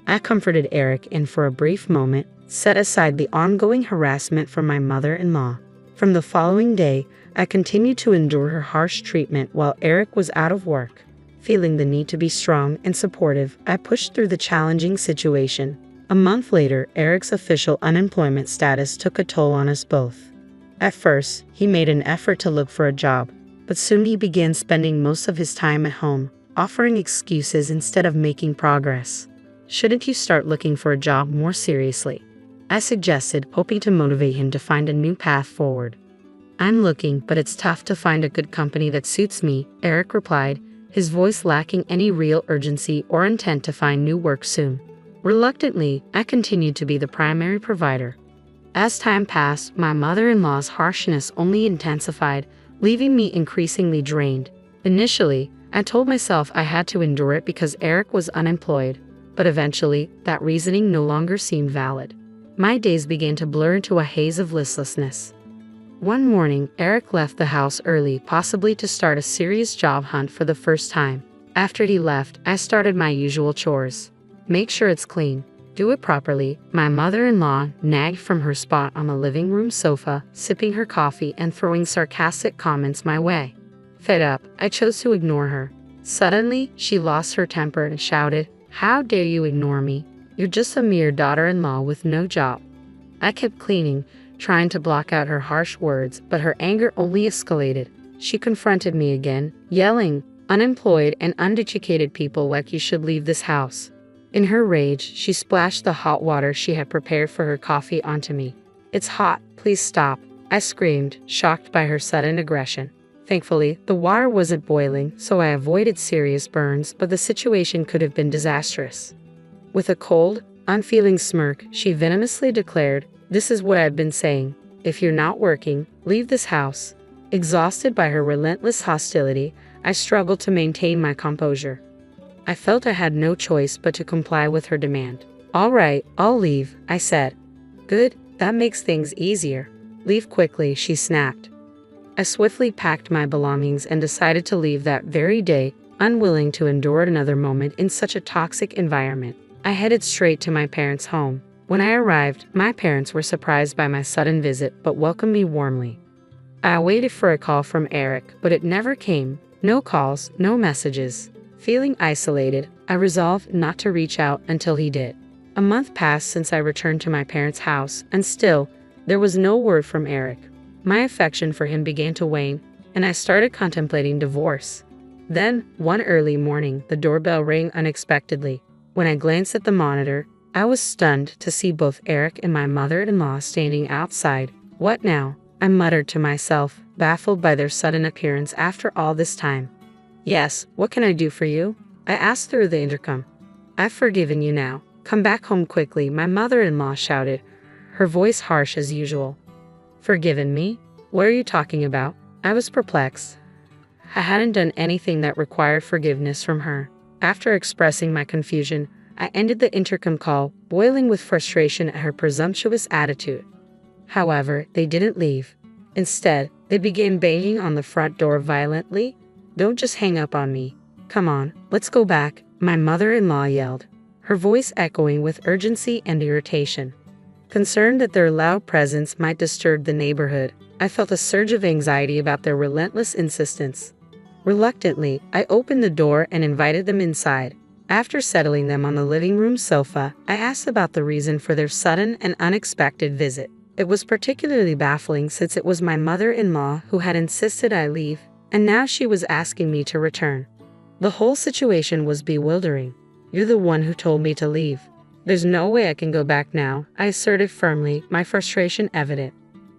I comforted Eric and for a brief moment, set aside the ongoing harassment from my mother-in-law. From the following day, I continued to endure her harsh treatment while Eric was out of work. Feeling the need to be strong and supportive, I pushed through the challenging situation. A month later, Eric's official unemployment status took a toll on us both. At first, he made an effort to look for a job, but soon he began spending most of his time at home, offering excuses instead of making progress. "Shouldn't you start looking for a job more seriously?" I suggested, hoping to motivate him to find a new path forward. "I'm looking, but it's tough to find a good company that suits me," Eric replied, his voice lacking any real urgency or intent to find new work soon. Reluctantly, I continued to be the primary provider. As time passed, my mother-in-law's harshness only intensified, leaving me increasingly drained. Initially, I told myself I had to endure it because Eric was unemployed, but eventually, that reasoning no longer seemed valid. My days began to blur into a haze of listlessness. One morning, Eric left the house early, possibly to start a serious job hunt for the first time. After he left, I started my usual chores. "Make sure it's clean. Do it properly," my mother-in-law nagged from her spot on the living room sofa, sipping her coffee and throwing sarcastic comments my way. Fed up, I chose to ignore her. Suddenly, she lost her temper and shouted, "How dare you ignore me? You're just a mere daughter-in-law with no job." I kept cleaning, trying to block out her harsh words, but her anger only escalated. She confronted me again, yelling, "Unemployed and uneducated people like you should leave this house." In her rage, she splashed the hot water she had prepared for her coffee onto me. "It's hot, please stop," I screamed, shocked by her sudden aggression. Thankfully, the water wasn't boiling, so I avoided serious burns, but the situation could have been disastrous. With a cold, unfeeling smirk, she venomously declared, "This is what I've been saying. If you're not working, leave this house." Exhausted by her relentless hostility, I struggled to maintain my composure. I felt I had no choice but to comply with her demand. "All right, I'll leave," I said. "Good, that makes things easier. Leave quickly," she snapped. I swiftly packed my belongings and decided to leave that very day, unwilling to endure another moment in such a toxic environment. I headed straight to my parents' home. When I arrived, my parents were surprised by my sudden visit but welcomed me warmly. I waited for a call from Eric, but it never came. No calls, no messages. Feeling isolated, I resolved not to reach out until he did. A month passed since I returned to my parents' house, and still, there was no word from Eric. My affection for him began to wane, and I started contemplating divorce. Then, one early morning, the doorbell rang unexpectedly. When I glanced at the monitor, I was stunned to see both Eric and my mother-in-law standing outside. "What now?" I muttered to myself, baffled by their sudden appearance after all this time. "Yes, what can I do for you?" I asked through the intercom. "I've forgiven you now. Come back home quickly," my mother-in-law shouted, her voice harsh as usual. "Forgiven me? What are you talking about?" I was perplexed. I hadn't done anything that required forgiveness from her. After expressing my confusion, I ended the intercom call, boiling with frustration at her presumptuous attitude. However, they didn't leave. Instead, they began banging on the front door violently. "Don't just hang up on me. Come on, let's go back," my mother-in-law yelled, her voice echoing with urgency and irritation. Concerned that their loud presence might disturb the neighborhood, I felt a surge of anxiety about their relentless insistence. Reluctantly, I opened the door and invited them inside. After settling them on the living room sofa, I asked about the reason for their sudden and unexpected visit. It was particularly baffling since it was my mother-in-law who had insisted I leave, and now she was asking me to return. The whole situation was bewildering. "You're the one who told me to leave. There's no way I can go back now," I asserted firmly, my frustration evident.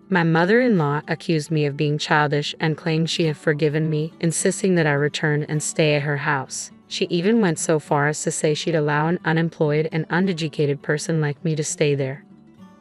My mother-in-law accused me of being childish and claimed she had forgiven me, insisting that I return and stay at her house. She even went so far as to say she'd allow an unemployed and uneducated person like me to stay there.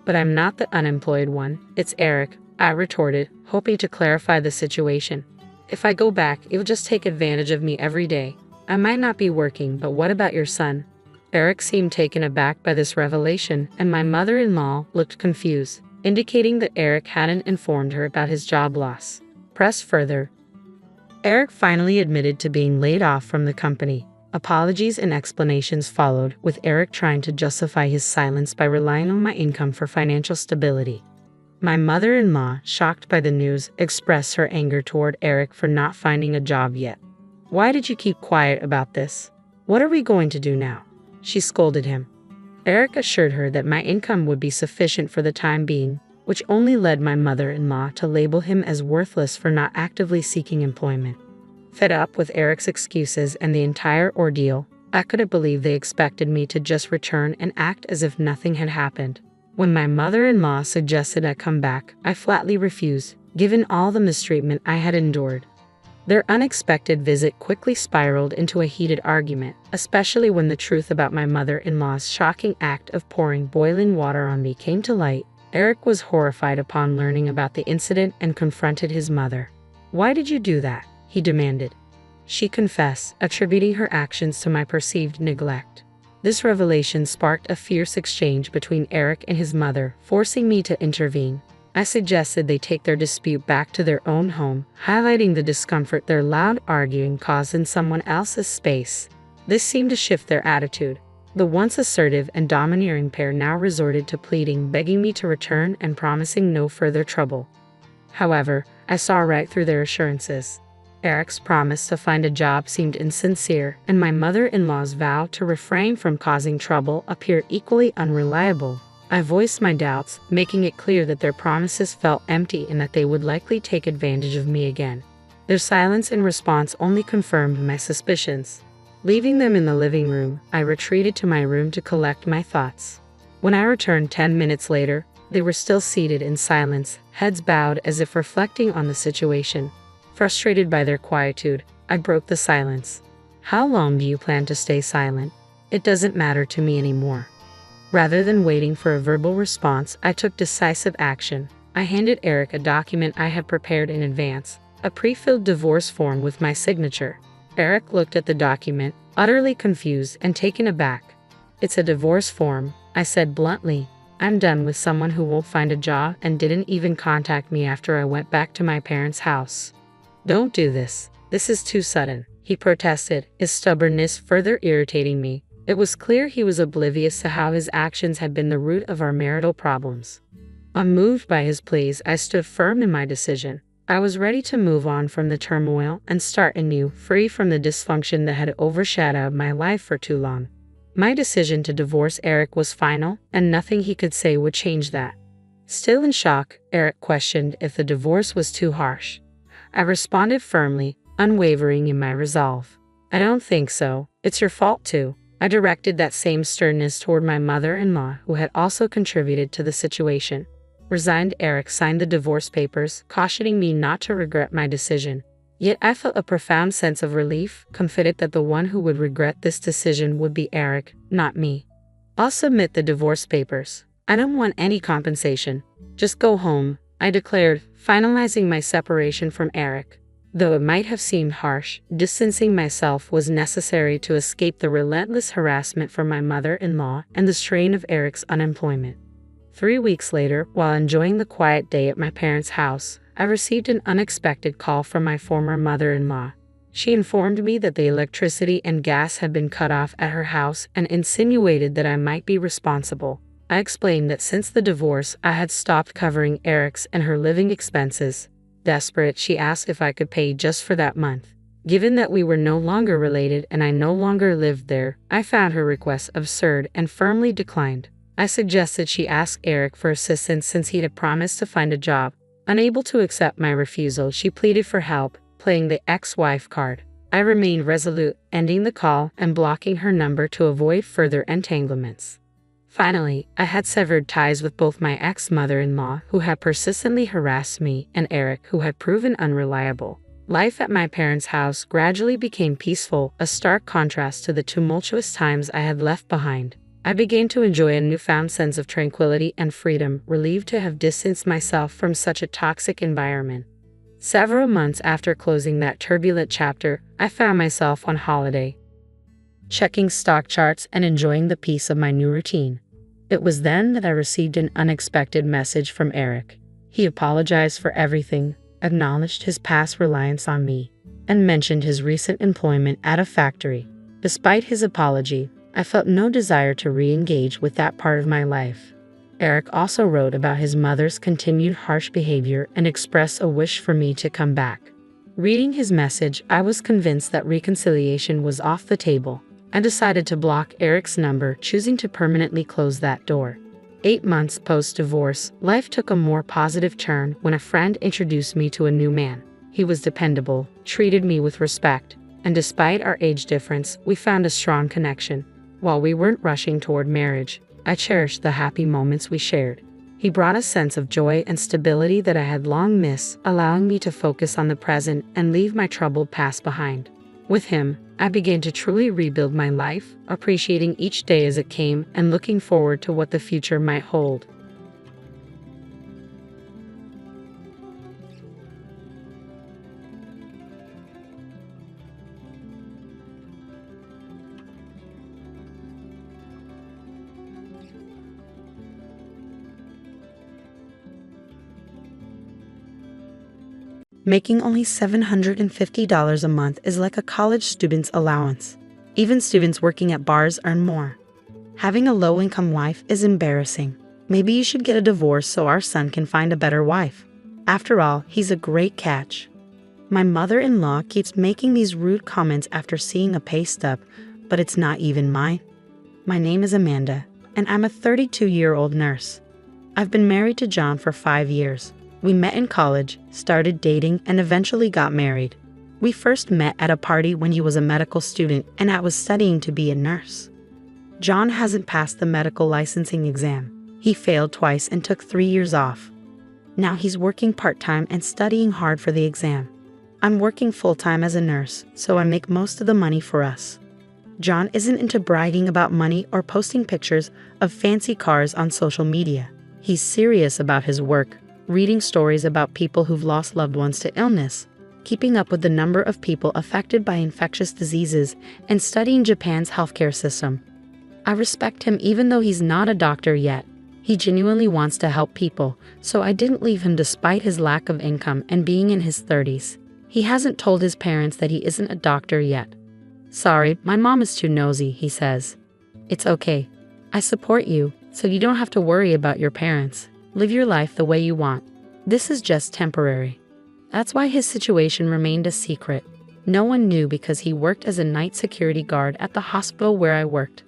"But I'm not the unemployed one, it's Eric," I retorted, hoping to clarify the situation. "If I go back, you'll just take advantage of me every day. I might not be working, but what about your son?" Eric seemed taken aback by this revelation, and my mother-in-law looked confused, indicating that Eric hadn't informed her about his job loss. Press further. Eric finally admitted to being laid off from the company. Apologies and explanations followed, with Eric trying to justify his silence by relying on my income for financial stability. My mother-in-law, shocked by the news, expressed her anger toward Eric for not finding a job yet. "Why did you keep quiet about this? What are we going to do now?" she scolded him. Eric assured her that my income would be sufficient for the time being, which only led my mother-in-law to label him as worthless for not actively seeking employment. Fed up with Eric's excuses and the entire ordeal, I couldn't believe they expected me to just return and act as if nothing had happened. When my mother-in-law suggested I come back, I flatly refused, given all the mistreatment I had endured. Their unexpected visit quickly spiraled into a heated argument, especially when the truth about my mother-in-law's shocking act of pouring boiling water on me came to light. Eric was horrified upon learning about the incident and confronted his mother. "Why did you do that?" he demanded. She confessed, attributing her actions to my perceived neglect. This revelation sparked a fierce exchange between Eric and his mother, forcing me to intervene. I suggested they take their dispute back to their own home, highlighting the discomfort their loud arguing caused in someone else's space. This seemed to shift their attitude. The once assertive and domineering pair now resorted to pleading, begging me to return and promising no further trouble. However, I saw right through their assurances. Eric's promise to find a job seemed insincere, and my mother-in-law's vow to refrain from causing trouble appeared equally unreliable. I voiced my doubts, making it clear that their promises felt empty and that they would likely take advantage of me again. Their silence in response only confirmed my suspicions. Leaving them in the living room, I retreated to my room to collect my thoughts. When I returned 10 minutes later, they were still seated in silence, heads bowed as if reflecting on the situation. Frustrated by their quietude, I broke the silence. "How long do you plan to stay silent? It doesn't matter to me anymore." Rather than waiting for a verbal response, I took decisive action. I handed Eric a document I had prepared in advance, a pre-filled divorce form with my signature. Eric looked at the document, utterly confused and taken aback. "It's a divorce form," I said bluntly. "I'm done with someone who won't find a job and didn't even contact me after I went back to my parents' house." "Don't do this. This is too sudden," he protested, his stubbornness further irritating me. It was clear he was oblivious to how his actions had been the root of our marital problems. Unmoved by his pleas, I stood firm in my decision. I was ready to move on from the turmoil and start anew, free from the dysfunction that had overshadowed my life for too long. My decision to divorce Eric was final, and nothing he could say would change that. Still in shock, Eric questioned if the divorce was too harsh. I responded firmly, unwavering in my resolve. "I don't think so. It's your fault too." I directed that same sternness toward my mother-in-law, who had also contributed to the situation. Resigned, Eric signed the divorce papers, cautioning me not to regret my decision. Yet I felt a profound sense of relief, confident that the one who would regret this decision would be Eric, not me. "I'll submit the divorce papers. I don't want any compensation. Just go home," I declared, finalizing my separation from Eric. Though it might have seemed harsh, distancing myself was necessary to escape the relentless harassment from my mother-in-law and the strain of Eric's unemployment. 3 weeks later, while enjoying the quiet day at my parents' house, I received an unexpected call from my former mother-in-law. She informed me that the electricity and gas had been cut off at her house and insinuated that I might be responsible. I explained that since the divorce, I had stopped covering Eric's and her living expenses. Desperate, she asked if I could pay just for that month. Given that we were no longer related and I no longer lived there, I found her request absurd and firmly declined. I suggested she ask Eric for assistance since he had promised to find a job. Unable to accept my refusal, she pleaded for help, playing the ex-wife card. I remained resolute, ending the call and blocking her number to avoid further entanglements. Finally, I had severed ties with both my ex-mother-in-law, who had persistently harassed me, and Eric, who had proven unreliable. Life at my parents' house gradually became peaceful, a stark contrast to the tumultuous times I had left behind. I began to enjoy a newfound sense of tranquility and freedom, relieved to have distanced myself from such a toxic environment. Several months after closing that turbulent chapter, I found myself on holiday, checking stock charts and enjoying the peace of my new routine. It was then that I received an unexpected message from Eric. He apologized for everything, acknowledged his past reliance on me, and mentioned his recent employment at a factory. Despite his apology, I felt no desire to re-engage with that part of my life. Eric also wrote about his mother's continued harsh behavior and expressed a wish for me to come back. Reading his message, I was convinced that reconciliation was off the table. I decided to block Eric's number, choosing to permanently close that door. 8 months post-divorce, life took a more positive turn when a friend introduced me to a new man. He was dependable, treated me with respect, and despite our age difference, we found a strong connection. While we weren't rushing toward marriage, I cherished the happy moments we shared. He brought a sense of joy and stability that I had long missed, allowing me to focus on the present and leave my troubled past behind. With him, I began to truly rebuild my life, appreciating each day as it came and looking forward to what the future might hold. Making only $750 a month is like a college student's allowance. Even students working at bars earn more. Having a low-income wife is embarrassing. Maybe you should get a divorce so our son can find a better wife. After all, he's a great catch. My mother-in-law keeps making these rude comments after seeing a pay stub, but it's not even mine. My name is Amanda, and I'm a 32-year-old nurse. I've been married to John for 5 years. We met in college, started dating, and eventually got married. We first met at a party when he was a medical student and I was studying to be a nurse. John hasn't passed the medical licensing exam. He failed twice and took 3 years off. Now he's working part-time and studying hard for the exam. I'm working full-time as a nurse, so I make most of the money for us. John isn't into bragging about money or posting pictures of fancy cars on social media. He's serious about his work, reading stories about people who've lost loved ones to illness, keeping up with the number of people affected by infectious diseases, and studying Japan's healthcare system. I respect him even though he's not a doctor yet. He genuinely wants to help people, so I didn't leave him despite his lack of income and being in his 30s. He hasn't told his parents that he isn't a doctor yet. Sorry, my mom is too nosy, he says. It's okay. I support you, so you don't have to worry about your parents. Live your life the way you want. This is just temporary. That's why his situation remained a secret. No one knew because he worked as a night security guard at the hospital where I worked.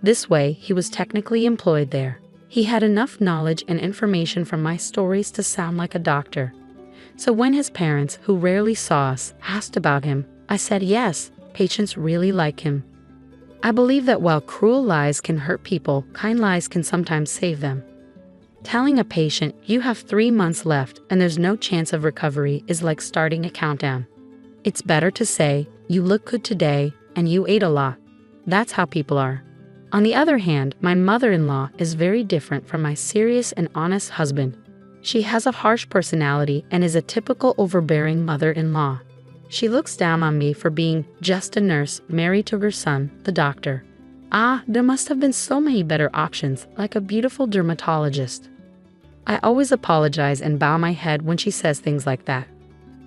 This way, he was technically employed there. He had enough knowledge and information from my stories to sound like a doctor. So when his parents, who rarely saw us, asked about him, I said yes, patients really like him. I believe that while cruel lies can hurt people, kind lies can sometimes save them. Telling a patient you have 3 months left and there's no chance of recovery is like starting a countdown. It's better to say, you look good today and you ate a lot. That's how people are. On the other hand, my mother-in-law is very different from my serious and honest husband. She has a harsh personality and is a typical overbearing mother-in-law. She looks down on me for being just a nurse married to her son, the doctor. There must have been so many better options, like a beautiful dermatologist. I always apologize and bow my head when she says things like that.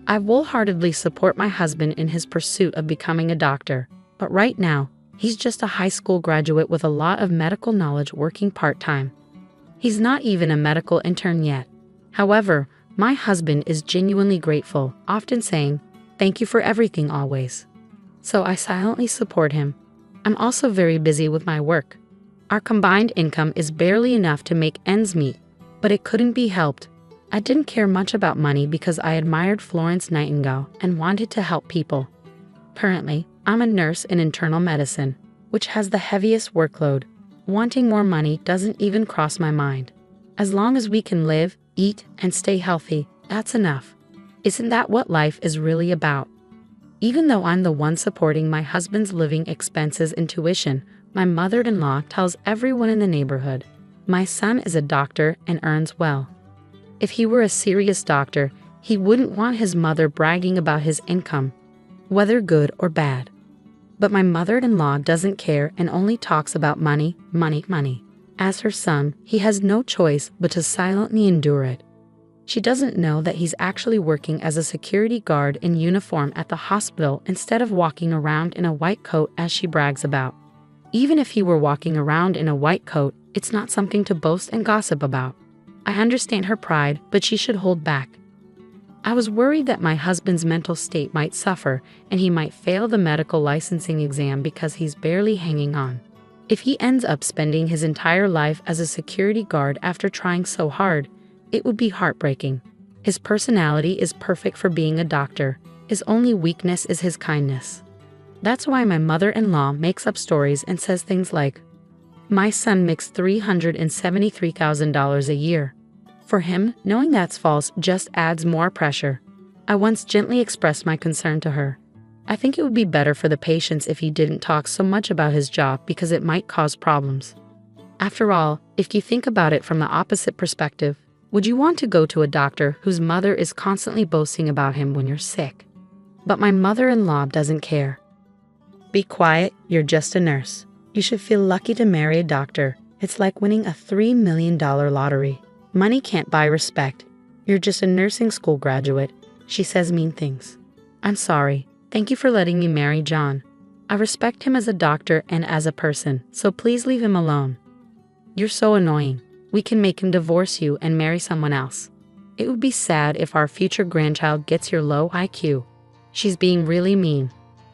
I wholeheartedly support my husband in his pursuit of becoming a doctor, but right now, he's just a high school graduate with a lot of medical knowledge working part-time. He's not even a medical intern yet. However, my husband is genuinely grateful, often saying, "Thank you for everything always." So I silently support him. I'm also very busy with my work. Our combined income is barely enough to make ends meet, but it couldn't be helped. I didn't care much about money because I admired Florence Nightingale and wanted to help people. Currently, I'm a nurse in internal medicine, which has the heaviest workload. Wanting more money doesn't even cross my mind. As long as we can live, eat, and stay healthy, that's enough. Isn't that what life is really about? Even though I'm the one supporting my husband's living expenses and tuition, my mother-in-law tells everyone in the neighborhood, my son is a doctor and earns well. If he were a serious doctor, he wouldn't want his mother bragging about his income, whether good or bad. But my mother-in-law doesn't care and only talks about money, money, money. As her son, he has no choice but to silently endure it. She doesn't know that he's actually working as a security guard in uniform at the hospital instead of walking around in a white coat as she brags about. Even if he were walking around in a white coat, it's not something to boast and gossip about. I understand her pride, but she should hold back. I was worried that my husband's mental state might suffer and he might fail the medical licensing exam because he's barely hanging on. If he ends up spending his entire life as a security guard after trying so hard, it would be heartbreaking. His personality is perfect for being a doctor. His only weakness is his kindness. That's why my mother-in-law makes up stories and says things like, "My son makes $373,000 a year." For him, knowing that's false just adds more pressure. I once gently expressed my concern to her. I think it would be better for the patients if he didn't talk so much about his job because it might cause problems. After all, if you think about it from the opposite perspective, would you want to go to a doctor whose mother is constantly boasting about him when you're sick? But my mother-in-law doesn't care. Be quiet, you're just a nurse. You should feel lucky to marry a doctor. It's like winning a $3 million lottery. Money can't buy respect. You're just a nursing school graduate. She says mean things. I'm sorry. Thank you for letting me marry John. I respect him as a doctor and as a person, so please leave him alone. You're so annoying. We can make him divorce you and marry someone else. It would be sad if our future grandchild gets your low IQ. She's being really mean.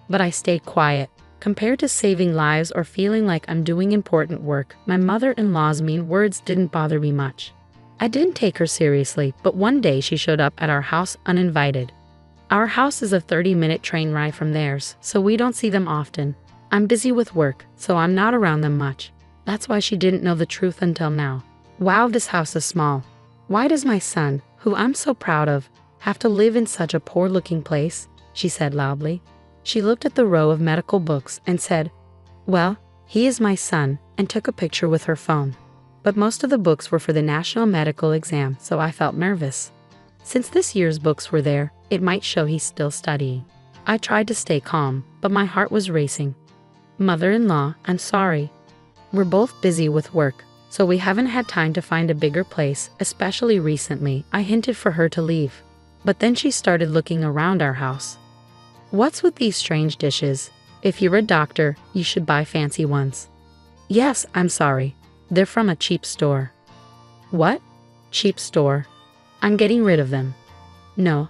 But I stayed quiet. Compared to saving lives or feeling like I'm doing important work, my mother-in-law's mean words didn't bother me much. I didn't take her seriously, but one day she showed up at our house uninvited. Our house is a 30-minute train ride from theirs, so we don't see them often. I'm busy with work, so I'm not around them much. That's why she didn't know the truth until now. Wow, this house is small. Why does my son, who I'm so proud of, have to live in such a poor-looking place? She said loudly. She looked at the row of medical books and said, "Well, he is my son," and took a picture with her phone. but most of the books were for the national medical exam, so I felt nervous. Since this year's books were there, it might show he's still studying. I tried to stay calm, but my heart was racing. Mother-in-law, I'm sorry. We're both busy with work, so we haven't had time to find a bigger place, especially recently. I hinted for her to leave. But then she started looking around our house. What's with these strange dishes? If you're a doctor, you should buy fancy ones. Yes, I'm sorry. They're from a cheap store. What? Cheap store? I'm getting rid of them. No,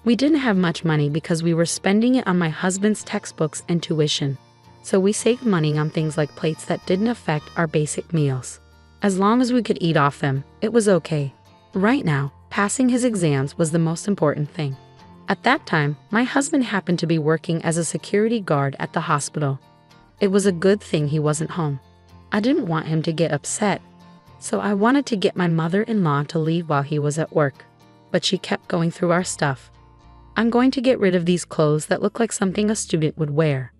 we didn't have much money because we were spending it on my husband's textbooks and tuition. So we saved money on things like plates that didn't affect our basic meals. As long as we could eat off them, it was okay. Right now, passing his exams was the most important thing. At that time, my husband happened to be working as a security guard at the hospital. It was a good thing he wasn't home. I didn't want him to get upset, so I wanted to get my mother-in-law to leave while he was at work. But she kept going through our stuff. I'm going to get rid of these clothes that look like something a student would wear.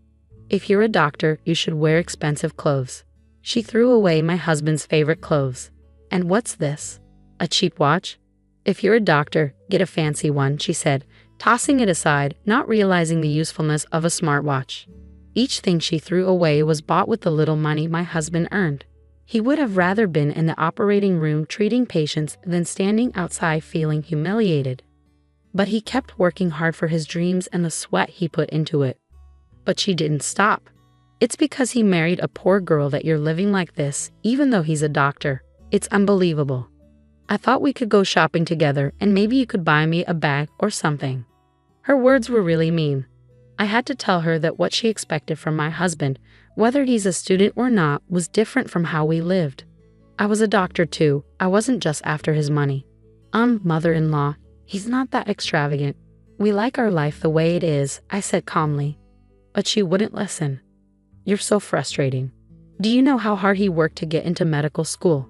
If you're a doctor, you should wear expensive clothes. She threw away my husband's favorite clothes. And what's this? A cheap watch? If you're a doctor, get a fancy one, she said, tossing it aside, not realizing the usefulness of a smartwatch. Each thing she threw away was bought with the little money my husband earned. He would have rather been in the operating room treating patients than standing outside feeling humiliated. But he kept working hard for his dreams and the sweat he put into it. But she didn't stop. It's because he married a poor girl that you're living like this, even though he's a doctor. It's unbelievable. I thought we could go shopping together and maybe you could buy me a bag or something. Her words were really mean. I had to tell her that what she expected from my husband, whether he's a student or not, was different from how we lived. I was a doctor too. I wasn't just after his money. Mother-in-law, he's not that extravagant. We like our life the way it is, I said calmly. But she wouldn't listen. You're so frustrating. Do you know how hard he worked to get into medical school?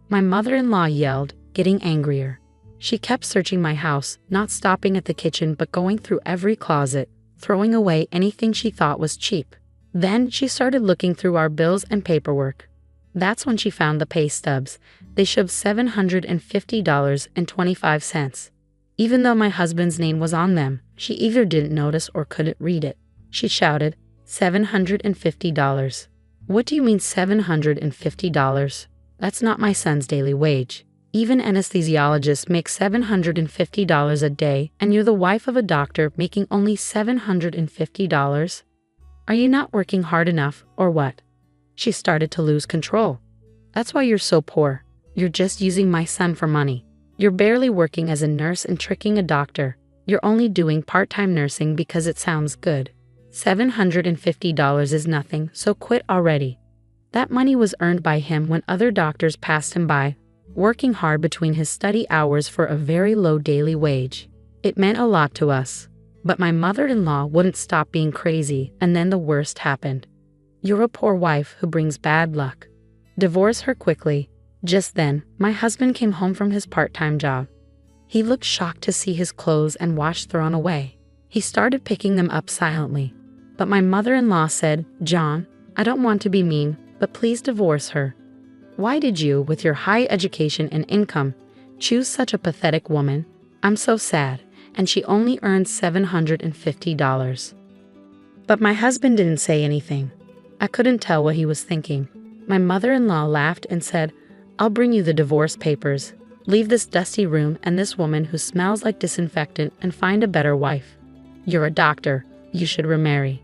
My mother-in-law yelled, getting angrier. She kept searching my house, not stopping at the kitchen but going through every closet, throwing away anything she thought was cheap. Then she started looking through our bills and paperwork. That's when she found the pay stubs. They showed $750.25. Even though my husband's name was on them, she either didn't notice or couldn't read it. She shouted, $750. What do you mean $750? That's not my son's daily wage. Even anesthesiologists make $750 a day, and you're the wife of a doctor making only $750? Are you not working hard enough, or what? She started to lose control. That's why you're so poor. You're just using my son for money. You're barely working as a nurse and tricking a doctor. You're only doing part-time nursing because it sounds good. $750 is nothing, so quit already. That money was earned by him when other doctors passed him by, working hard between his study hours for a very low daily wage. It meant a lot to us. But my mother-in-law wouldn't stop being crazy, and then the worst happened. You're a poor wife who brings bad luck. Divorce her quickly. Just then, my husband came home from his part-time job. He looked shocked to see his clothes and watch thrown away. He started picking them up silently. But my mother-in-law said, John, I don't want to be mean, but please divorce her. Why did you, with your high education and income, choose such a pathetic woman? I'm so sad, and she only earned $750. But my husband didn't say anything. I couldn't tell what he was thinking. My mother-in-law laughed and said, I'll bring you the divorce papers. Leave this dusty room and this woman who smells like disinfectant and find a better wife. You're a doctor. You should remarry.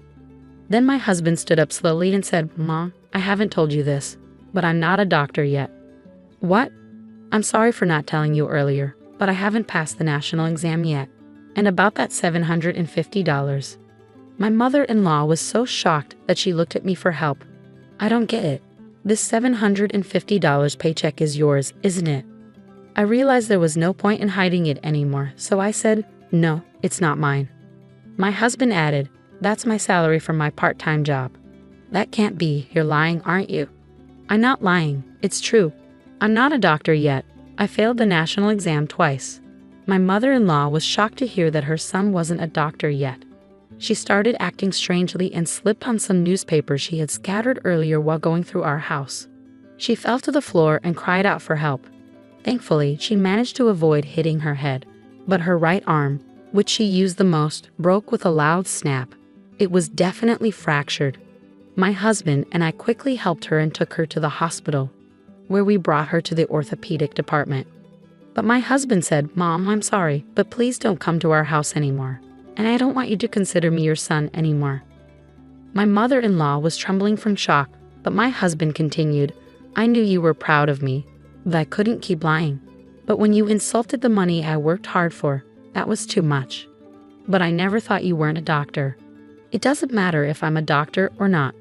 Then my husband stood up slowly and said, Mom, I haven't told you this, but I'm not a doctor yet. What? I'm sorry for not telling you earlier, but I haven't passed the national exam yet. And about that $750. My mother-in-law was so shocked that she looked at me for help. I don't get it. This $750 paycheck is yours, isn't it? I realized there was no point in hiding it anymore, so I said, no, it's not mine. My husband added, that's my salary from my part-time job. That can't be, you're lying, aren't you? I'm not lying, it's true. I'm not a doctor yet. I failed the national exam twice. My mother-in-law was shocked to hear that her son wasn't a doctor yet. She started acting strangely and slipped on some newspapers she had scattered earlier while going through our house. She fell to the floor and cried out for help. Thankfully, she managed to avoid hitting her head, but her right arm, which she used the most, broke with a loud snap. It was definitely fractured. My husband and I quickly helped her and took her to the hospital, where we brought her to the orthopedic department. But my husband said, "Mom, I'm sorry, but please don't come to our house anymore, and I don't want you to consider me your son anymore." My mother-in-law was trembling from shock, but my husband continued, "I knew you were proud of me, but I couldn't keep lying. But when you insulted the money I worked hard for, that was too much. But I never thought you weren't a doctor. It doesn't matter if I'm a doctor or not.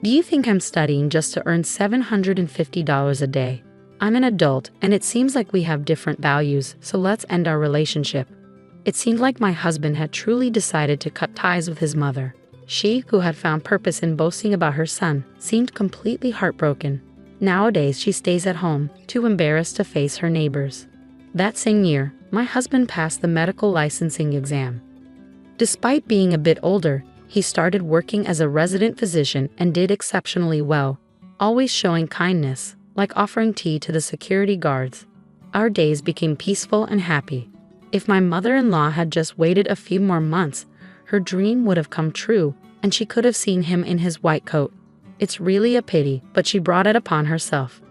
Do you think I'm studying just to earn $750 a day? I'm an adult, and it seems like we have different values, so let's end our relationship." It seemed like my husband had truly decided to cut ties with his mother. She, who had found purpose in boasting about her son, seemed completely heartbroken. Nowadays, she stays at home, too embarrassed to face her neighbors. That same year, my husband passed the medical licensing exam. Despite being a bit older, he started working as a resident physician and did exceptionally well, always showing kindness, like offering tea to the security guards. Our days became peaceful and happy. If my mother-in-law had just waited a few more months, her dream would have come true, and she could have seen him in his white coat. It's really a pity, but she brought it upon herself.